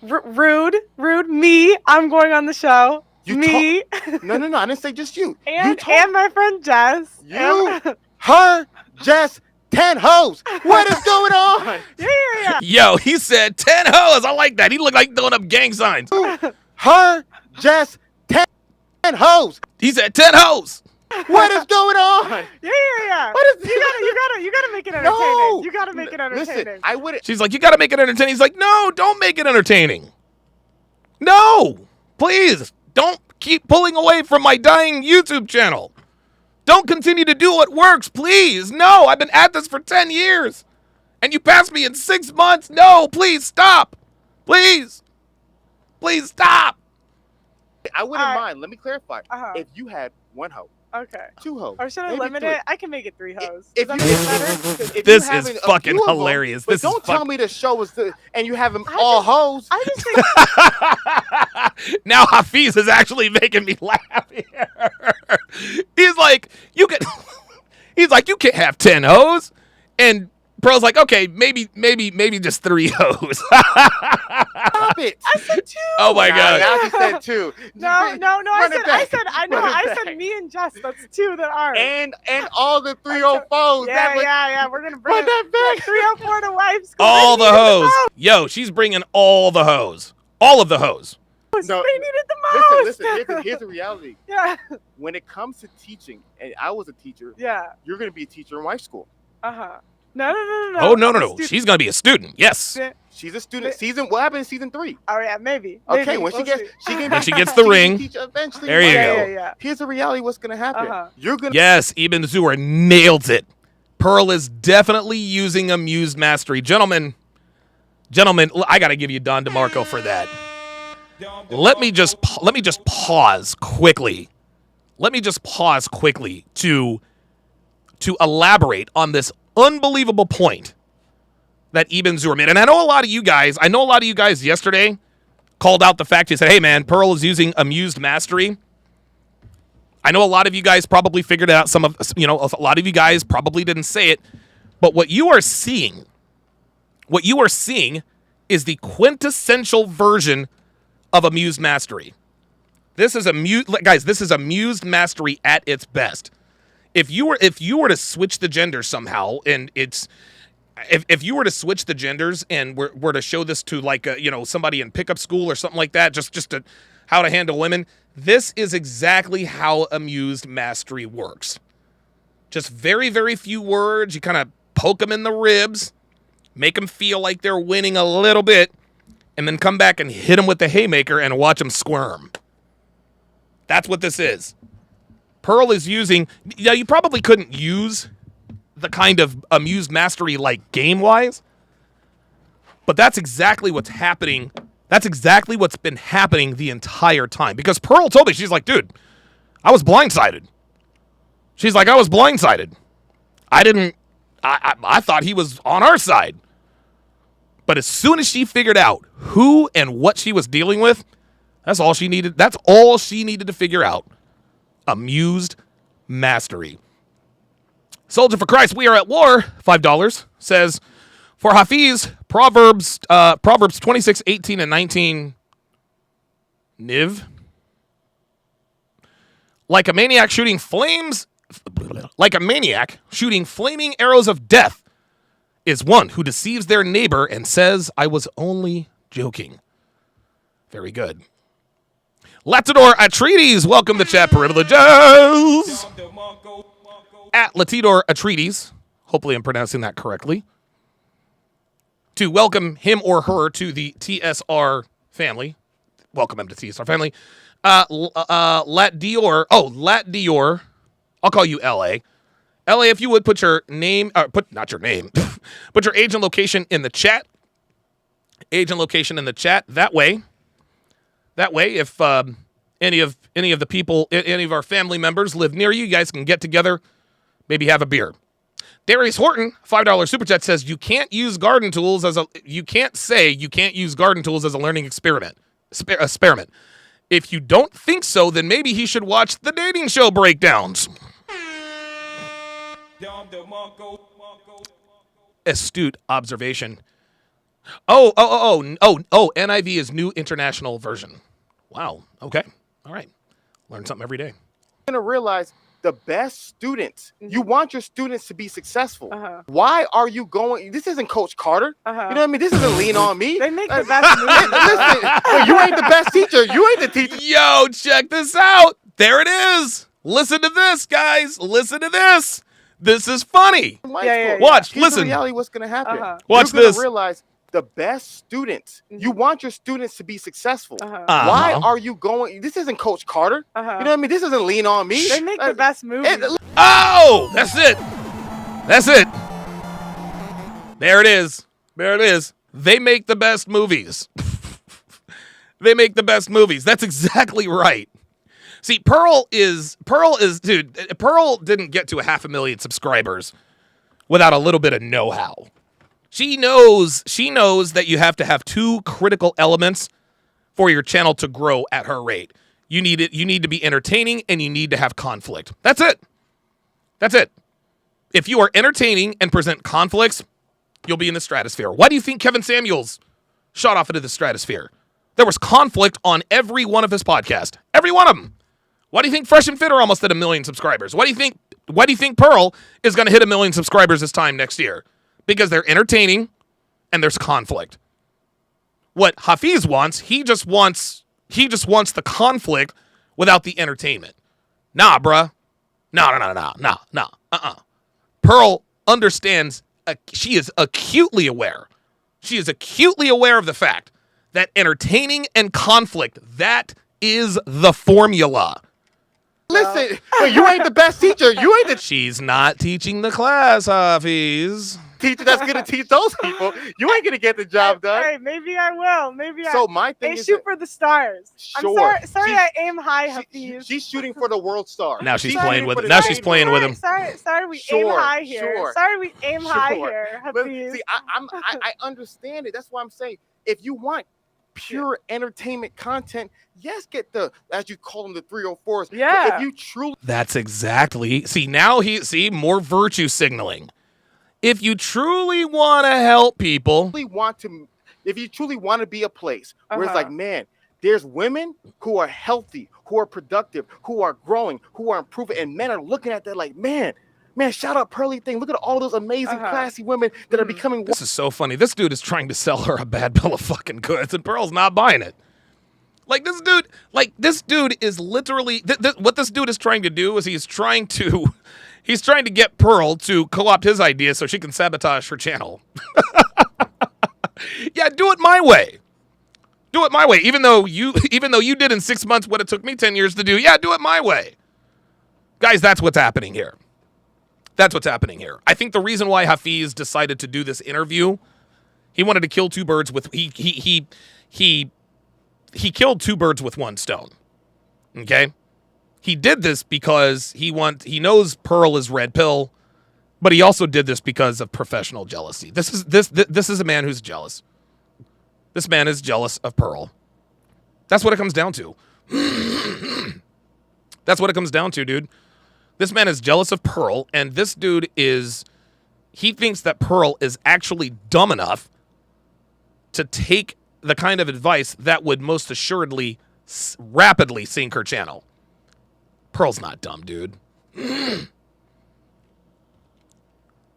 rude. Me, I'm going on the show. No, I didn't say just you. And my friend Jess. Her, Jess, 10 hoes. What is going on? Yeah. Yo, he said 10 hoes. I like that. He looked like throwing up gang signs. Her, Jess, 10 hoes. He said 10 hoes. What is going on? Yeah. What is you gotta make it entertaining. No. You gotta make it entertaining. Listen, I wouldn't. She's like, you gotta make it entertaining. He's like, no, don't make it entertaining. No, please. Don't keep pulling away from my dying YouTube channel. Don't continue to do what works, please. No, I've been at this for 10 years. And you passed me in 6 months. No, please stop. Please stop. I wouldn't mind. Let me clarify. If you had 1 hoe. Okay. 2 hoes. Or should I limit it? I can make it 3 hoes. This is fucking hilarious. But don't tell me the show is and you have them all hoes. I just think now Hafiz is actually making me laugh here. He's like, you can't have 10 hoes. And Pearl's like, okay, maybe just 3 hoes. Stop it. I said 2. Oh my God. Now he said 2. No. I said me and Jess. That's 2 that are. And all the 304s. Yeah. We're gonna bring that back. 304 to wife school. All the hoes. Yo, she's bringing all the hoes. All of the hoes. No, they needed the most. Listen. Here's the reality. Yeah. When it comes to teaching, and I was a teacher. Yeah. You're gonna be a teacher in wife school. No. Oh, no. She's going to be a student. Yes. She's a student. What happened in season 3? Oh, yeah, maybe. Okay, when she gets the ring, eventually. there you go. Yeah. Here's the reality what's going to happen. You're going to. Yes, Ibn Zuhr nails it. Pearl is definitely using amused mastery. Gentlemen, I got to give you Don DeMarco for that. Let me just pause quickly. To elaborate on this unbelievable point that Ibn Zuhr made. And I know a lot of you guys yesterday called out the fact, you said, hey man, Pearl is using amused mastery. I know a lot of you guys probably figured it out. A lot of you guys probably didn't say it, but what you are seeing is the quintessential version of amused mastery. This is amused mastery at its best. If you were to switch the genders somehow, and if you were to switch the genders and were to show this to like somebody in pickup school or something like that, just to how to handle women, this is exactly how amused mastery works. Just very, very few words. You kind of poke them in the ribs, make them feel like they're winning a little bit, and then come back and hit them with the haymaker and watch them squirm. That's what this is. Pearl is using. You probably couldn't use the kind of amused mastery like game-wise. But that's exactly what's happening. That's exactly what's been happening the entire time. Because Pearl told me, she's like, dude, I was blindsided. She's like, I was blindsided. I thought he was on our side. But as soon as she figured out who and what she was dealing with, that's all she needed. That's all she needed to figure out. Amused mastery. Soldier for Christ, we are at war. $5 says, for Hafiz, Proverbs 26, 18, and 19. Niv. Like a maniac shooting flaming arrows of death is one who deceives their neighbor and says, I was only joking. Very good. Latidor Atreides, welcome to chat privileges. At Latidor Atreides, hopefully I'm pronouncing that correctly, to welcome him or her to the TSR family. Welcome him to TSR family. Lat Dior. I'll call you LA. LA, if you would put your name, not your name, put your age and location in the chat. Age and location in the chat. That way, if any of the people, any of our family members live near you, you guys can get together, maybe have a beer. Darius Horton, $5 super chat says you can't use garden tools as a learning experiment. If you don't think so, then maybe he should watch the dating show breakdowns. Astute observation. Oh, NIV is New International Version. Wow. Okay. All right. Learn something every day. You're going to realize the best students, you want your students to be successful. Why are you going? This isn't Coach Carter. You know what I mean? This isn't Lean on Me. They make the best movies. Listen, you ain't the best teacher. You ain't the teacher. Yo, check this out. There it is. Listen to this, guys. Listen to this. This is funny. Watch. Here's Listen. the reality what's going to happen. Watch You're this. Gonna realize the best students, you want your students to be successful. Why are you going? This isn't Coach Carter. You know what I mean? This isn't Lean on Me. They make the best movies. Oh, that's it. That's it. There it is. There it is. They make the best movies. They make the best movies. That's exactly right. See, Pearl didn't get to 500,000 subscribers without a little bit of know-how. She knows that you have to have two critical elements for your channel to grow at her rate. You need to be entertaining and you need to have conflict. That's it. That's it. If you are entertaining and present conflicts, you'll be in the stratosphere. Why do you think Kevin Samuels shot off into the stratosphere? There was conflict on every one of his podcasts. Every one of them. Why do you think Fresh and Fit are almost at 1 million subscribers? Why do you think Pearl is going to hit 1 million subscribers this time next year? Because they're entertaining and there's conflict. What Hafiz wants, he just wants the conflict without the entertainment. Nah, bruh. No. Pearl understands, she is acutely aware. She is acutely aware of the fact that entertaining and conflict, that is the formula. Listen, you ain't the best teacher. You ain't the She's not teaching the class, Hafiz. Teacher that's going to teach those people. You ain't going to get the job done. Hey, maybe I will. Maybe So my thing they is shoot for the stars. Sure. I'm sorry I aim high, Hafiz. She's shooting for the world star. Now she's playing with him. Sorry, we aim high here. Sure. Sorry, we aim high here, But, Hafiz. see, I understand it. That's why I'm saying, if you want pure entertainment content, yes, get the, as you call them, the 304s. Yeah. But if you truly, That's exactly. See, now more virtue signaling. If you truly want to help people, if you truly want to be a place where it's like, man, there's women who are healthy, who are productive, who are growing, who are improving, and men are looking at that like, man, shout out Pearly thing. Look at all those amazing, classy women that are becoming. This is so funny. This dude is trying to sell her a bad bill of fucking goods, and Pearl's not buying it. This dude is literally what this dude is trying to do is he's trying to get Pearl to co-opt his idea so she can sabotage her channel. Yeah, do it my way. Do it my way. Even though you did in 6 months what it took me 10 years to do. Yeah, do it my way. Guys, that's what's happening here. That's what's happening here. I think the reason why Hafiz decided to do this interview, he wanted to kill two birds with he killed two birds with one stone. Okay? He did this because he knows Pearl is red pill, but he also did this because of professional jealousy. This is a man who's jealous. This man is jealous of Pearl. That's what it comes down to. That's what it comes down to, dude. This man is jealous of Pearl, and this dude he thinks that Pearl is actually dumb enough to take the kind of advice that would most assuredly rapidly sink her channel. Pearl's not dumb, dude.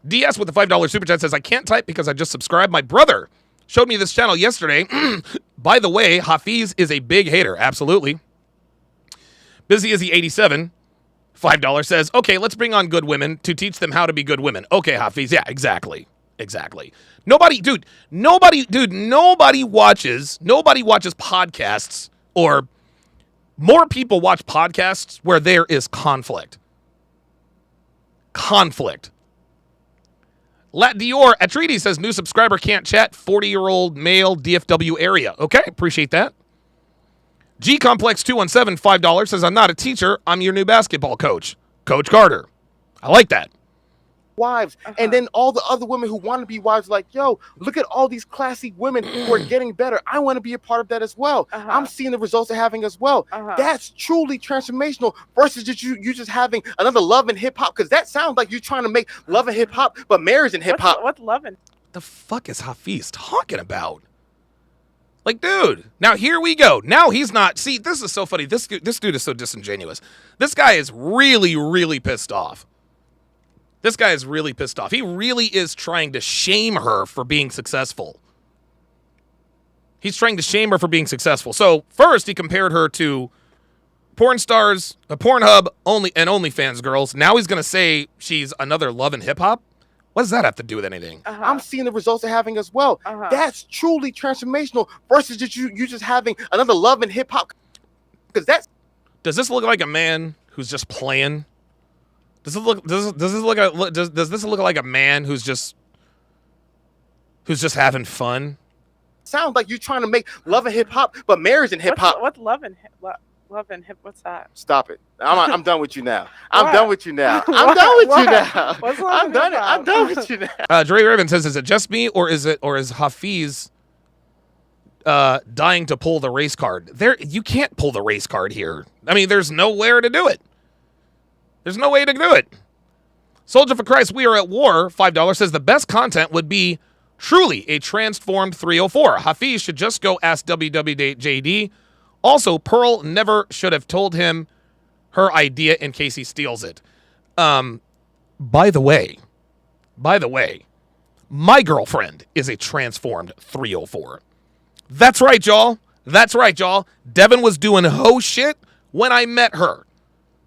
DS with the $5 super chat says, I can't type because I just subscribed. My brother showed me this channel yesterday. By the way, Hafiz is a big hater. Absolutely. Busy Izzy 87, $5 says, okay, let's bring on good women to teach them how to be good women. Okay, Hafiz. Yeah, exactly. Nobody watches podcasts, or more people watch podcasts where there is conflict. Lat Dior Atridi says, new subscriber can't chat, 40-year-old male DFW area. Okay, appreciate that. G Complex 217, $5 says, I'm not a teacher, I'm your new basketball coach. Coach Carter. I like that. Wives, and then all the other women who want to be wives, like, yo, look at all these classy women who are getting better. I want to be a part of that as well. I'm seeing the results they're having as well. That's truly transformational versus just you just having another Love and Hip Hop, because that sounds like you're trying to make Love and Hip Hop, but marriage and hip hop. What's Love and? The fuck is Hafiz talking about? Like, dude, now here we go. Now he's not. See, this is so funny. This dude is so disingenuous. This guy is really, really pissed off. This guy is really pissed off. He really is trying to shame her for being successful. He's trying to shame her for being successful. So first he compared her to porn stars, a Pornhub and OnlyFans girls. Now he's going to say she's another Love and Hip Hop. What does that have to do with anything? I'm seeing the results they're having as well. That's truly transformational versus just you just having another Love and Hip Hop. Because does this look like a man who's just playing? Does this look like a man who's just having fun? Sounds like you're trying to make Love and Hip Hop, but marriage and hip hop. What's Love and Hip? Love and Hip? What's that? Stop it! I'm done with you now. I'm done with you now. I'm done with you now. What's Love I'm done. I'm done with you now. Dre Raven says, "Is it just me, or is Hafiz dying to pull the race card? You can't pull the race card here. I mean, there's nowhere to do it. There's no way to do it." Soldier for Christ, we are at war. $5 says the best content would be truly a transformed 304. Hafiz should just go ask WWJD. Also, Pearl never should have told him her idea in case he steals it. By the way, my girlfriend is a transformed 304. That's right, y'all. Devin was doing hoe shit when I met her.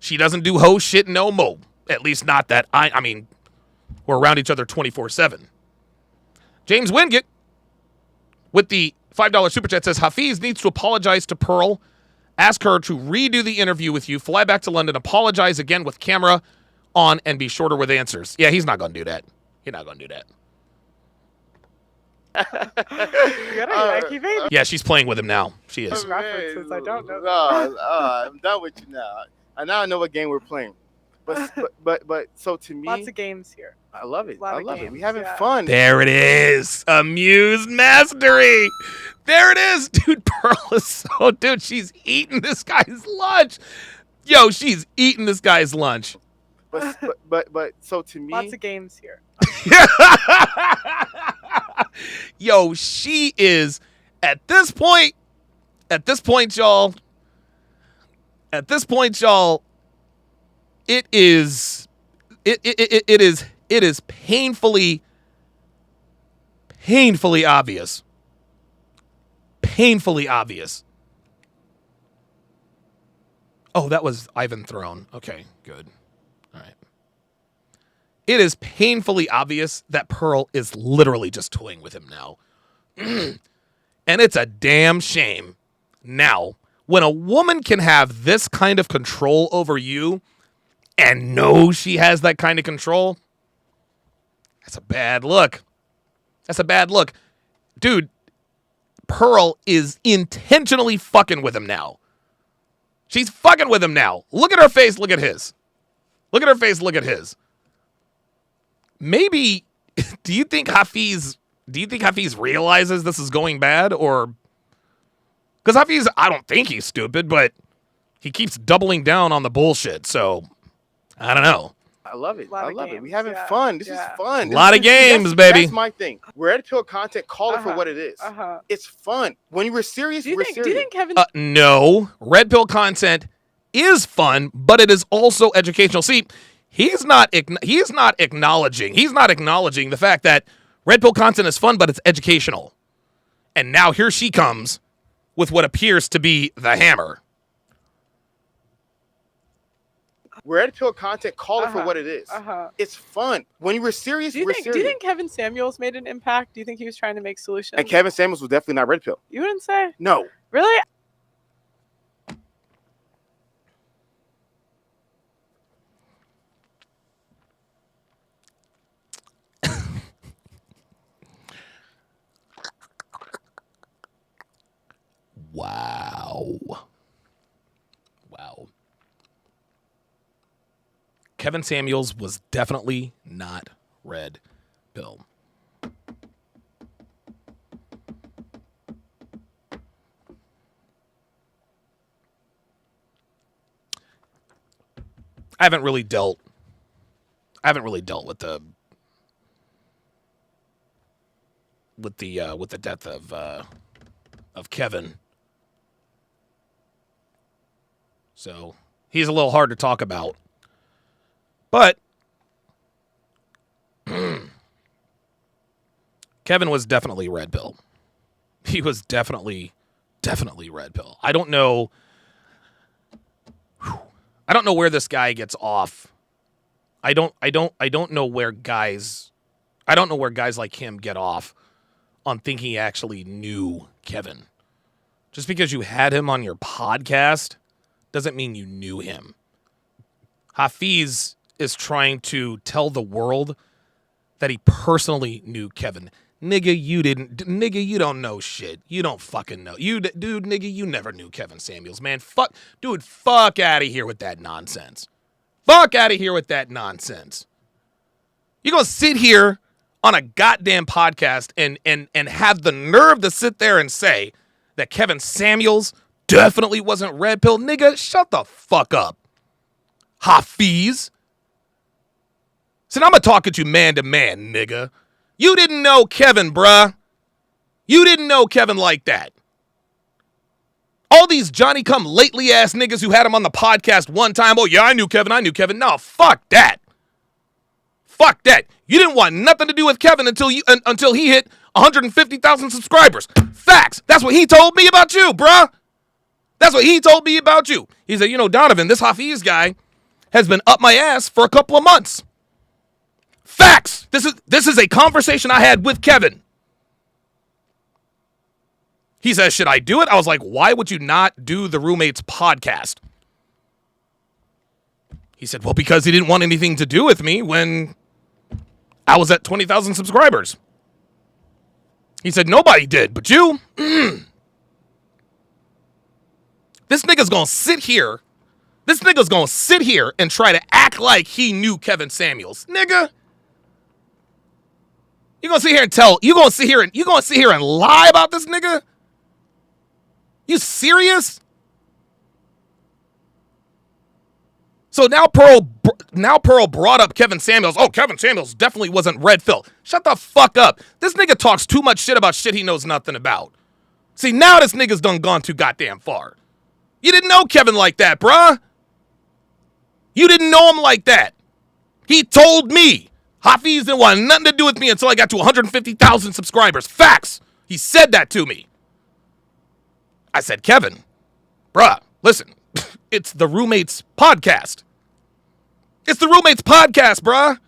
She doesn't do hoe shit no more. At least not that I mean, we're around each other 24/7. James Wingate with the $5 super chat says, Hafiz needs to apologize to Pearl. Ask her to redo the interview with you. Fly back to London. Apologize again with camera on and be shorter with answers. Yeah, he's not going to do that. Yeah, she's playing with him now. She is. References, I don't know. I'm done with you now. I now know what game we're playing. But so to me, lots of games here. I love it. I love it. We having fun. There it is. Amused mastery. There it is. Dude, Pearl is so, dude, she's eating this guy's lunch. Yo, she's eating this guy's lunch. But so to me, lots of games here. Yo, she is at this point, y'all. It is painfully obvious. Painfully obvious. Oh, that was Ivan Throne. Okay, good. All right. It is painfully obvious that Pearl is literally just toying with him now. And it's a damn shame. Now, when a woman can have this kind of control over you and knows she has that kind of control, that's a bad look. That's a bad look. Dude, Pearl is intentionally fucking with him now. She's fucking with him now. Look at her face, look at his. Look at her face, look at his. Maybe, do you think Hafiz realizes this is going bad? Or, because Hafiz, I don't think he's stupid, but he keeps doubling down on the bullshit, so I don't know. I love it. I love it. We having fun. This is fun. A lot of games, baby. That's my thing. Red pill content, call it for what it is. It's fun. When we're serious, we're serious. Do you think Kevin? No. Red pill content is fun, but it is also educational. See, he's not acknowledging the fact that red pill content is fun, but it's educational. And now here she comes with what appears to be the hammer. Red pill content, call it for what it is. It's fun. When we're serious, we're serious. Do you think Kevin Samuels made an impact? Do you think he was trying to make solutions? And Kevin Samuels was definitely not red pill. You wouldn't say? No. Really? Wow. Kevin Samuels was definitely not red pill. I haven't really dealt with the death of Kevin. So he's a little hard to talk about. But Kevin was definitely red pill. He was definitely red pill. I don't know where this guy gets off. I don't know where guys like him get off on thinking he actually knew Kevin. Just because you had him on your podcast doesn't mean you knew him. Hafiz is trying to tell the world that he personally knew Kevin. Nigga, you didn't. Nigga, you don't know shit. You don't fucking know. Dude, nigga, you never knew Kevin Samuels, man. Fuck out of here with that nonsense. Fuck out of here with that nonsense. You're going to sit here on a goddamn podcast and have the nerve to sit there and say that Kevin Samuels definitely wasn't red pill. Nigga, shut the fuck up. Hafiz. So I'm talking to you man to man, nigga. You didn't know Kevin, bruh. You didn't know Kevin like that. All these Johnny-come-lately ass niggas who had him on the podcast one time. Oh, yeah, I knew Kevin. No, fuck that. Fuck that. You didn't want nothing to do with Kevin until he hit 150,000 subscribers. Facts. That's what he told me about you, bruh. That's what he told me about you. He said, Donovan, this Hafiz guy has been up my ass for a couple of months. Facts. This is a conversation I had with Kevin. He says, should I do it? I was like, why would you not do the Roommates podcast? He said, well, because he didn't want anything to do with me when I was at 20,000 subscribers. He said, nobody did, but you. This nigga's gonna sit here. This nigga's gonna sit here and try to act like he knew Kevin Samuels. Nigga. You're gonna sit here and lie about this nigga? You serious? So now Pearl brought up Kevin Samuels. Oh, Kevin Samuels definitely wasn't red pill. Shut the fuck up. This nigga talks too much shit about shit he knows nothing about. See, now this nigga's done gone too goddamn far. You didn't know Kevin like that, bruh. You didn't know him like that. He told me Hafiz didn't want nothing to do with me until I got to 150,000 subscribers. Facts. He said that to me. I said, Kevin, bruh, listen, it's the Roommates podcast. It's the Roommates podcast, bruh.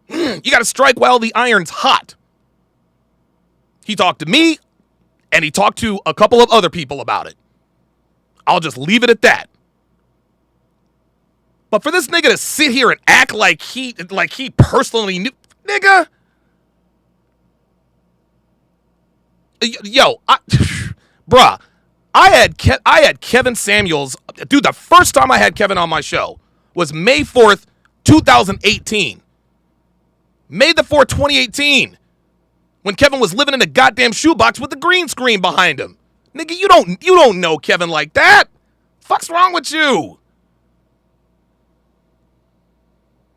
You got to strike while the iron's hot. He talked to me, and he talked to a couple of other people about it. I'll just leave it at that. But for this nigga to sit here and act like he personally knew, nigga. Yo, bruh, I had Kevin Samuels. Dude, the first time I had Kevin on my show was May 4th, 2018. May the 4th, 2018. When Kevin was living in a goddamn shoebox with the green screen behind him. Nigga, you don't know Kevin like that. Fuck's wrong with you?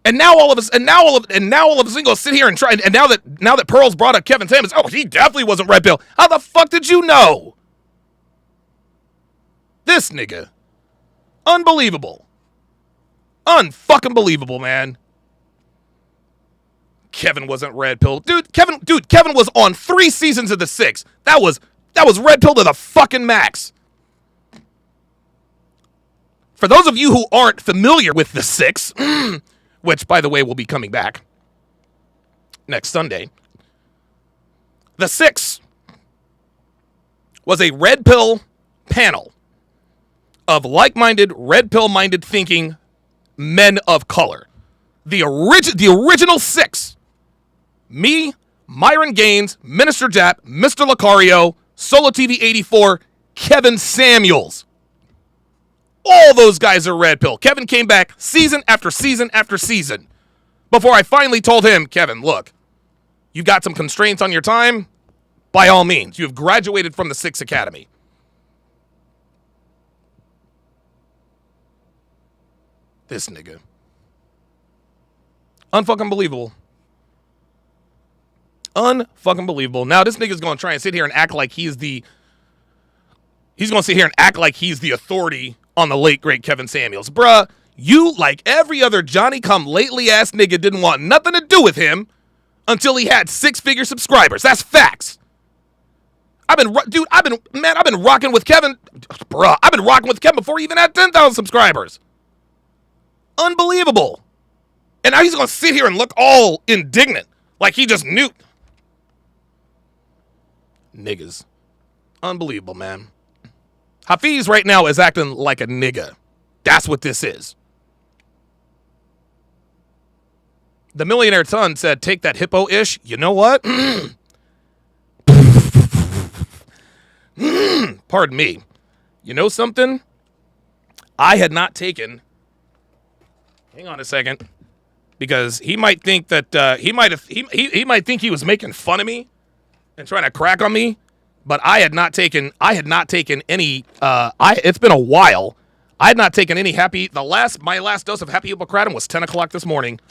And now all of us gonna sit here and try. And now that Pearl's brought up Kevin Samuels, oh, he definitely wasn't red pill. How the fuck did you know? This nigga, unbelievable, unfucking believable, man. Kevin wasn't red pill, dude. Kevin was on 3 seasons of The Six. That was red pill to the fucking max. For those of you who aren't familiar with The Six. Which, by the way, will be coming back next Sunday. The Six was a red pill panel of like-minded, red pill-minded thinking men of color. The original Six. Me, Myron Gaines, Minister Jap, Mr. Lucario, Solo TV 84, Kevin Samuels. All those guys are red pill. Kevin came back season after season after season before I finally told him, Kevin, look, you've got some constraints on your time. By all means, you have graduated from the Six Academy. This nigga. Unfucking believable. Unfucking believable. Now this nigga's going to try and sit here and act like he's going to sit here and act like he's the authority on the late, great Kevin Samuels. Bruh, you, like every other Johnny-come-lately ass nigga, didn't want nothing to do with him until he had 6-figure subscribers. That's facts. I've been rocking with Kevin. Bruh, I've been rocking with Kevin before he even had 10,000 subscribers. Unbelievable. And now he's going to sit here and look all indignant like he just knew. Niggas. Unbelievable, man. Hafiz right now is acting like a nigga. That's what this is. The millionaire son said, take that hippo-ish. You know what? Pardon me. You know something? I had not taken... Hang on a second. Because he might think that... he might think he was making fun of me and trying to crack on me. But I had not taken any, it's been a while. I had not taken any my last dose of Happy Hippocratum was 10 o'clock this morning.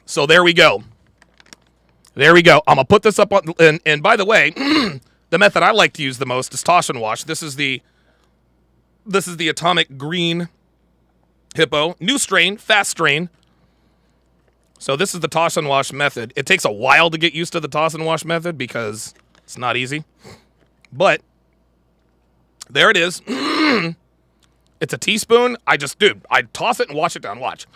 So there we go. There we go. I'm going to put this up on, and by the way, the method I like to use the most is toss and wash. This is the Atomic Green Hippo. New strain, fast strain. So this is the toss and wash method. It takes a while to get used to the toss and wash method because it's not easy. But there it is. It's a teaspoon. I toss it and wash it down. Watch.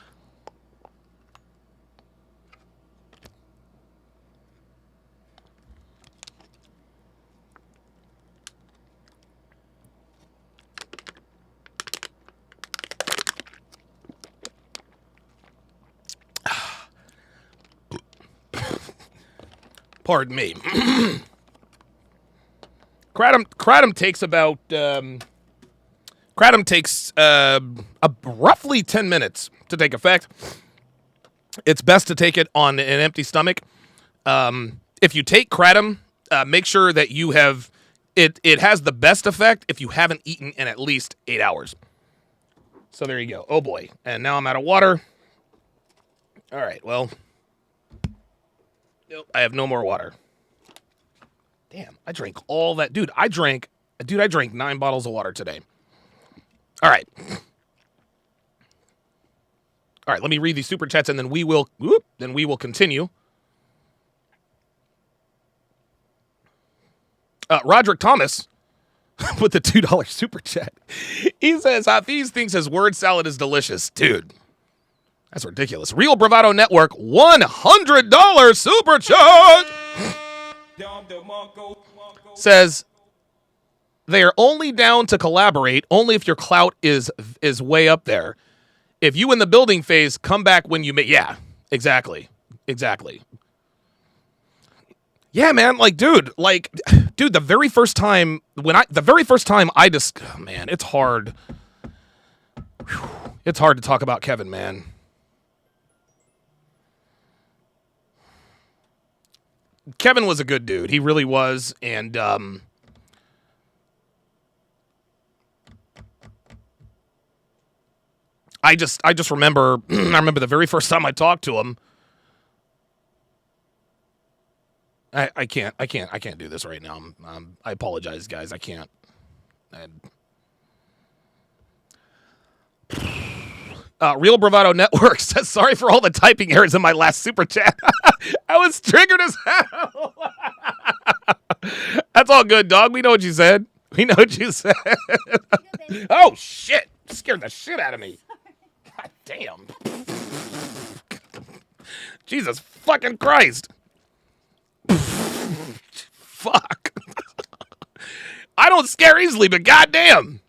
Pardon me. Kratom takes about roughly 10 minutes to take effect. It's best to take it on an empty stomach. If you take kratom, make sure that you have it has the best effect if you haven't eaten in at least 8 hours. So there you go. Oh boy. And now I'm out of water. All right, well, nope, I have no more water. Damn, I drank all that. Dude, I drank 9 bottles of water today. All right. All right, let me read these super chats and then we will continue. Roderick Thomas with the $2 super chat. He says Hafiz thinks his word salad is delicious. Dude, that's ridiculous. Real Bravado Network, $100 super chat. Says They are only down to collaborate only if your clout is way up there. If you in the building phase, come back when you make. Yeah, exactly. Yeah, man. Like, dude, the very first time I just, man, it's hard. Whew. It's hard to talk about Kevin, man. Kevin was a good dude. He really was. And, I just remember, I remember the very first time I talked to him. I can't do this right now. I apologize, guys. I can't. Real Bravado Network says, sorry for all the typing errors in my last super chat. I was triggered as hell. That's all good, dog. We know what you said. Oh, shit. Scared the shit out of me. God damn. Jesus fucking Christ. Fuck. I don't scare easily, but goddamn.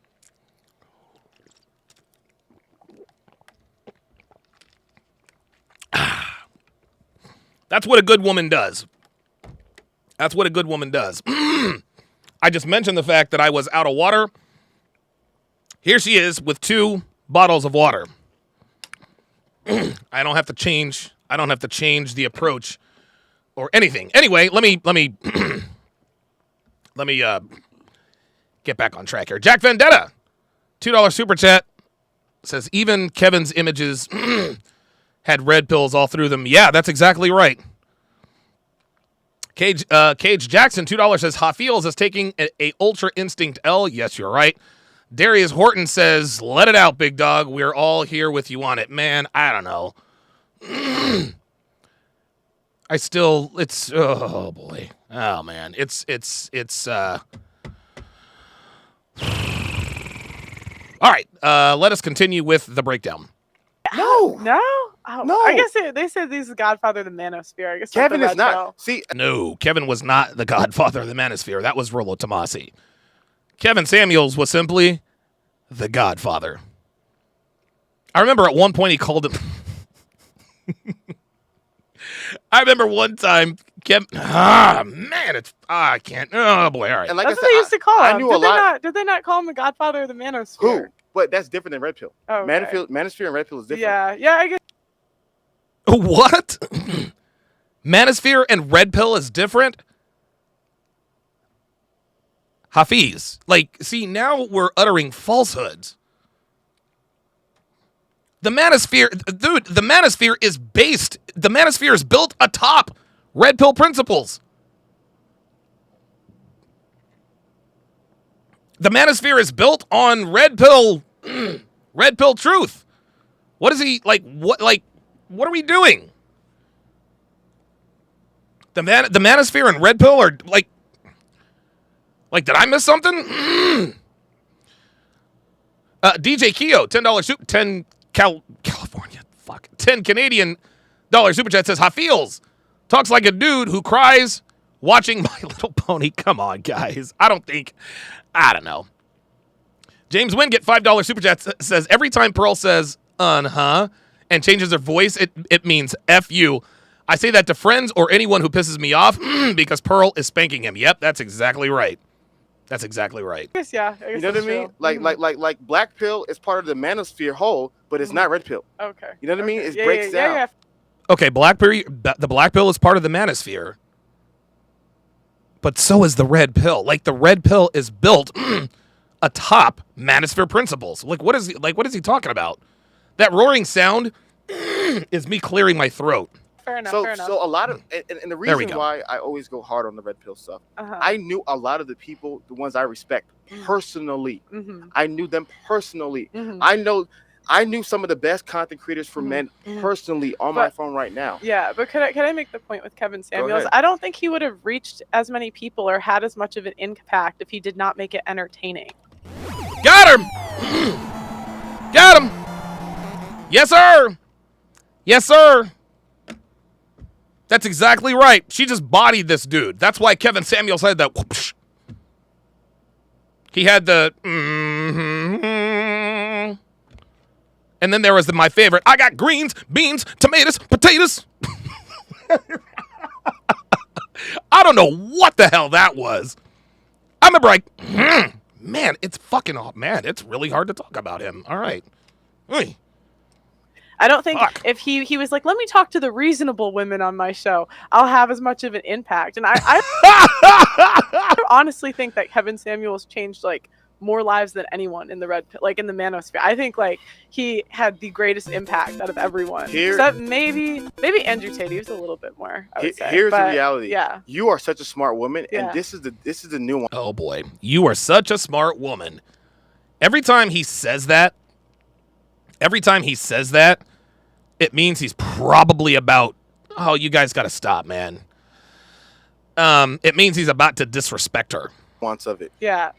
That's what a good woman does. I just mentioned the fact that I was out of water. Here she is with 2 bottles of water. I don't have to change the approach or anything. Anyway, let me get back on track here. Jack Vendetta, $2 super chat, says even Kevin's images had red pills all through them. Yeah, that's exactly right. Cage Jackson, $2 says Hafiz is taking a Ultra Instinct L. Yes, you're right. Darius Horton says, let it out, big dog. We're all here with you on it. Man, I don't know. Oh boy. Oh man. It's all right. Let us continue with the breakdown. No. Oh, no. I guess they said he's the godfather of the manosphere. I guess Kevin is not. No, Kevin was not the godfather of the manosphere. That was Rollo Tomasi. Kevin Samuels was simply the godfather. I remember at one point he called him. I remember one time, Kevin. I can't. Oh boy! All right. And like that's I said, what they used to call him. I knew a lot. Did they not call him the godfather of the manosphere? Who? But that's different than Red Pill. Oh, okay. Manosphere and Red Pill is different. Yeah. I guess. What? Manosphere and Red Pill is different? Hafiz. See, now we're uttering falsehoods. The Manosphere, dude, the Manosphere is built atop Red Pill principles. The Manosphere is built on Red Pill truth. What is he, what are we doing? The Manosphere and Red Pill are, did I miss something? DJ Keo, $10 California, 10 Canadian super chat says, Hafiz talks like a dude who cries watching My Little Pony. Come on, guys. I don't know. James Wingate, $5 super chat says, every time Pearl says, and changes her voice, it means F you. I say that to friends or anyone who pisses me off because Pearl is spanking him. Yep, that's exactly right. I guess, yeah. You know what I mean? Like Black Pill is part of the Manosphere whole, but it's not Red Pill. Okay. You know what I mean? It breaks down. Yeah. Okay, the Black Pill is part of the Manosphere, but so is the Red Pill. The Red Pill is built atop Manosphere principles. What is he talking about? That roaring sound is me clearing my throat. Fair enough. So a lot of, and the reason why I always go hard on the Red Pill stuff, I knew a lot of the people, the ones I respect personally. I knew them personally. I knew some of the best content creators for men personally on my phone right now. Yeah, but can I make the point with Kevin Samuels? I don't think he would have reached as many people or had as much of an impact if he did not make it entertaining. Got him! Got him! Yes, sir! Yes, sir! That's exactly right. She just bodied this dude. That's why Kevin Samuels had that whoosh. He had the and then there was my favorite. I got greens, beans, tomatoes, potatoes. I don't know what the hell that was. I remember man, it's fucking man, it's really hard to talk about him. All right. Oy. I don't think if he was like, let me talk to the reasonable women on my show, I'll have as much of an impact. And I honestly think that Kevin Samuels changed like more lives than anyone in the in the manosphere. I think like he had the greatest impact out of everyone. Except maybe Andrew Tate. He was a little bit more. I would say. Here's the reality. Yeah, you are such a smart woman, and this is the new one. Oh boy, you are such a smart woman. Every time he says that, it means he's probably about. Oh, you guys got to stop, man. It means he's about to disrespect her. Wants of it. Yeah.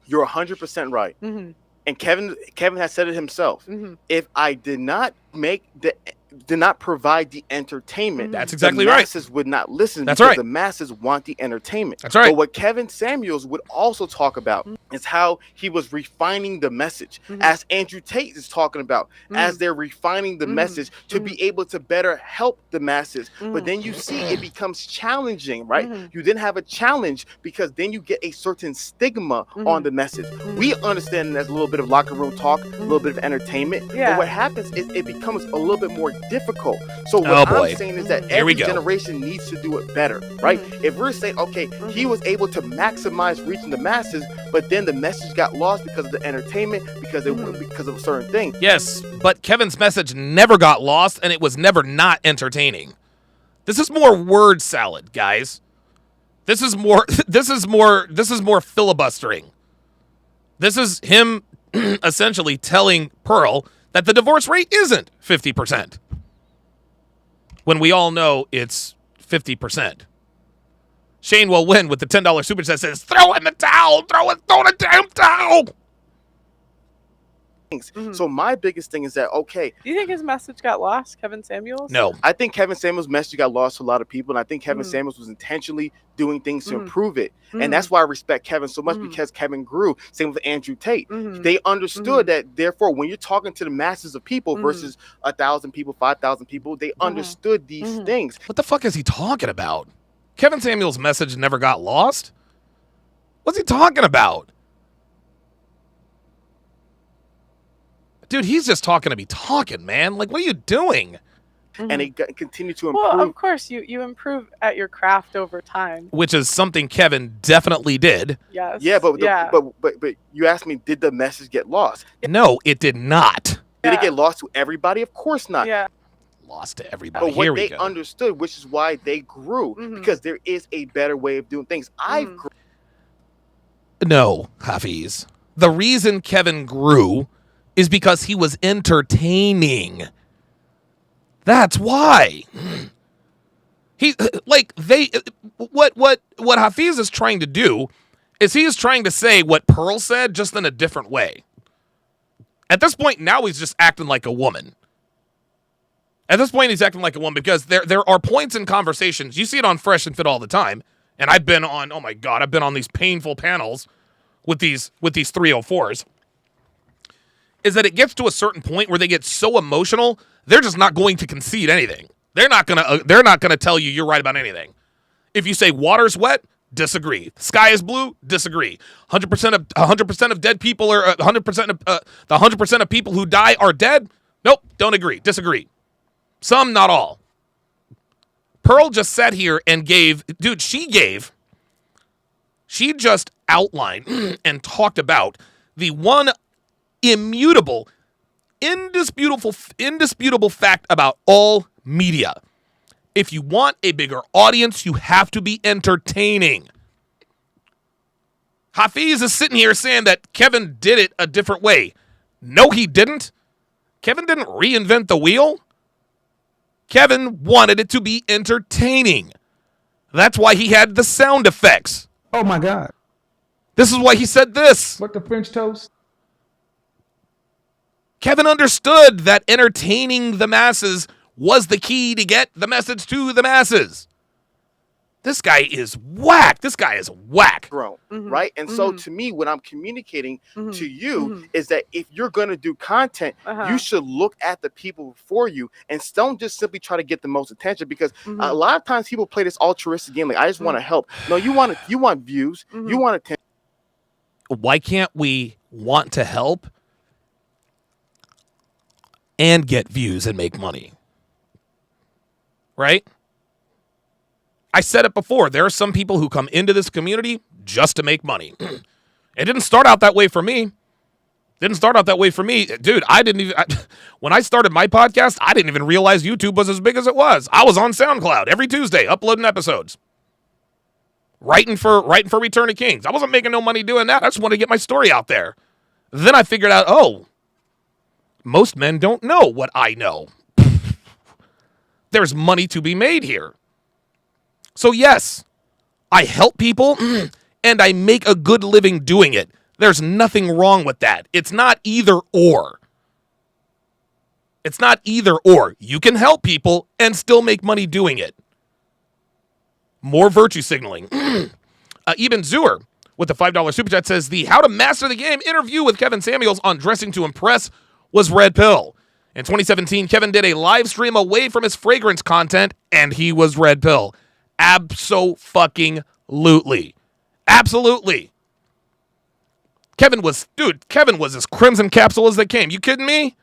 You're 100% right. Mm-hmm. And Kevin has said it himself. Mm-hmm. If I did not provide the entertainment, that's exactly the right. masses would not listen. That's because right. The masses want the entertainment. That's right. But what Kevin Samuels would also talk about is how he was refining the message, as Andrew Tate is talking about, as they're refining the message to be able to better help the masses. But then you see it becomes challenging, right? You then have a challenge because then you get a certain stigma on the message. We understand that's a little bit of locker room talk, a little bit of entertainment. Yeah. But what happens is it becomes a little bit more difficult. So what I'm saying is that every generation needs to do it better, right? If we're saying, okay, he was able to maximize reaching the masses, but then the message got lost because of the entertainment, because of a certain thing. Yes, but Kevin's message never got lost, and it was never not entertaining. This is more word salad, guys. This is more filibustering. This is him essentially telling Pearl that the divorce rate isn't 50%. When we all know it's 50%. Shane will win with the $10 super chat says, throw in the towel, throw the damn towel. So my biggest thing is that, okay. Do you think his message got lost, Kevin Samuels? No. I think Kevin Samuels' message got lost to a lot of people, and I think Kevin Samuels was intentionally doing things to improve it. And that's why I respect Kevin so much, because Kevin grew. Same with Andrew Tate. They understood that, therefore, when you're talking to the masses of people versus 1,000 people, 5,000 people, they understood these things. What the fuck is he talking about? Kevin Samuels' message never got lost? What's he talking about? Dude, he's just talking to be talking, man. Like, what are you doing? And it continued to improve. Well, of course, you improve at your craft over time. Which is something Kevin definitely did. Yes. Yeah, but you asked me, did the message get lost? No, it did not. Did it get lost to everybody? Of course not. Yeah. Lost to everybody. But what they understood, which is why they grew, because there is a better way of doing things. No, Hafiz. The reason Kevin grew is because he was entertaining. That's why. What Hafiz is trying to do is he is trying to say what Pearl said, just in a different way. At this point, now he's just acting like a woman. At this point, he's acting like a woman because there are points in conversations. You see it on Fresh and Fit all the time. And I've been on, oh my God, I've been on these painful panels with these 304s. Is that it gets to a certain point where they get so emotional, they're just not going to concede anything. They're not gonna tell you you're right about anything. If you say water's wet, disagree. Sky is blue, disagree. 100% of dead people are 100% of the 100% of people who die are dead. Nope, don't agree. Disagree. Some, not all. Pearl just sat here and she just outlined and talked about the one immutable, indisputable fact about all media. If you want a bigger audience, you have to be entertaining. Hafiz is sitting here saying that Kevin did it a different way. No, he didn't. Kevin didn't reinvent the wheel. Kevin wanted it to be entertaining. That's why he had the sound effects. Oh my God. This is why he said this. What the French toast? Kevin understood that entertaining the masses was the key to get the message to the masses. this guy is whack. This guy is whack. Grown, right? And so to me, what I'm communicating to you is that if you're going to do content, you should look at the people before you and don't just simply try to get the most attention, because a lot of times people play this altruistic game. Like, I just want to help. No, you want views. You want attention. Why can't we want to help and get views and make money? Right? I said it before. There are some people who come into this community just to make money. It didn't start out that way for me. Dude, when I started my podcast, I didn't even realize YouTube was as big as it was. I was on SoundCloud every Tuesday uploading episodes. Writing for Return of Kings. I wasn't making no money doing that. I just wanted to get my story out there. Then I figured out, most men don't know what I know. There's money to be made here. So yes, I help people and I make a good living doing it. There's nothing wrong with that. It's not either or. You can help people and still make money doing it. More virtue signaling. Eben Zuer with the $5 super chat says, the How to Master the Game interview with Kevin Samuels on Dressing to Impress was red pill. In 2017, Kevin did a live stream away from his fragrance content, and he was red pill. Absolutely. Kevin was as crimson capsule as they came. You kidding me?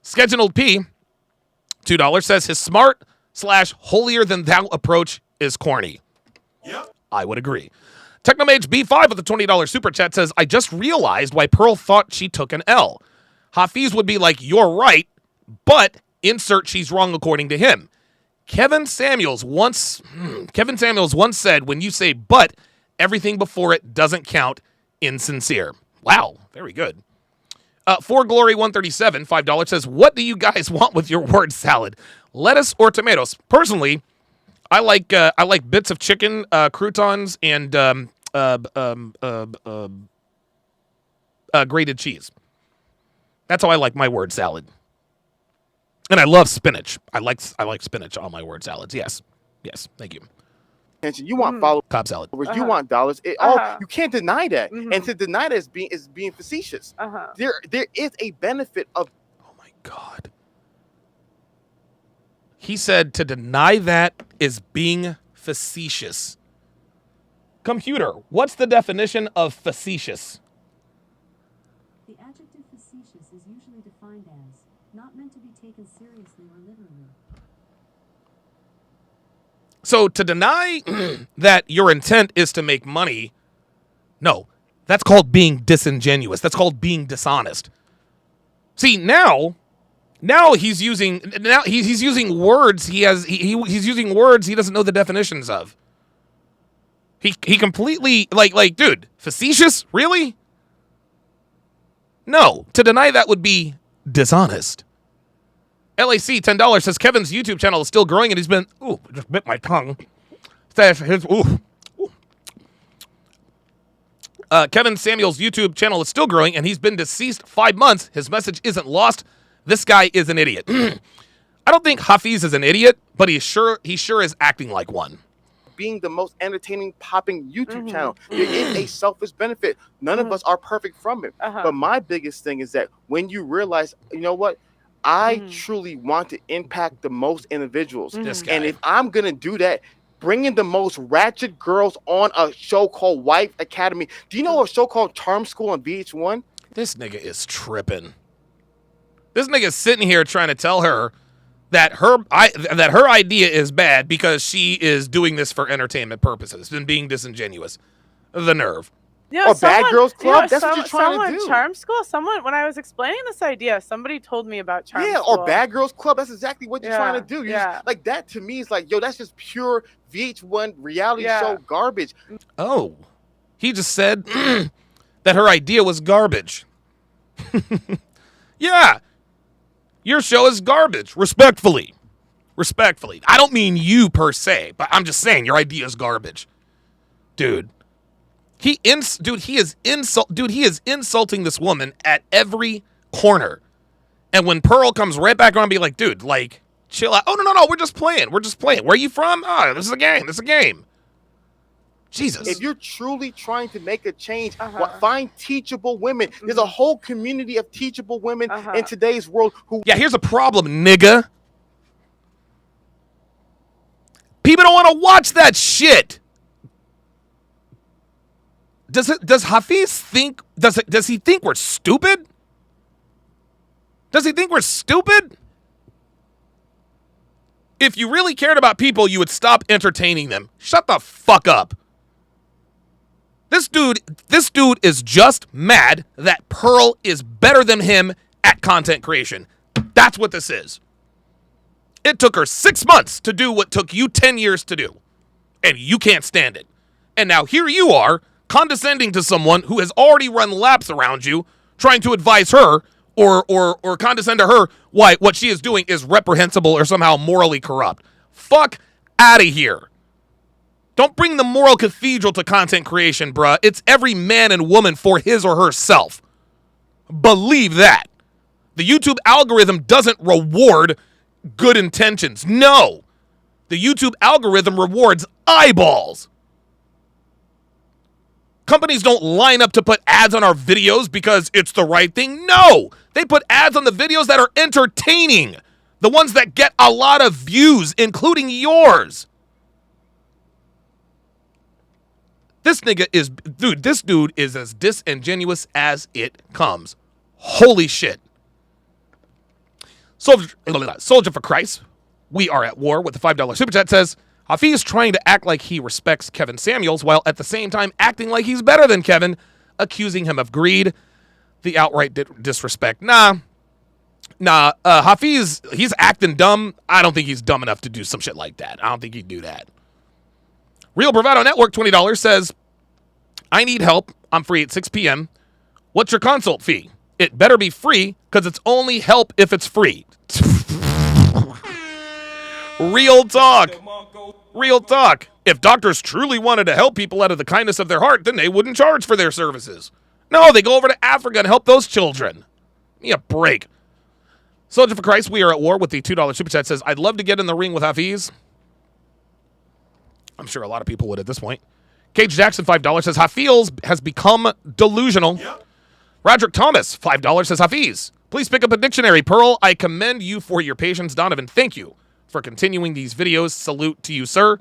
Scheduled P, $2, says his smart/holier-than-thou approach is corny. Yep. I would agree. Technomage B5 with a $20 super chat says, I just realized why Pearl thought she took an L. Hafiz would be like, you're right, but insert she's wrong according to him. Kevin Samuels once said, when you say but, everything before it doesn't count. Insincere. Wow, very good. For Glory 137, $5 says, what do you guys want with your word salad? Lettuce or tomatoes? Personally, I like bits of chicken, croutons, and grated cheese. That's how I like my word salad. And I love spinach. I like spinach on my word salads. Yes, thank you. You want followers, Cobb salad. You want dollars. You can't deny that. And to deny that is being facetious. There is a benefit of. Oh my God. He said to deny that is being facetious. Computer, what's the definition of facetious? The adjective facetious is usually defined as not meant to be taken seriously or literally. So to deny that your intent is to make money, no, that's called being disingenuous. That's called being dishonest. See, now he's using words he's using words he doesn't know the definitions of. He completely like dude, facetious? Really? No, to deny that would be dishonest. LAC, $10 says Kevin's YouTube channel is still growing and he's been just bit my tongue. Kevin Samuel's YouTube channel is still growing and he's been deceased 5 months. His message isn't lost. This guy is an idiot. I don't think Hafiz is an idiot, but he sure is acting like one. Being the most entertaining, popping YouTube channel. There is a selfish benefit. None of us are perfect from it. But my biggest thing is that when you realize, you know what? I truly want to impact the most individuals. This guy. And if I'm going to do that, bringing the most ratchet girls on a show called Wife Academy. Do you know a show called Charm School on VH1? This nigga is tripping. This nigga is sitting here trying to tell her that her idea is bad because she is doing this for entertainment purposes and being disingenuous. The nerve. Bad Girls Club. That's what you're trying to do. Charm School. When I was explaining this idea, somebody told me about Charm School. Or Bad Girls Club. That's exactly what you're trying to do. Like that to me is like, yo, that's just pure VH1 reality show garbage. Oh, he just said that her idea was garbage. Yeah, your show is garbage. Respectfully. I don't mean you per se, but I'm just saying your idea is garbage, dude. He is insulting this woman at every corner. And when Pearl comes right back on and be like, dude, like, chill out. Oh, no. We're just playing. Where are you from? Oh, this is a game. Jesus. If you're truly trying to make a change, find teachable women. There's a whole community of teachable women in today's world who... Yeah, here's a problem, nigga. People don't want to watch that shit. Does Hafiz think... Does he think we're stupid? Does he think we're stupid? If you really cared about people, you would stop entertaining them. Shut the fuck up. This dude is just mad that Pearl is better than him at content creation. That's what this is. It took her 6 months to do what took you 10 years to do. And you can't stand it. And now here you are, condescending to someone who has already run laps around you, trying to advise her or condescend to her why what she is doing is reprehensible or somehow morally corrupt. Fuck out of here. Don't bring the moral cathedral to content creation, bruh. It's every man and woman for his or herself. Believe that. The YouTube algorithm doesn't reward good intentions. No. The YouTube algorithm rewards eyeballs. Companies don't line up to put ads on our videos because it's the right thing. No. They put ads on the videos that are entertaining. The ones that get a lot of views, including yours. This dude is as disingenuous as it comes. Holy shit. Soldier for Christ, we are at war with the $5 super chat says, Hafiz is trying to act like he respects Kevin Samuels while at the same time acting like he's better than Kevin, accusing him of greed, the outright disrespect. Nah, Hafiz, he's acting dumb. I don't think he's dumb enough to do some shit like that. I don't think he'd do that. Real Bravado Network, $20 says, I need help. I'm free at 6 p.m. What's your consult fee? It better be free because it's only help if it's free. Real talk. Real talk. If doctors truly wanted to help people out of the kindness of their heart, then they wouldn't charge for their services. No, they go over to Africa and help those children. Give me a break. Soldier for Christ, we are at war with the $2 super chat says, I'd love to get in the ring with Hafiz. I'm sure a lot of people would at this point. Cage Jackson, $5 says, Hafiz has become delusional. Yep. Roderick Thomas, $5 says, Hafiz, please pick up a dictionary. Pearl, I commend you for your patience. Donovan, thank you for continuing these videos. Salute to you, sir.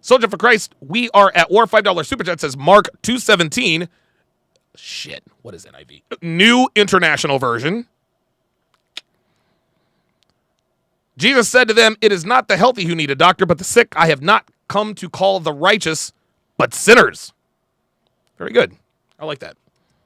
Soldier for Christ, we are at war. $5 super chat says, Mark 217. Shit, what is NIV? New International Version. Jesus said to them, it is not the healthy who need a doctor, but the sick. I have not come to call the righteous, but sinners. Very good. I like that.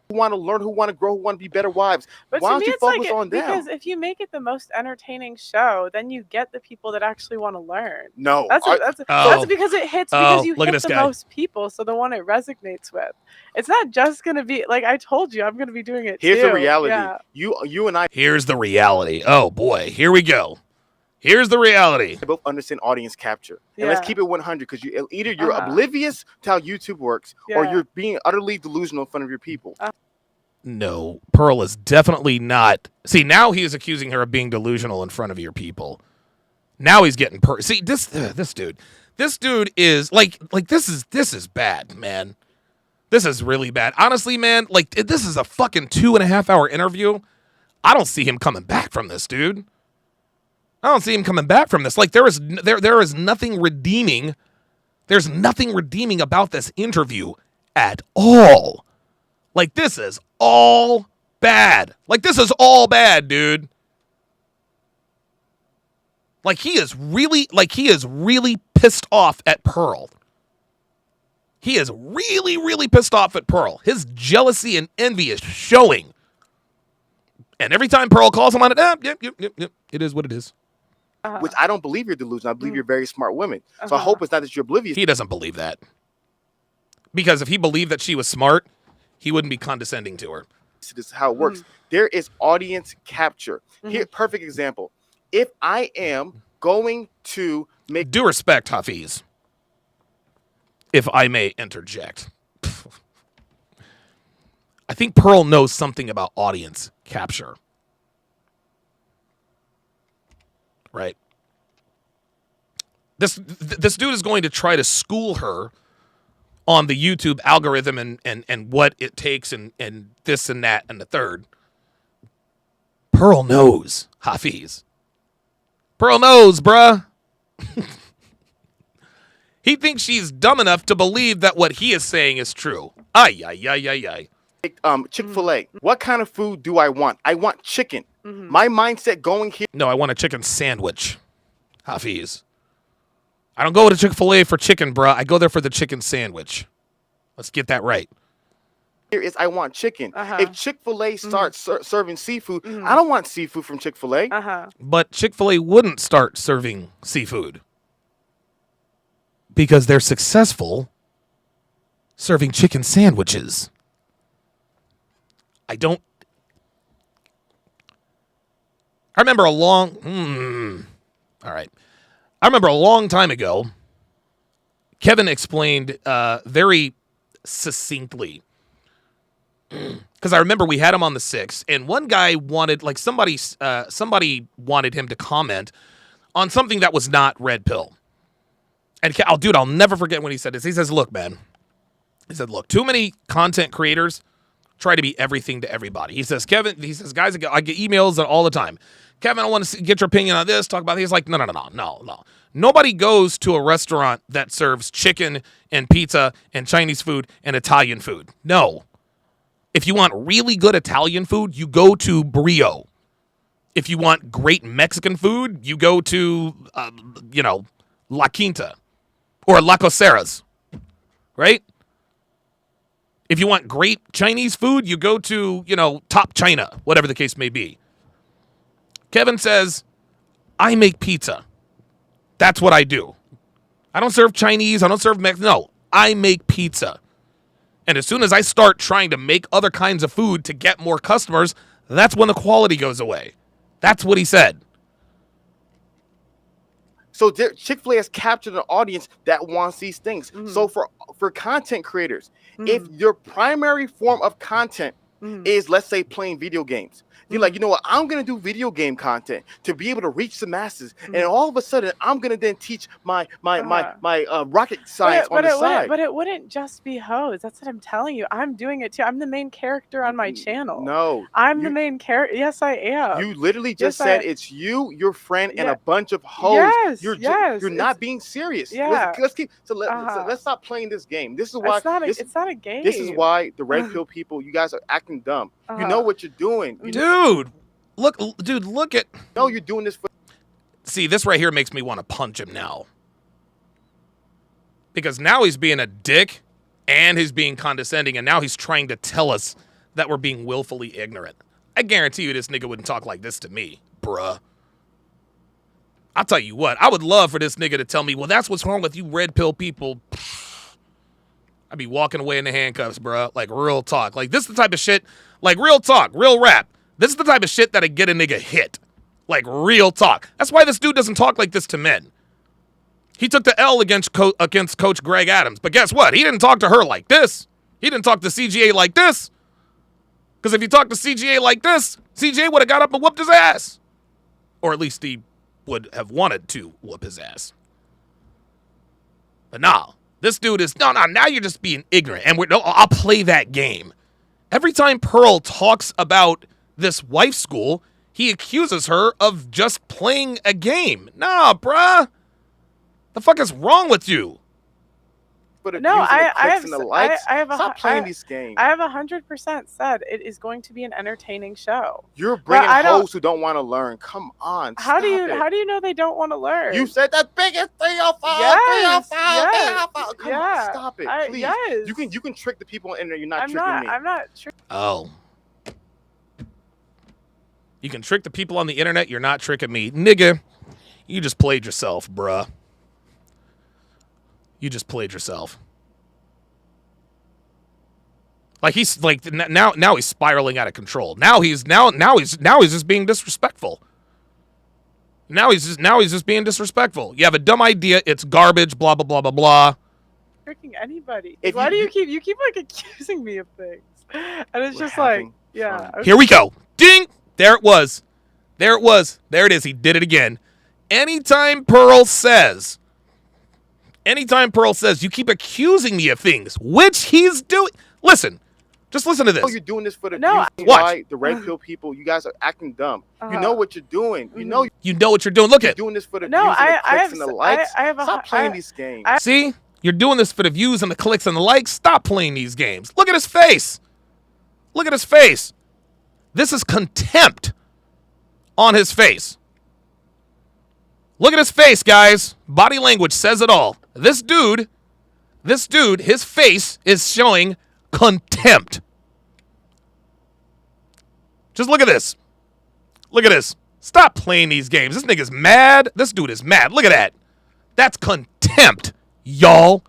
Who want to learn, who want to grow, who want to be better wives. But why to don't me, you it's focus like on them? Because if you make it the most entertaining show, then you get the people that actually want to learn. No. That's because it hits because you hit the most people, so the one it resonates with. It's not just going to be, like I told you, I'm going to be doing it Here's too. the reality. Yeah. You and I. Here's the reality. Oh, boy. Here we go. Here's the reality. They both understand audience capture. And let's keep it 100 because either you're oblivious to how YouTube works or you're being utterly delusional in front of your people. No, Pearl is definitely not. See, now he is accusing her of being delusional in front of your people. Now he's getting see this dude. This dude is like this is bad, man. This is really bad. Honestly, man, like this is a fucking 2.5 hour interview. I don't see him coming back from this, dude. I don't see him coming back from this. Like there is nothing redeeming. There's nothing redeeming about this interview at all. Like this is all bad. Like this is all bad, dude. Like he is really pissed off at Pearl. He is really pissed off at Pearl. His jealousy and envy is showing. And every time Pearl calls him on it, yep. It is what it is. Which I don't believe you're delusional. I believe you're very smart women. So I hope it's not that you're oblivious. He doesn't believe that. Because if he believed that she was smart, he wouldn't be condescending to her. This is how it works. There is audience capture. Here, perfect example. If I am going to make... Due respect, Hafiz. If I may interject. I think Pearl knows something about audience capture. Right? This dude is going to try to school her on the YouTube algorithm and what it takes and this and that and the third. Pearl knows, Hafiz. Pearl knows, bruh. He thinks she's dumb enough to believe that what he is saying is true. Ay. Chick-fil-A. What kind of food do I want? I want chicken. My mindset going here. No, I want a chicken sandwich, Hafiz. I don't go to Chick-fil-A for chicken, bruh. I go there for the chicken sandwich. Let's get that right. Here is I want chicken. If Chick-fil-A starts serving seafood, I don't want seafood from Chick-fil-A. But Chick-fil-A wouldn't start serving seafood because they're successful serving chicken sandwiches. I remember a long time ago, Kevin explained very succinctly, because I remember we had him on the 6th, and one guy wanted, like, somebody wanted him to comment on something that was not red pill. And I'll never forget when he said this. He says, look, man. He said, look, too many content creators try to be everything to everybody. He says, Kevin, guys, I get emails all the time. Kevin, I want to get your opinion on this, talk about this. He's like, no. Nobody goes to a restaurant that serves chicken and pizza and Chinese food and Italian food. No. If you want really good Italian food, you go to Brio. If you want great Mexican food, you go to, La Quinta or La Coseras, right? If you want great Chinese food, you go to, Top China, whatever the case may be. Kevin says, I make pizza. That's what I do. I don't serve Chinese. I don't serve Mexican. No, I make pizza. And as soon as I start trying to make other kinds of food to get more customers, that's when the quality goes away. That's what he said. So Chick-fil-A has captured an audience that wants these things. So for content creators, if your primary form of content is, let's say, playing video games, you're like, you know what? I'm going to do video game content to be able to reach the masses. And all of a sudden, I'm going to then teach my rocket science on the side. But it wouldn't just be hoes. That's what I'm telling you. I'm doing it too. I'm the main character on my channel. No. I'm the main character. Yes, I am. You literally just said it's you, your friend, and a bunch of hoes. You're not being serious. Yeah. Let's stop playing this game. This is why it's not a game. This is why the red pill people, you guys are acting dumb. You know what you're doing. Dude, look at... No, you're doing this for... See, this right here makes me want to punch him now. Because now he's being a dick, and he's being condescending, and now he's trying to tell us that we're being willfully ignorant. I guarantee you this nigga wouldn't talk like this to me, bruh. I'll tell you what, I would love for this nigga to tell me, well, that's what's wrong with you red pill people. I'd be walking away in the handcuffs, bruh. Like, real talk. Like, this is the type of shit, like, real talk, real rap. This is the type of shit that'd get a nigga hit. Like, real talk. That's why this dude doesn't talk like this to men. He took the L against Coach Greg Adams. But guess what? He didn't talk to her like this. He didn't talk to CGA like this. Because if he talked to CGA like this, CGA would have got up and whooped his ass. Or at least he would have wanted to whoop his ass. But nah, this dude is, no, now you're just being ignorant. And I'll play that game. Every time Pearl talks about this wife school, he accuses her of just playing a game. Nah, bruh. The fuck is wrong with you? But I have Stop playing these games. I have 100% said it is going to be an entertaining show. You're bringing hoes who don't want to learn. Come on. How do you know they don't want to learn? You said that biggest 305. Yes. 305. Come on, stop it, please. Yes. You can trick the people on the internet. You're not tricking me. I'm not tricking. Oh. You can trick the people on the internet. You're not tricking me, nigga. You just played yourself, bruh. You just played yourself. Like he's like now he's spiraling out of control. Now he's just being disrespectful. Now he's just being disrespectful. You have a dumb idea. It's garbage. Blah blah blah blah blah. Tricking anybody. Why do you keep like accusing me of things? And it's just like, yeah. Here we go. Ding. There it was. There it was. There it is. He did it again. Anytime Pearl says Anytime Pearl says, you keep accusing me of things, which he's doing. Listen, just listen to this. Oh, you're doing this for the No, views. Watch. Why the red pill people, you guys are acting dumb. You know what you're doing. You know You know what you're doing. Look you're at. doing this for the No, views and the I clicks have and the s- likes. I have a Stop hu- playing I- these games. See? You're doing this for the views and the clicks and the likes. Stop playing these games. Look at his face. Look at his face. This is contempt on his face. Look at his face, guys. Body language says it all. This dude, his face is showing contempt. Just look at this. Look at this. Stop playing these games. This nigga's mad. This dude is mad. Look at that. That's contempt, y'all.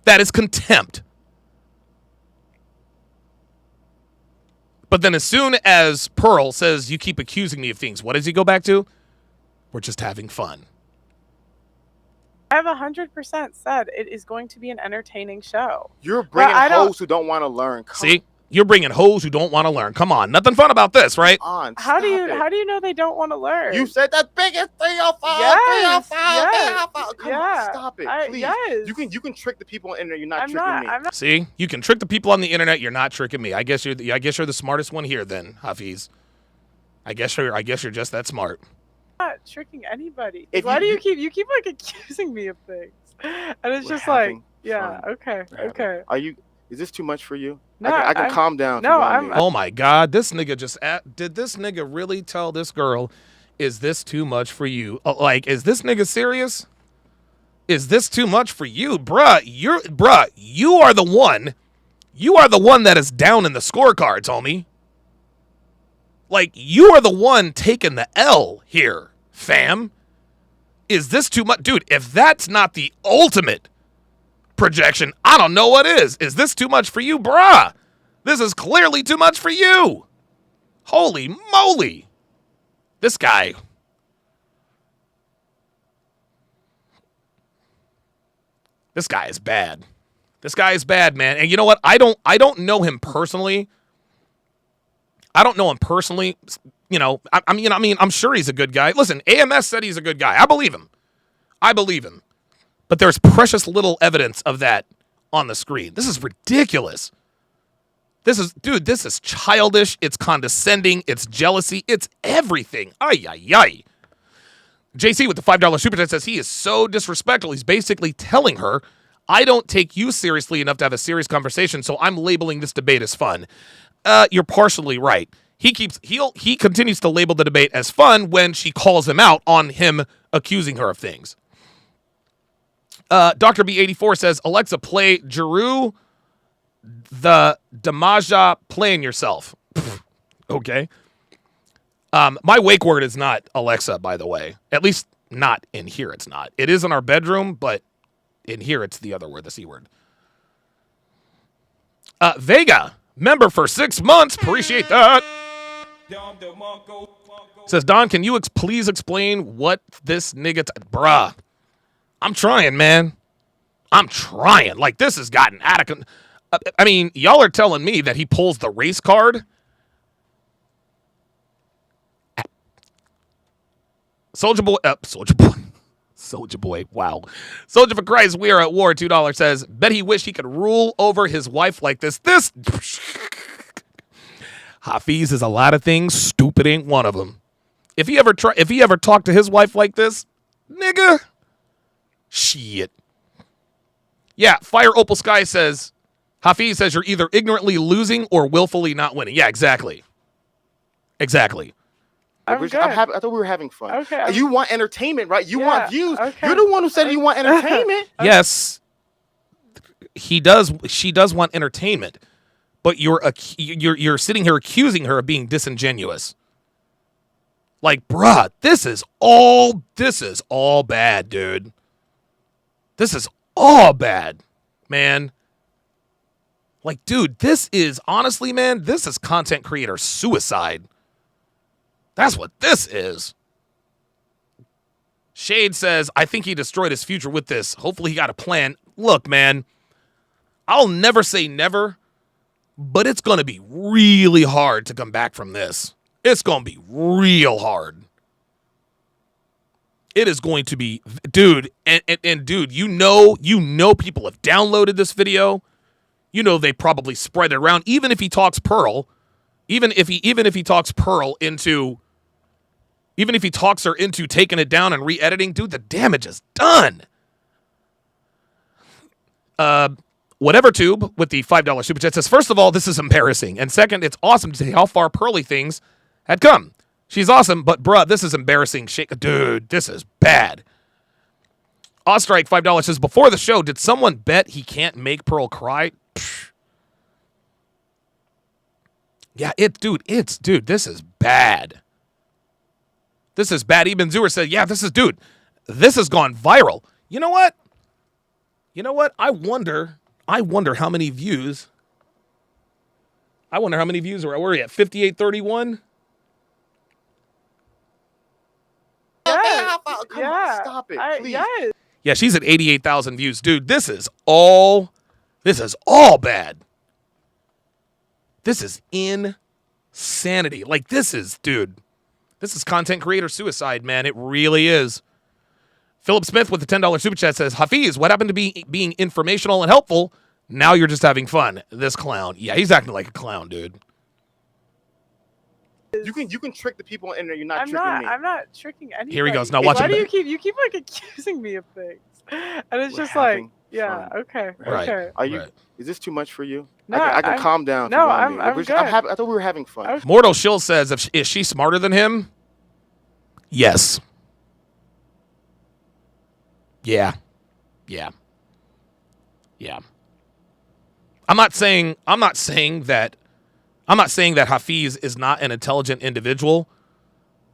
That is contempt. But then as soon as Pearl says, you keep accusing me of things, what does he go back to? We're just having fun. I have 100% said it is going to be an entertaining show. You're bringing I don't- hoes who don't want to learn. See? You're bringing hoes who don't want to learn. Come on. Nothing fun about this, right? How do you know they don't want to learn? You said that biggest 305, Yes, 305, yes, 305. Come yeah. on, stop it, please. Yes. You can trick the people on the internet. You're not I'm tricking not- me. I'm not- See? You can trick the people on the internet. You're not tricking me. I guess you're the smartest one here then, Hafiz. I guess you're just that smart. I'm not tricking anybody. If Why you- do you keep like accusing me of things? And it's We're just like, having yeah, fun. okay, We're having- okay. Is this too much for you? No, I can I'm- calm down. if no, you want I'm- me. Oh my God, this nigga did this nigga really tell this girl, is this too much for you? Like, is this nigga serious? Is this too much for you? Bruh, you are the one that is down in the scorecards, homie. Like, you are the one taking the L here, fam. Is this too much? Dude, if that's not the ultimate projection, I don't know what is. Is this too much for you, bruh? This is clearly too much for you. Holy moly. This guy. This guy is bad. This guy is bad, man. And you know what? I don't know him personally. You know, I'm sure he's a good guy. Listen, AMS said he's a good guy. I believe him. But there's precious little evidence of that on the screen. This is ridiculous. This is childish. It's condescending. It's jealousy. It's everything. Ay, ay, ay. JC with the $5 super chat says he is so disrespectful. He's basically telling her, I don't take you seriously enough to have a serious conversation, so I'm labeling this debate as fun. You're partially right. He continues to label the debate as fun when she calls him out on him accusing her of things. Dr. B84 says, Alexa, play Jeru the Damaja Playing Yourself. Okay. My wake word is not Alexa, by the way. At least not in here, it's not. It is in our bedroom, but in here it's the other word, the C word. Vega, member for 6 months. Appreciate that. Says, Don, can you please explain what this nigga... Bruh. I'm trying, man. I'm trying. Like, this has gotten out of... I mean, y'all are telling me that he pulls the race card. Soldier Boy, wow. Soldier for Christ, we are at war, $2 says, bet he wished he could rule over his wife like this. Hafiz is a lot of things. Stupid ain't one of them. If he ever talked to his wife like this, nigga, shit. Yeah, Fire Opal Sky says, Hafiz says you're either ignorantly losing or willfully not winning. Yeah, exactly. Exactly. I'm happy. I thought we were having fun. Okay. You want entertainment, right? You Yeah, want views. okay. You're the one who said you want entertainment. Yes, he does. She does want entertainment, but you're sitting here accusing her of being disingenuous. Like, bruh, this is all bad, dude. This is all bad, man. Like, dude, this is honestly, man, this is content creator suicide. That's what this is. Shade says, I think he destroyed his future with this. Hopefully he got a plan. Look, man, I'll never say never, but it's going to be really hard to come back from this. It's going to be real hard. It is going to be, dude, and dude, you know people have downloaded this video. You know they probably spread it around. Even if he talks Pearl, even if he talks her into taking it down and re-editing, dude, the damage is done. Whatever Tube with the $5 super chat says, first of all, this is embarrassing, and second, it's awesome to see how far Pearly things had come. She's awesome, but bruh, this is embarrassing. Dude, this is bad. Ostrike $5 says, before the show, did someone bet he can't make Pearl cry? Psh. Yeah, dude, this is bad. This is bad. Eben Zuer said, yeah, this has gone viral. You know what? I wonder how many views. Where are we at? 5831? Yeah. Stop it, please. Yes. Yeah, she's at 88,000 views. Dude, this is all bad. This is insanity. Like, this is content creator suicide, man. It really is. Philip Smith with the $10 super chat says, Hafiz, what happened to being informational and helpful? Now you're just having fun. This clown. Yeah, he's acting like a clown, dude. You can trick the people in there. You're not tricking me. I'm not tricking anybody. Here he goes. Now watch him. Why do you keep like accusing me of things? And it's just like, yeah, fun. Okay, right. Okay. Are you? Right. Is this too much for you? No, I can calm down. No, I'm good. I thought we were having fun. Mortal Shill says, is she smarter than him? Yes. Yeah. I'm not saying that Hafiz is not an intelligent individual,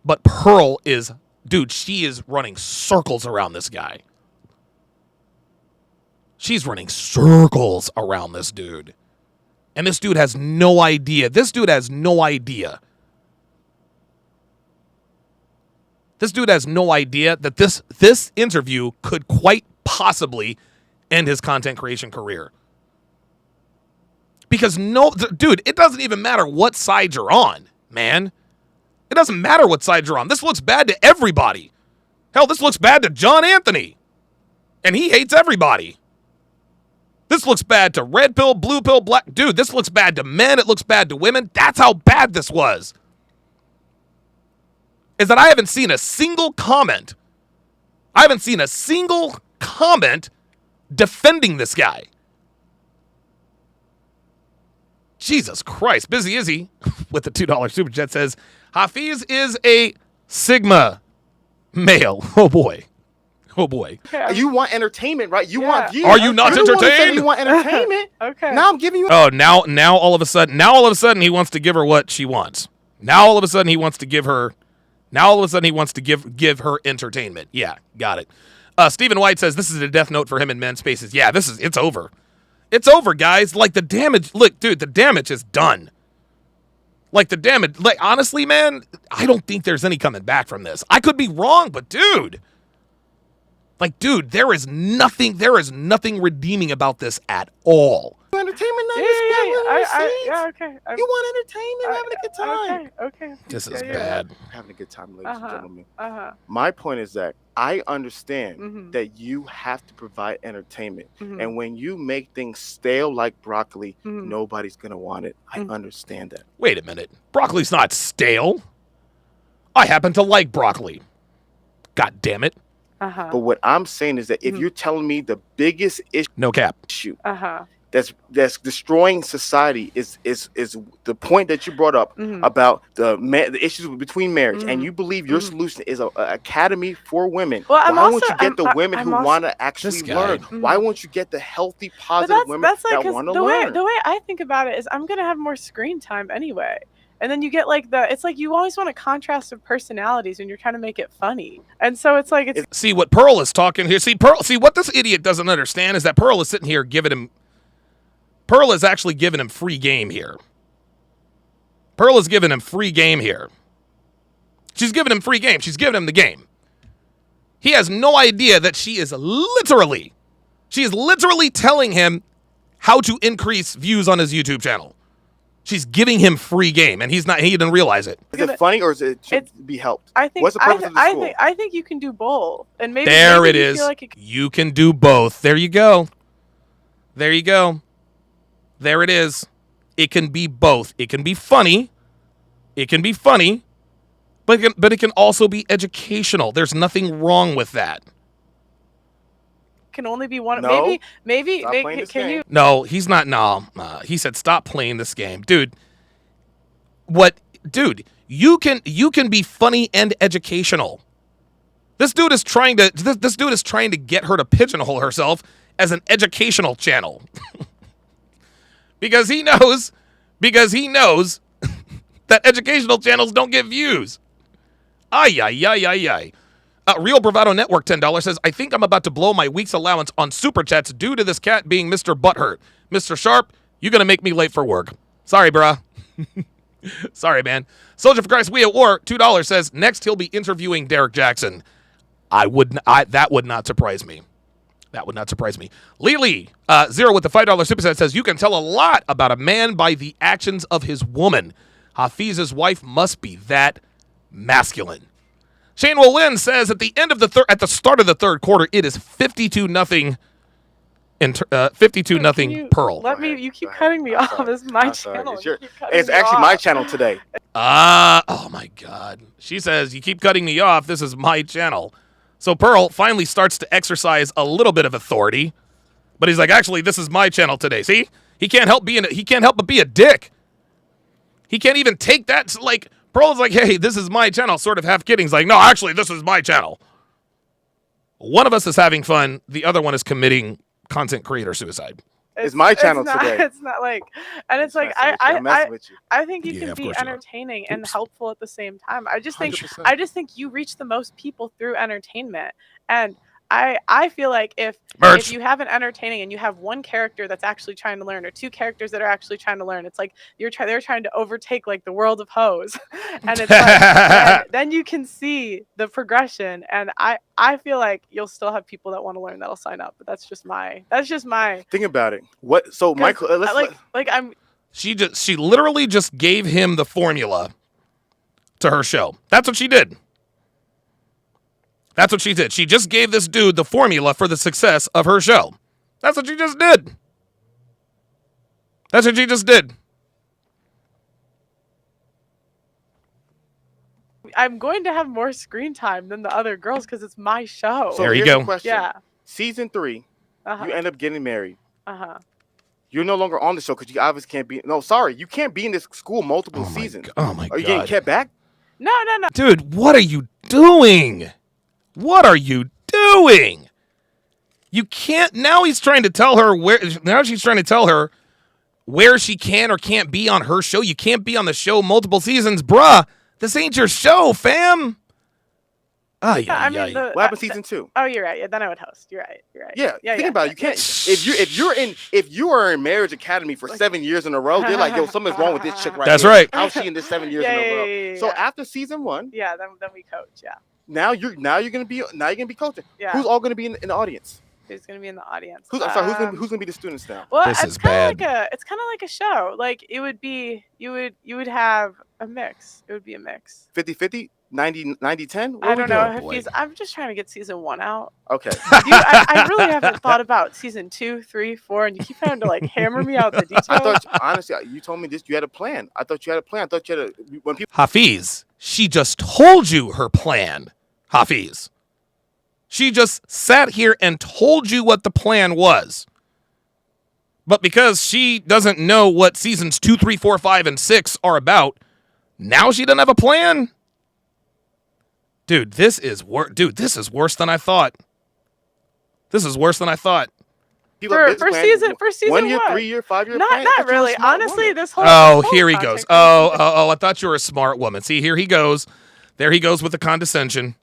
but Pearl is, dude, she is running circles around this guy. She's running circles around this dude. And this dude has no idea. This dude has no idea that this interview could quite possibly end his content creation career. Because dude, it doesn't even matter what side you're on, man. It doesn't matter what side you're on. This looks bad to everybody. Hell, this looks bad to John Anthony. And he hates everybody. This looks bad to red pill, blue pill, black. Dude, this looks bad to men. It looks bad to women. That's how bad this was. Is that I haven't seen a single comment. Defending this guy. Jesus Christ. Busy Izzy with the $2 super chat says, Hafiz is a Sigma male. Oh boy. You want entertainment, right? You want views. Are you not entertained? You want entertainment. Okay. Now I'm giving you. Oh, now all of a sudden he wants to give her what she wants. Now all of a sudden he wants to give her entertainment. Yeah, got it. Stephen White says this is a death note for him in men's spaces. Yeah, it's over. It's over, guys. Like the damage. Look, dude, the damage is done. Like honestly, man, I don't think there's any coming back from this. I could be wrong, but dude. There is nothing redeeming about this at all. Entertainment night. Okay. You want entertainment? Having a good time. Okay. This is bad. Having a good time, ladies and gentlemen. My point is that I understand that you have to provide entertainment, and when you make things stale like broccoli, nobody's gonna want it. I understand that. Wait a minute, broccoli's not stale. I happen to like broccoli. God damn it. But what I'm saying is that if you're telling me the biggest issue, no cap, that's destroying society is the point that you brought up about the issues between marriage, and you believe your solution is an academy for women. Well, why won't you get the women who want to actually learn? Why won't you get the healthy, positive women that want to learn? The way I think about it is I'm going to have more screen time anyway. And then you get it's like you always want a contrast of personalities and you're trying to make it funny. And so it's like, see what Pearl is talking here. See what this idiot doesn't understand is that Pearl is sitting here Pearl is actually giving him free game here. She's giving him free game. She's giving him the game. He has no idea that she is literally telling him how to increase views on his YouTube channel. She's giving him free game, and he didn't realize it. Is it funny or is it to be helped? I think. What's the purpose of the school? I think you can do both, and maybe There it you is. feel like You can do both. There you go. There you go. There it is. It can be both. It can be funny. It can be funny, but it can also be educational. There's nothing wrong with that. can only be one. No. Maybe. Stop playing this Can game. you? No, he's not. No, he said stop playing this game, dude. Dude? You can be funny and educational. This dude is trying to get her to pigeonhole herself as an educational channel. because he knows that educational channels don't get views. Ay. Real Bravado Network $10 says, I think I'm about to blow my week's allowance on super chats due to this cat being Mr. Butthurt. Mr. Sharpe, you're going to make me late for work. Sorry, bruh. Sorry, man. Soldier for Christ, we at war, $2 says, next he'll be interviewing Derek Jackson. That would not surprise me. That would not surprise me. Lily, Zero with the $5 super chat says, you can tell a lot about a man by the actions of his woman. Hafiz's wife must be that masculine. Shane will win says at the start of the third quarter, it is 52-0 52-0 Pearl. Let me. You keep cutting me off. This is my channel. It's actually my channel today. Oh my God. She says, you keep cutting me off. This is my channel. So Pearl finally starts to exercise a little bit of authority, but he's like, actually, this is my channel today. See, he can't help but be a dick. He can't even take that. Like, Pearl's like, hey, this is my channel, sort of half kidding. He's like, no, actually, this is my channel. One of us is having fun. The other one is committing content creator suicide. It's my channel today. It's not like, and it's like I think you can be entertaining and helpful at the same time. I just think you reach the most people through entertainment, and I feel like if you have an entertaining and you have one character that's actually trying to learn or two characters that are actually trying to learn, it's like they're trying to overtake like the world of hoes, and it's like then you can see the progression, and I feel like you'll still have people that want to learn that'll sign up, but that's just my think about it. What? So Michael, she literally just gave him the formula to her show. That's what she did. That's what she did. She just gave this dude the formula for the success of her show. That's what she just did. That's what she just did. I'm going to have more screen time than the other girls because it's my show. So there you here's go. The question. Yeah. Season 3, you end up getting married. You're no longer on the show because you obviously can't be. No, sorry, you can't be in this school multiple seasons. Oh my God. Are you getting kept back? No. Dude, what are you doing? What are you doing? You can't. Now he's trying to tell her where. Now she's trying to tell her where she can or can't be on her show. You can't be on the show multiple seasons, bruh. This ain't your show, fam. What happened season 2? Oh, you're right. Yeah, then I would host. You're right. Yeah. Think about it. You can't. If you are in Marriage Academy for 7 years in a row, they're like, yo, something's wrong with this chick right That's here. right. How's she in this 7 years in a row? So after season 1, then we coach. Yeah. Now you're gonna be coaching. Yeah. Who's all gonna be in the audience? Who's gonna be in the audience? Who's gonna be the students now? Well, This it's is kind bad. of like a show. Like it would be, you would have a mix. It would be a mix. 50-50, 90-10. I don't know. I'm just trying to get season 1 out. Okay. I really haven't thought about season 2, 3, 4, and you keep trying to like hammer me out the details. I thought honestly, you told me this. You had a plan. I thought you had a plan. I thought you had when people. Hafiz, she just told you her plan. Hafiz. She just sat here and told you what the plan was. But because she doesn't know what seasons 2, 3, 4, 5, and 6 are about, now she doesn't have a plan? Dude, this is worse than I thought. This is worse than I thought. For season 1 year, one. 3 year, 5 year. Not really. Honestly, this whole. Here he goes. Oh, I thought you were a smart woman. See, here he goes. There he goes with the condescension.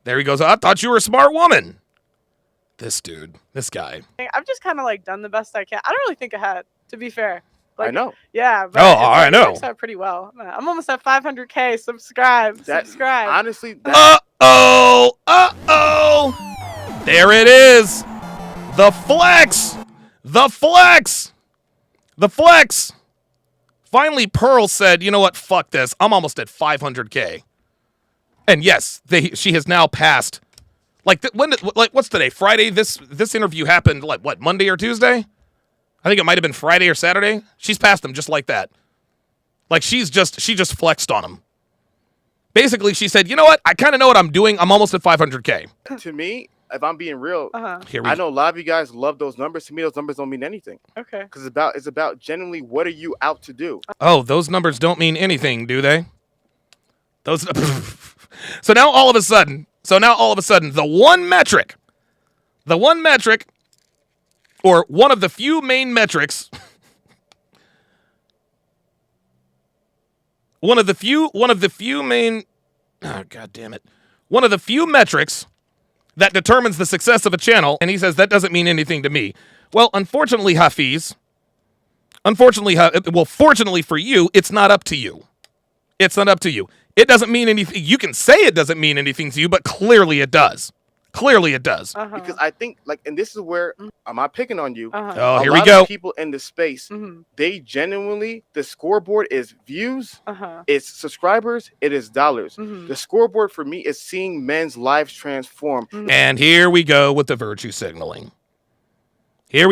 There he goes. I thought you were a smart woman. This dude, this guy. I've just kind of like done the best I can. I don't really think ahead, to be fair. Like, I know. Yeah. But I know. It works out pretty well. I'm almost at 500K. Subscribe. Honestly. Uh-oh. There it is. The flex. Finally, Pearl said, you know what, fuck this. I'm almost at 500K. And yes, she has now passed. Like, what's today? Friday? This interview happened, like, what, Monday or Tuesday? I think it might have been Friday or Saturday. She's passed him just like that. Like, she just flexed on him. Basically, she said, you know what? I kind of know what I'm doing. I'm almost at 500K. To me, if I'm being real, Here I know a lot of you guys love those numbers. To me, those numbers don't mean anything. Okay. Because it's about genuinely what are you out to do. Oh, those numbers don't mean anything, do they? Those. So now all of a sudden, the one metric, or one of the few main metrics, one of the few main, oh, God damn it, one of the few metrics that determines the success of a channel, and he says that doesn't mean anything to me. Well, unfortunately, Hafiz, fortunately for you, it's not up to you. It's not up to you. It doesn't mean anything. You can say it doesn't mean anything to you, but clearly it does. Clearly it does. Because I think, like, and this is where I'm not picking on you. Oh, here a we lot go. of people in the space, they genuinely, the scoreboard is views, it's subscribers, it is dollars. The scoreboard for me is seeing men's lives transform. And here we go with the virtue signaling. I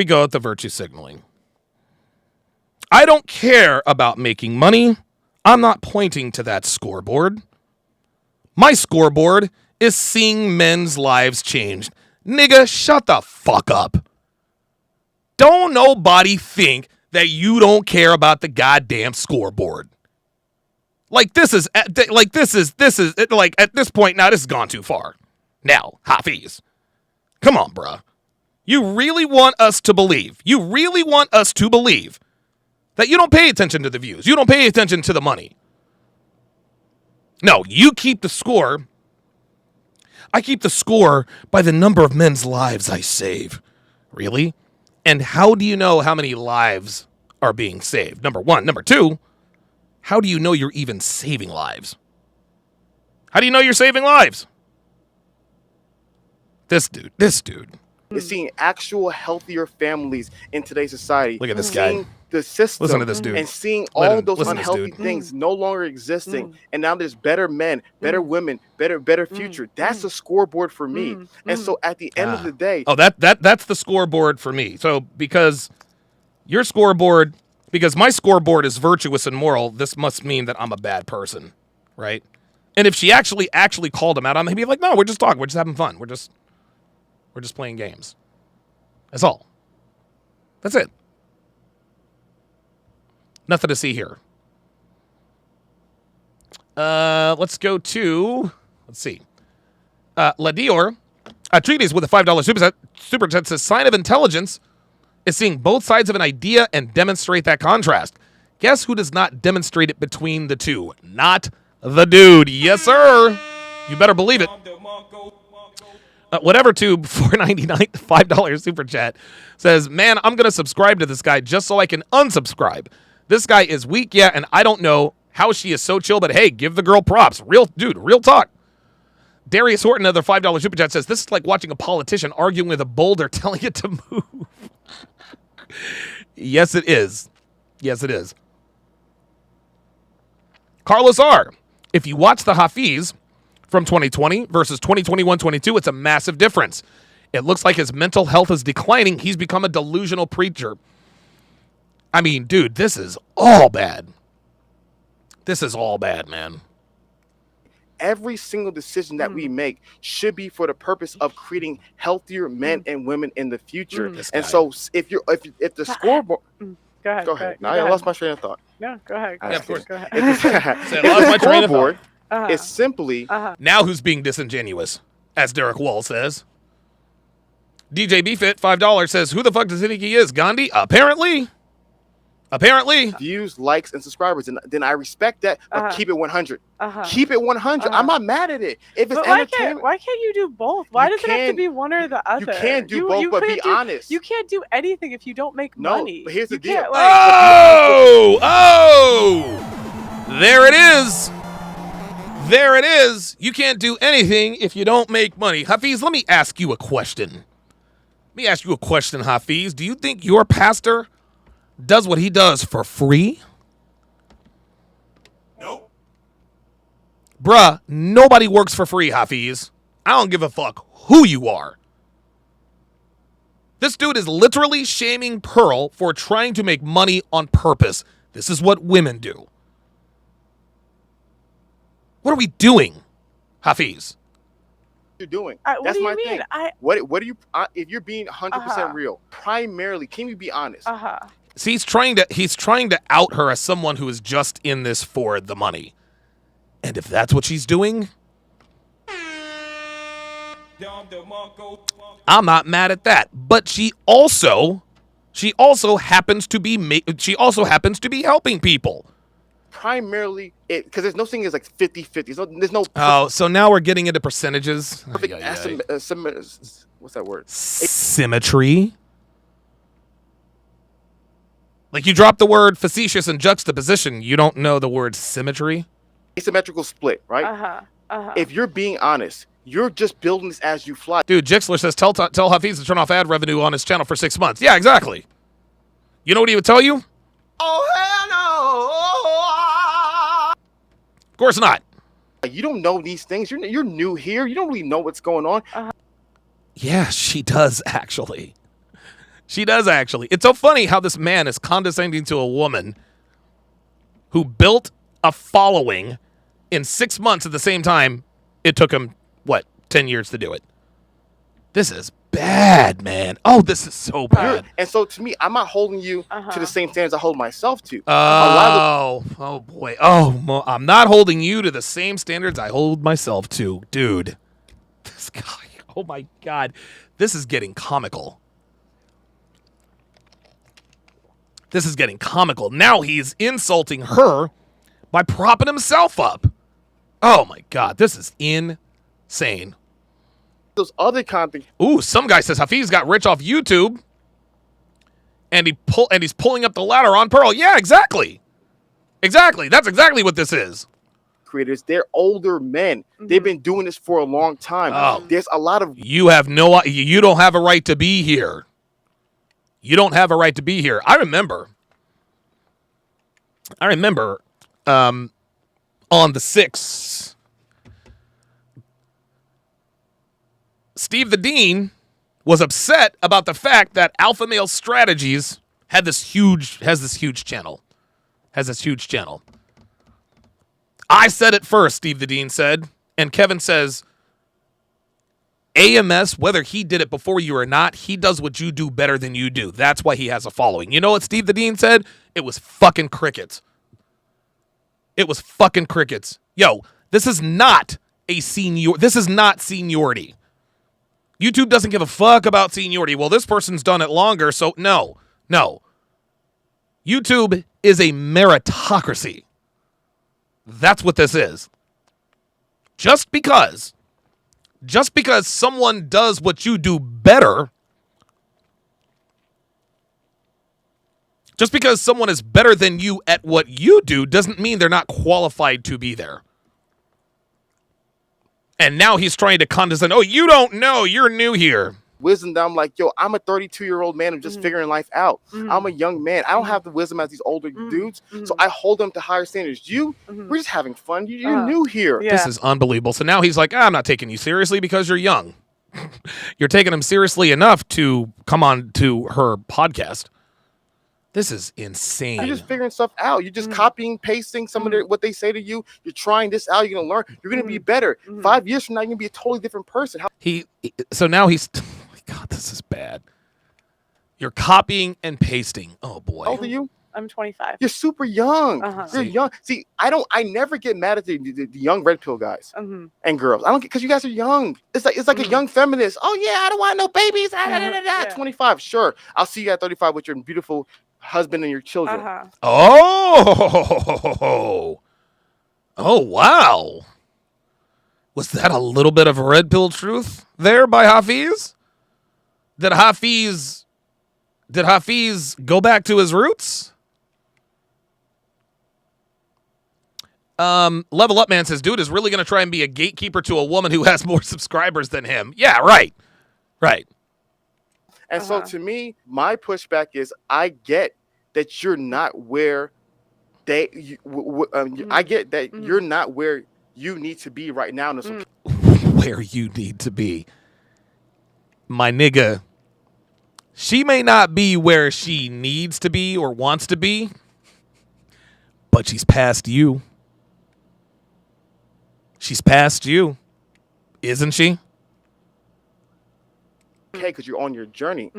don't care about making money. I'm not pointing to that scoreboard. My scoreboard is seeing men's lives changed. Nigga, shut the fuck up. Don't nobody think that you don't care about the goddamn scoreboard. Like, at this point now, this has gone too far. Now, Hafiz, come on, bruh. You really want us to believe that you don't pay attention to the views. You don't pay attention to the money. No, you keep the score. I keep the score by the number of men's lives I save. Really? And how do you know how many lives are being saved? Number one. Number two, how do you know you're even saving lives? How do you know you're saving lives? This dude. Is seeing actual healthier families in today's society. Look at this guy. The system. Listen to this dude. And seeing all those unhealthy things no longer existing. And now there's better men, better women, better future. That's a scoreboard for me. And so at the end of the day. Oh, that's the scoreboard for me. So because my scoreboard is virtuous and moral, this must mean that I'm a bad person, right? And if she actually called him out on it, he'd be like, no, we're just talking. We're just having fun. We're just playing games. That's all. That's it. Nothing to see here. Let's go to, Ladior. Treaties with a $5 super chat says, sign of intelligence is seeing both sides of an idea and demonstrate that contrast. Guess who does not demonstrate it between the two? Not the dude. Yes, sir. You better believe it. Whatever tube $4.99 $5 super chat says, man, I'm gonna subscribe to this guy just so I can unsubscribe. This guy is weak, yeah, and I don't know how she is so chill, but hey, give the girl props. Real talk. Darius Horton, another $5 super chat says, this is like watching a politician arguing with a boulder telling it to move. Yes, it is. Yes, it is. Carlos R. If you watch the Hafiz from 2020 versus 2021-22, it's a massive difference. It looks like his mental health is declining. He's become a delusional preacher. I mean, dude, this is all bad. This is all bad, man. Every single decision that we make should be for the purpose of creating healthier men and women in the future. And so if the scoreboard... Go ahead. No, I lost my train of thought. No, go ahead. Yeah, of course. Go ahead. I lost my train of thought. It's simply... Now who's being disingenuous, as Derek Wall says. DJ BFit, $5, says, who the fuck does he think he is, Gandhi? Apparently. Views, likes, and subscribers. And then I respect that, but keep it 100. Keep it 100. I'm not mad at it. If it's entertainment. Why can't you do both? Why does it have to be one or the other? You can't do both, but be honest. You can't do anything if you don't make money. But here's the deal. There it is. There it is. You can't do anything if you don't make money. Hafiz, let me ask you a question. Hafiz. Do you think your pastor does what he does for free? Bruh, nobody works for free, Hafiz. I don't give a fuck who you are. This dude is literally shaming Pearl for trying to make money on purpose. This is what women do. What are we doing, Hafiz? You're doing. What That's do you my mean? thing. What do you? If you're being 100% real, primarily, can you be honest? See, he's trying to out her as someone who is just in this for the money. And if that's what she's doing, I'm not mad at that. But she also happens to be helping people. Primarily, because there's no thing is like 50-50. There's no. Oh, so now we're getting into percentages. Perfect what's that word? Symmetry. Like you drop the word facetious and juxtaposition, you don't know the word symmetry. Asymmetrical split, right? If you're being honest, you're just building this as you fly. Dude, Jixler says tell Hafiz to turn off ad revenue on his channel for 6 months. Yeah, exactly. You know what he would tell you? Oh hell no! Of course not. You don't know these things. You're new here. You don't really know what's going on. Yeah, she does actually. She does actually. It's so funny how this man is condescending to a woman who built a following in 6 months at the same time. It took him, 10 years to do it. This is bad, man. Oh, this is so bad. And so to me, I'm not holding you to the same standards I hold myself to. Oh boy. Oh, I'm not holding you to the same standards I hold myself to. Dude. This guy. Oh my God. This is getting comical. This is getting comical. Now he's insulting her by propping himself up. Oh my God, this is insane. Those other content. Ooh, some guy says Hafiz got rich off YouTube, and he's pulling up the ladder on Pearl. Yeah, exactly. Exactly. That's exactly what this is. Creators, they're older men. They've been doing this for a long time. Oh. There's a lot of. You don't have a right to be here. You don't have a right to be here. I remember on the 6th, Steve the Dean was upset about the fact that Alpha Male Strategies has this huge channel. I said it first, Steve the Dean said, and Kevin says, AMS, whether he did it before you or not, he does what you do better than you do. That's why he has a following. You know what Steve the Dean said? It was fucking crickets. It was fucking crickets. Yo, this is not seniority. YouTube doesn't give a fuck about seniority. Well, this person's done it longer, so no. YouTube is a meritocracy. That's what this is. Just because someone does what you do better, just because someone is better than you at what you do doesn't mean they're not qualified to be there. And now he's trying to condescend. Oh, you don't know. You're new here. Wisdom that I'm like, yo, I'm a 32-year-old man who's just figuring life out. I'm a young man. I don't have the wisdom as these older dudes, so I hold them to higher standards. We're just having fun. You're new here. This is unbelievable. So now he's like, I'm not taking you seriously because you're young. You're taking him seriously enough to come on to her podcast. This is insane. You're just figuring stuff out. You're just copying, pasting some of what they say to you. You're trying this out. You're going to learn. You're going to be better. 5 years from now, you're going to be a totally different person. So now he's... God, this is bad. You're copying and pasting. Oh boy. How old are you? I'm 25. You're super young. You're young. See, I never get mad at the young red pill guys and girls. I don't get, because you guys are young. It's like a young feminist. Oh yeah, I don't want no babies. 25, sure. I'll see you at 35 with your beautiful husband and your children. Oh wow. Was that a little bit of a red pill truth there by Hafiz? Did Hafiz go back to his roots? Level Up Man says, dude is really going to try and be a gatekeeper to a woman who has more subscribers than him. Yeah, right. And so to me, my pushback is I get that you're not where I get that you're not where you need to be right now. And where you need to be. My nigga, she may not be where she needs to be or wants to be, but she's past you. She's past you, isn't she? Okay, because you're on your journey.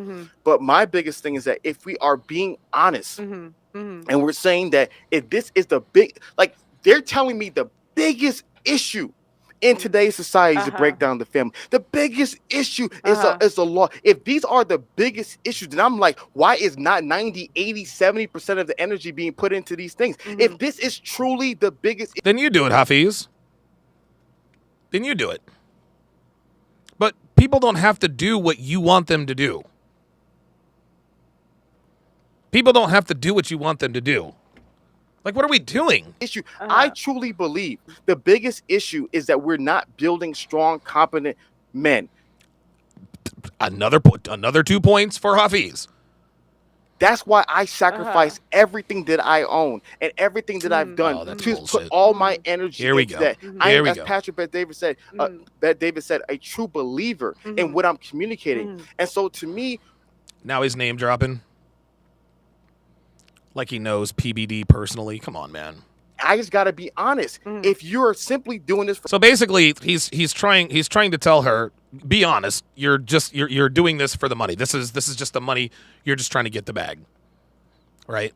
But my biggest thing is that if we are being honest and we're saying that if this is the big, like they're telling me the biggest issue in today's society is to break down the family. The biggest issue is the law. If these are the biggest issues, then I'm like, why is not 90, 80, 70% of the energy being put into these things? If this is truly the biggest, then you do it, Hafiz. Then you do it. But people don't have to do what you want them to do. People don't have to do what you want them to do. Like, what are we doing? Issue. I truly believe the biggest issue is that we're not building strong, competent men. Another 2 points for Hafiz. That's why I sacrifice everything that I own and everything that I've done to put all my energy into that. I am, as Patrick Bet David said, a true believer in what I'm communicating. And so to me, now he's name dropping. Like he knows PBD personally. Come on, man. I just got to be honest. If you're simply doing this, so basically, he's trying to tell her, be honest. You're doing this for the money. This is just the money. You're just trying to get the bag, right?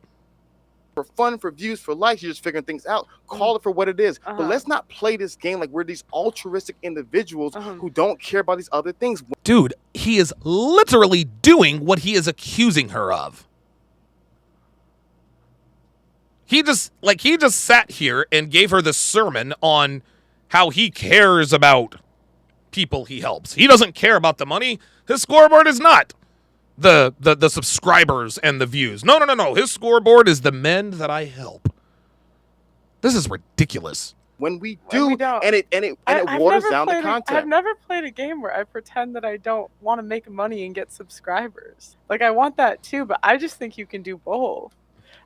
For fun, for views, for likes, you're just figuring things out. Call it for what it is. But let's not play this game like we're these altruistic individuals who don't care about these other things. Dude, he is literally doing what he is accusing her of. He just sat here and gave her the sermon on how he cares about people he helps. He doesn't care about the money. His scoreboard is not the subscribers and the views. No. His scoreboard is the men that I help. This is ridiculous. When we do, and it waters down the content. I've never played a game where I pretend that I don't want to make money and get subscribers. Like, I want that too, but I just think you can do both.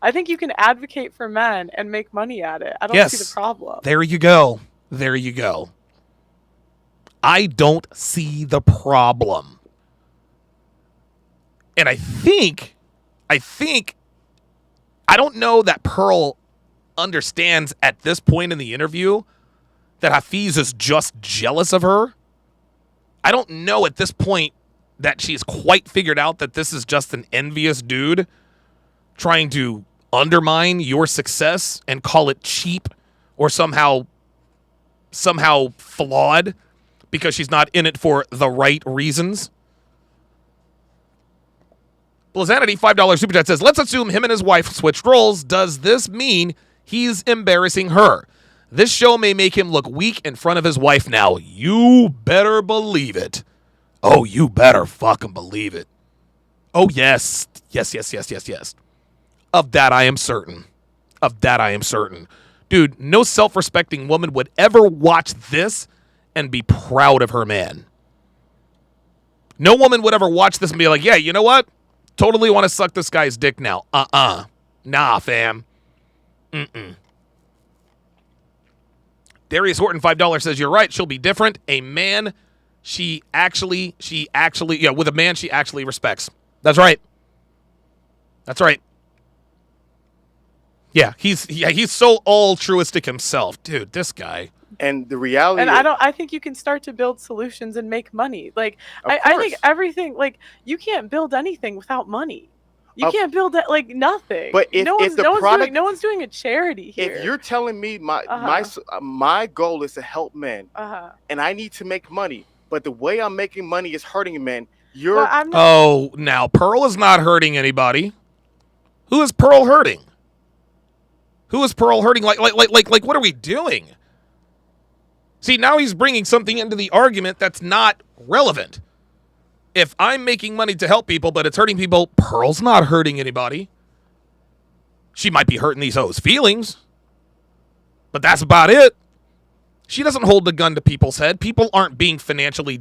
I think you can advocate for men and make money at it. I don't see the problem. There you go. There you go. I don't see the problem. And I don't know that Pearl understands at this point in the interview that Hafiz is just jealous of her. I don't know at this point that she's quite figured out that this is just an envious dude trying to undermine your success and call it cheap or somehow flawed because she's not in it for the right reasons. Blazanity, $5 super chat says, let's assume him and his wife switched roles. Does this mean he's embarrassing her? This show may make him look weak in front of his wife now. You better believe it. Oh, you better fucking believe it. Oh, yes. Yes. Of that, I am certain. Dude, no self-respecting woman would ever watch this and be proud of her man. No woman would ever watch this and be like, yeah, you know what? Totally want to suck this guy's dick now. Nah, fam. Darius Horton, $5 says, you're right. She'll be different. A man with a man she actually respects. That's right. Yeah, he's so altruistic himself. Dude, this guy. And the reality I think you can start to build solutions and make money. Like I think everything, like, you can't build anything without money. You can't build that, like, nothing. But if no one's doing a charity here. If you're telling me my goal is to help men and I need to make money, but the way I'm making money is hurting men, now Pearl is not hurting anybody. Who is Pearl hurting? Like, what are we doing? See, now he's bringing something into the argument that's not relevant. If I'm making money to help people, but it's hurting people, Pearl's not hurting anybody. She might be hurting these hoes' feelings, but that's about it. She doesn't hold the gun to people's head. People aren't being financially,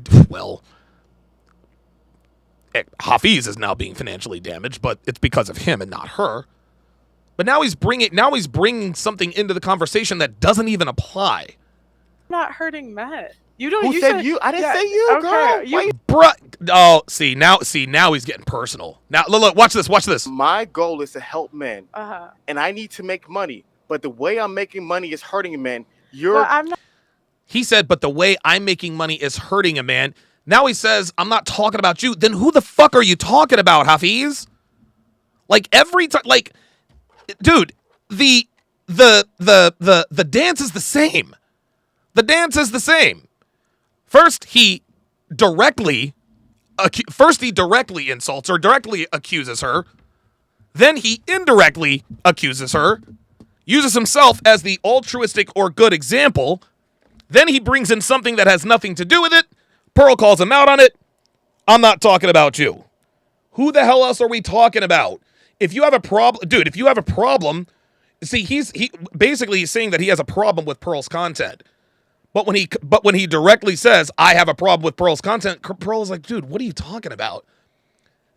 Hafiz is now being financially damaged, but it's because of him and not her. But now he's bringing something into the conversation that doesn't even apply. not hurting men. You don't. Who you said you? I didn't say you, okay, girl. Bruh. Oh, see now he's getting personal. Now look, watch this. My goal is to help men, and I need to make money. But the way I'm making money is hurting men. He said, but the way I'm making money is hurting a man. Now he says, I'm not talking about you. Then who the fuck are you talking about, Hafiz? Like every time, like, dude, the dance is the same. The dance is the same. First, he directly insults or directly accuses her. Then he indirectly accuses her, uses himself as the altruistic or good example. Then he brings in something that has nothing to do with it. Pearl calls him out on it. I'm not talking about you. Who the hell else are we talking about? If you have a problem, dude, see, he's basically saying that he has a problem with Pearl's content. But when he directly says, I have a problem with Pearl's content, Pearl's like, dude, what are you talking about?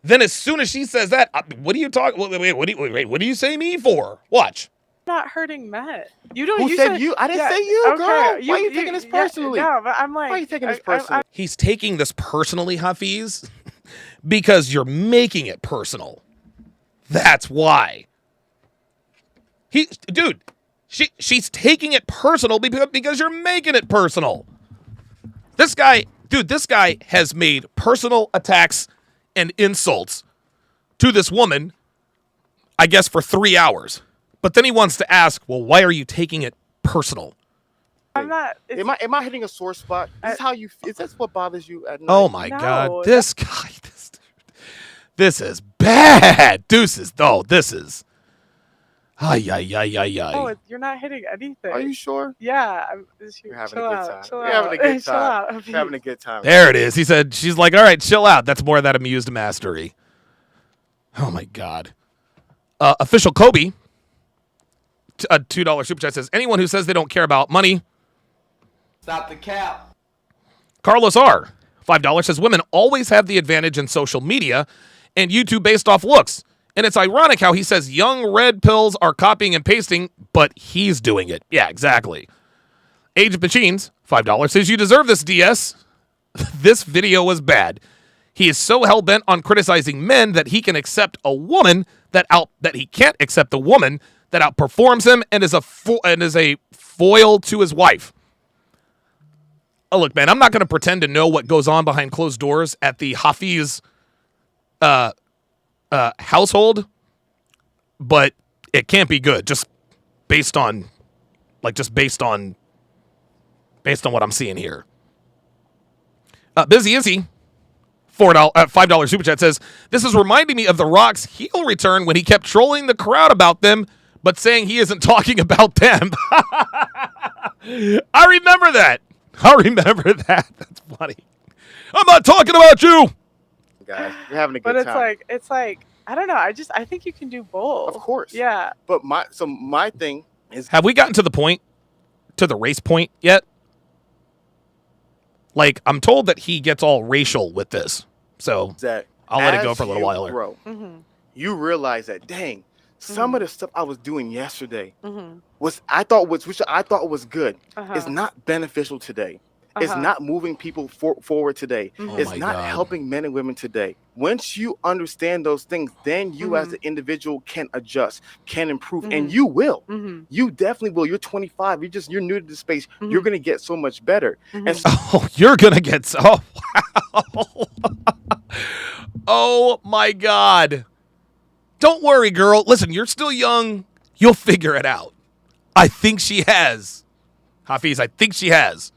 Then as soon as she says that, what are you talking? Wait, what do you say me for? Watch. Not hurting men. You don't. Who said you? I didn't say you, girl. Why are you taking this personally? No, but I'm like, why are you taking this personally? He's taking this personally, Hafiz, because you're making it personal. That's why. She's taking it personal because you're making it personal. This guy has made personal attacks and insults to this woman, I guess, for 3 hours. But then he wants to ask, well, why are you taking it personal? I'm not. Am I hitting a sore spot? Is that what bothers you at night? Oh my God, this guy, this is bad. Deuces, though, this is. Oh, you're not hitting anything. Are you sure? Yeah. You're having a good time. You're having a good time. You're having a good time. There it is. He said, she's like, all right, chill out. That's more of that amused mastery. Oh my God. Official Kobe, a $2 super chat says, anyone who says they don't care about money. Stop the cap. Carlos R, $5 says, women always have the advantage in social media and YouTube based off looks. And it's ironic how he says young red pills are copying and pasting, but he's doing it. Yeah, exactly. Age of Machines, $5 says, you deserve this, DS. This video was bad. He is so hell-bent on criticizing men that he can accept a woman that he can't accept a woman that outperforms him and is a foil to his wife. Oh, look, man, I'm not going to pretend to know what goes on behind closed doors at the Hafiz household, but it can't be good just based on what I'm seeing here. Busy Izzy, $5 super chat says, this is reminding me of The Rock's heel return when he kept trolling the crowd about them, but saying he isn't talking about them. I remember that. That's funny. I'm not talking about you. Guys, you're having a good time. But it's like I don't know. I think you can do both. Of course. Yeah. But my thing is, have we gotten to the race point yet? Like, I'm told that he gets all racial with this, so I'll let it go for a little while. You realize that, dang, some of the stuff I was doing yesterday which I thought was good, is not beneficial today. It's not moving people forward today. It's not helping men and women today. Once you understand those things, then you as an individual can adjust, can improve, and you will. You definitely will. You're 25. You're new to the space. You're gonna get so much better. And you're gonna get so. Wow. Oh my God. Don't worry, girl. Listen, you're still young. You'll figure it out. I think she has. Hafiz, I think she has.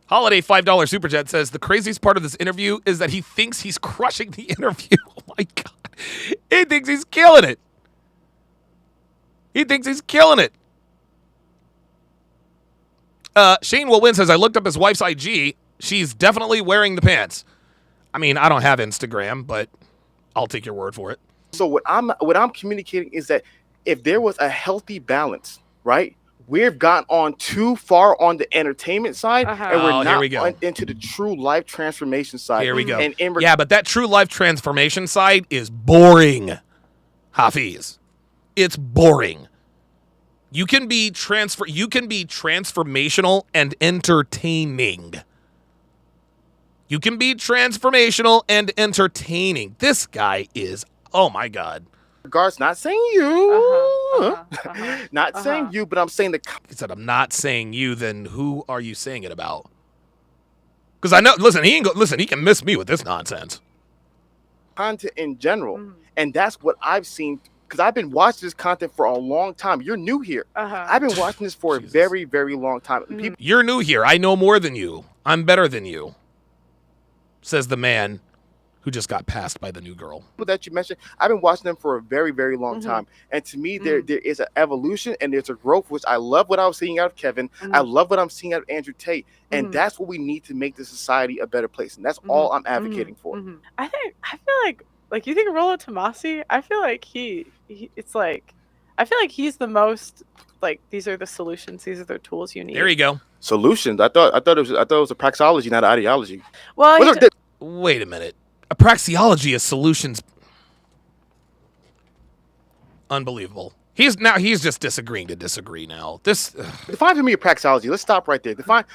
Holiday $5 super chat says, the craziest part of this interview is that he thinks he's crushing the interview. Oh my God. He thinks he's killing it. Shane will win says, I looked up his wife's IG. She's definitely wearing the pants. I mean, I don't have Instagram, but I'll take your word for it. So what I'm communicating is that if there was a healthy balance, right? We've gotten on too far on the entertainment side, and we're not into the true life transformation side. Here we go. Yeah, but that true life transformation side is boring, Hafiz. It's boring. You can be transformational and entertaining. You can be transformational and entertaining. This guy is, oh my God. Regards, not saying you. Not saying you, but I'm saying He said, I'm not saying you, then who are you saying it about? Because I know, listen, he can miss me with this nonsense. Content in general. And that's what I've seen, because I've been watching this content for a long time. You're new here. I've been watching this for a very, very long time. You're new here. I know more than you. I'm better than you, says the man who just got passed by the new girl. That you mentioned, I've been watching them for a very, very long time. And to me, there is an evolution and there's a growth, which I love what I was seeing out of Kevin. I love what I'm seeing out of Andrew Tate. And that's what we need to make the society a better place. And that's all I'm advocating for. I feel like you think Rollo Tomasi, I feel like I feel like he's the most, like, these are the solutions, these are the tools you need. There you go. Solutions. I thought it was a praxeology, not an ideology. Well, wait a minute. A praxeology is solutions. Unbelievable. He's just disagreeing to disagree now. Define for me a praxeology. Let's stop right there. Define.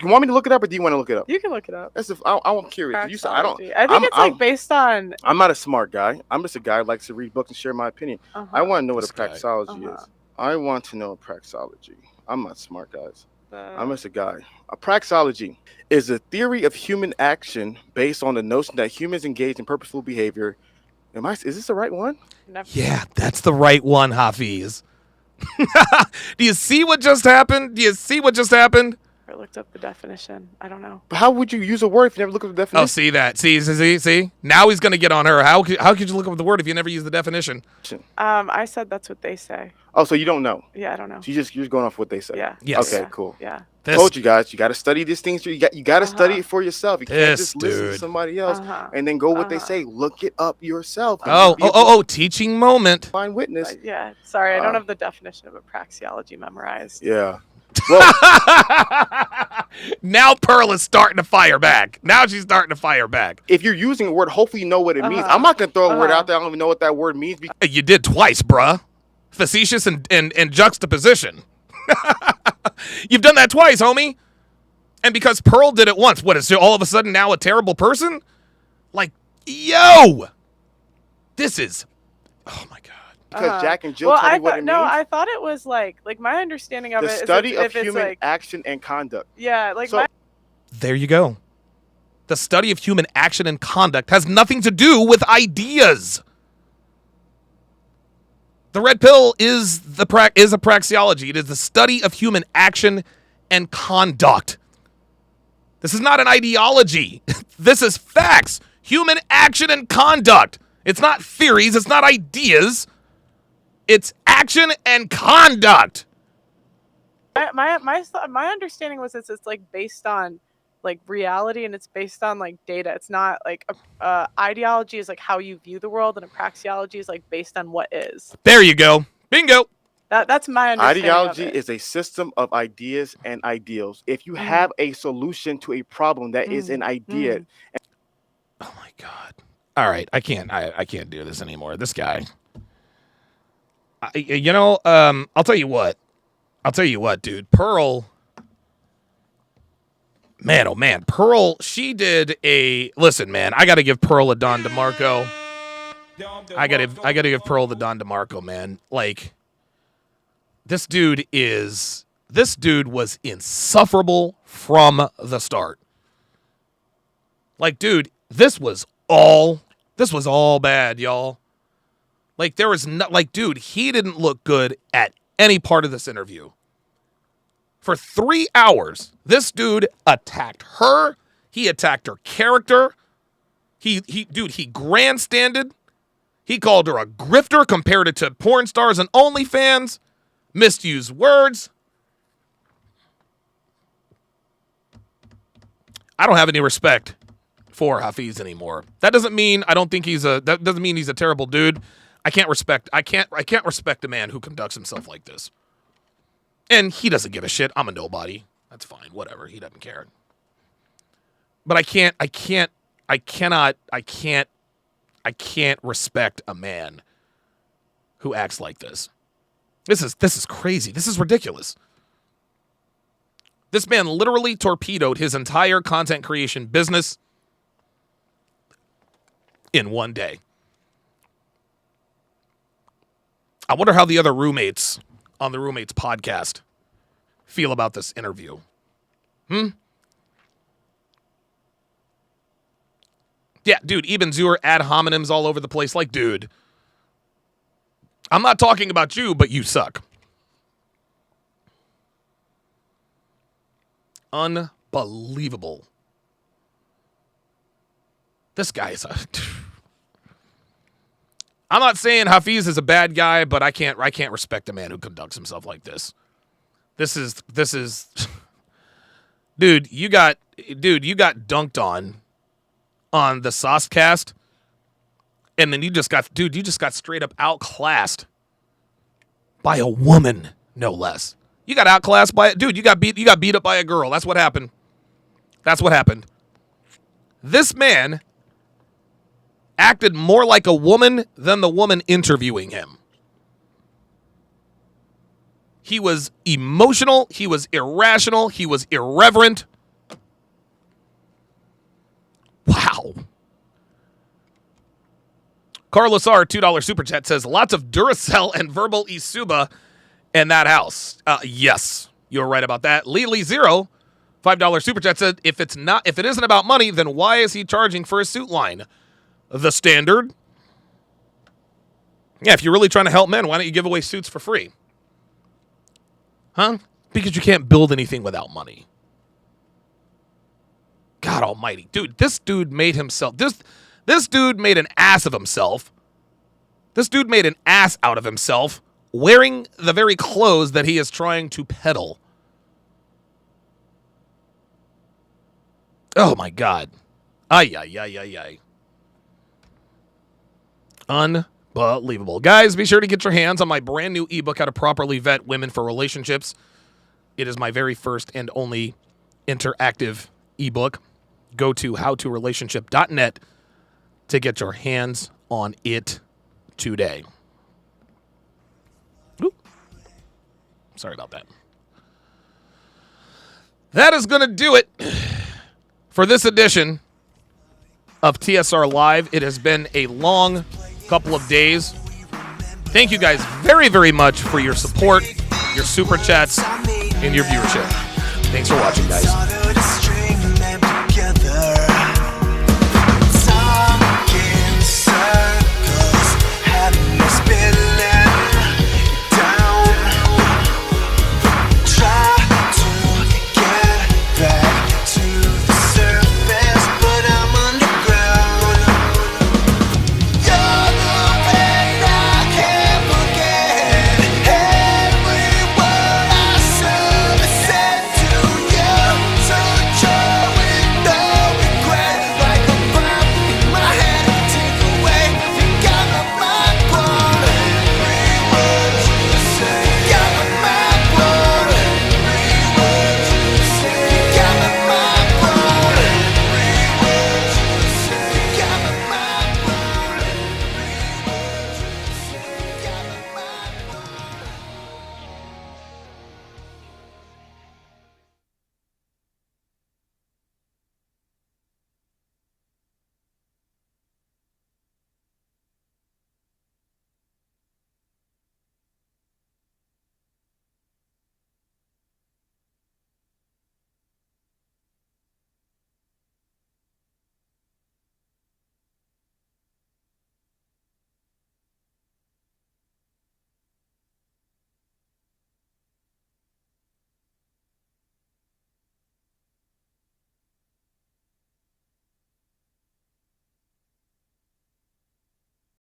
You want me to look it up, or do you want to look it up? You can look it up. I'm curious. You said, I think it's like based on. I'm not a smart guy. I'm just a guy who likes to read books and share my opinion. I want to know what a praxeology is. I want to know a praxeology. I'm not smart, guys. I'm just a guy. A praxeology is a theory of human action based on the notion that humans engage in purposeful behavior. Is this the right one? Yeah, that's the right one, Hafiz. Do you see what just happened? I looked up the definition. I don't know. But how would you use a word if you never look up the definition? Oh, see that? See? Now he's gonna get on her. How could you look up the word if you never use the definition? I said that's what they say. Oh, so you don't know? Yeah, I don't know. So you're just going off what they say. Yeah. Yes. Okay, cool. Yeah. Told you guys, you got to study these things. You got to study it for yourself. You can't just listen to somebody else and then go what they say. Look it up yourself. Teaching moment. Find witness. Yeah. Sorry, I don't have the definition of a praxeology memorized. Yeah. Well, now Pearl is starting to fire back. If you're using a word, hopefully you know what it means. I'm not going to throw a word out there. I don't even know what that word means. You did twice, bruh. Facetious and juxtaposition. You've done that twice, homie. And because Pearl did it once, what is she all of a sudden now a terrible person? Like, yo, this is, oh my God. Because Jack and Jill tell you what it means? No, I thought it was like my understanding of the it is study of if it's human like, action and conduct. Yeah, like there you go. The study of human action and conduct has nothing to do with ideas. The red pill is a praxeology. It is the study of human action and conduct. This is not an ideology. This is facts. Human action and conduct. It's not theories. It's not ideas. It's action and conduct. My understanding was it's like based on like reality and it's based on like data. It's not like ideology is like how you view the world, and a praxeology is like based on what is. There you go. Bingo. That's my understanding. Ideology is a system of ideas and ideals. If you have a solution to a problem that is an idea. Oh my God. All right, I can't do this anymore. This guy. I'll tell you what, dude. Pearl. Man, oh man, Pearl. She did listen, man. I got to give Pearl a Don DeMarco. I got to give Pearl the Don DeMarco, man. Like, this dude was insufferable from the start. Like, dude, this was all bad, y'all. Like, there was dude, he didn't look good at any part of this interview. For 3 hours, this dude attacked her. He attacked her character. He grandstanded. He called her a grifter, compared it to porn stars and OnlyFans. Misused words. I don't have any respect for Hafiz anymore. That doesn't mean he's a terrible dude. I can't respect a man who conducts himself like this. And he doesn't give a shit. I'm a nobody. That's fine. Whatever. He doesn't care. But I can't respect a man who acts like this. This is crazy. This is ridiculous. This man literally torpedoed his entire content creation business in one day. I wonder how the other roommates on the Roommates podcast feel about this interview. Yeah, dude, Eben Zur ad hominems all over the place. Like, dude, I'm not talking about you, but you suck. Unbelievable. This guy is a... I'm not saying Hafiz is a bad guy, but I can't respect a man who conducts himself like this. This is dude, you got dunked on the Saucecast, and then you just got straight up outclassed by a woman, no less. You got outclassed by dude, you got beat up by a girl. That's what happened. This man acted more like a woman than the woman interviewing him. He was emotional, he was irrational, he was irreverent. Wow. Carlos R., $2 super chat says, lots of Duracell and verbal Isuba in that house. Yes, you're right about that. Lily Zero, $5 super chat said, if it isn't about money, then why is he charging for a suit line? The standard. Yeah, if you're really trying to help men, why don't you give away suits for free? Huh? Because you can't build anything without money. God almighty. Dude, this dude made himself... This dude made an ass of himself. This dude made an ass out of himself wearing the very clothes that he is trying to peddle. Oh, my God. Ay, ay, ay, ay, ay. Unbelievable. Guys, be sure to get your hands on my brand new ebook, How to Properly Vet Women for Relationships. It is my very first and only interactive ebook. Go to howtorelationship.net to get your hands on it today. Ooh. Sorry about that. That is going to do it for this edition of TSR Live. It has been a long couple of days. Thank you guys very, very much for your support, your super chats, and your viewership. Thanks for watching, guys.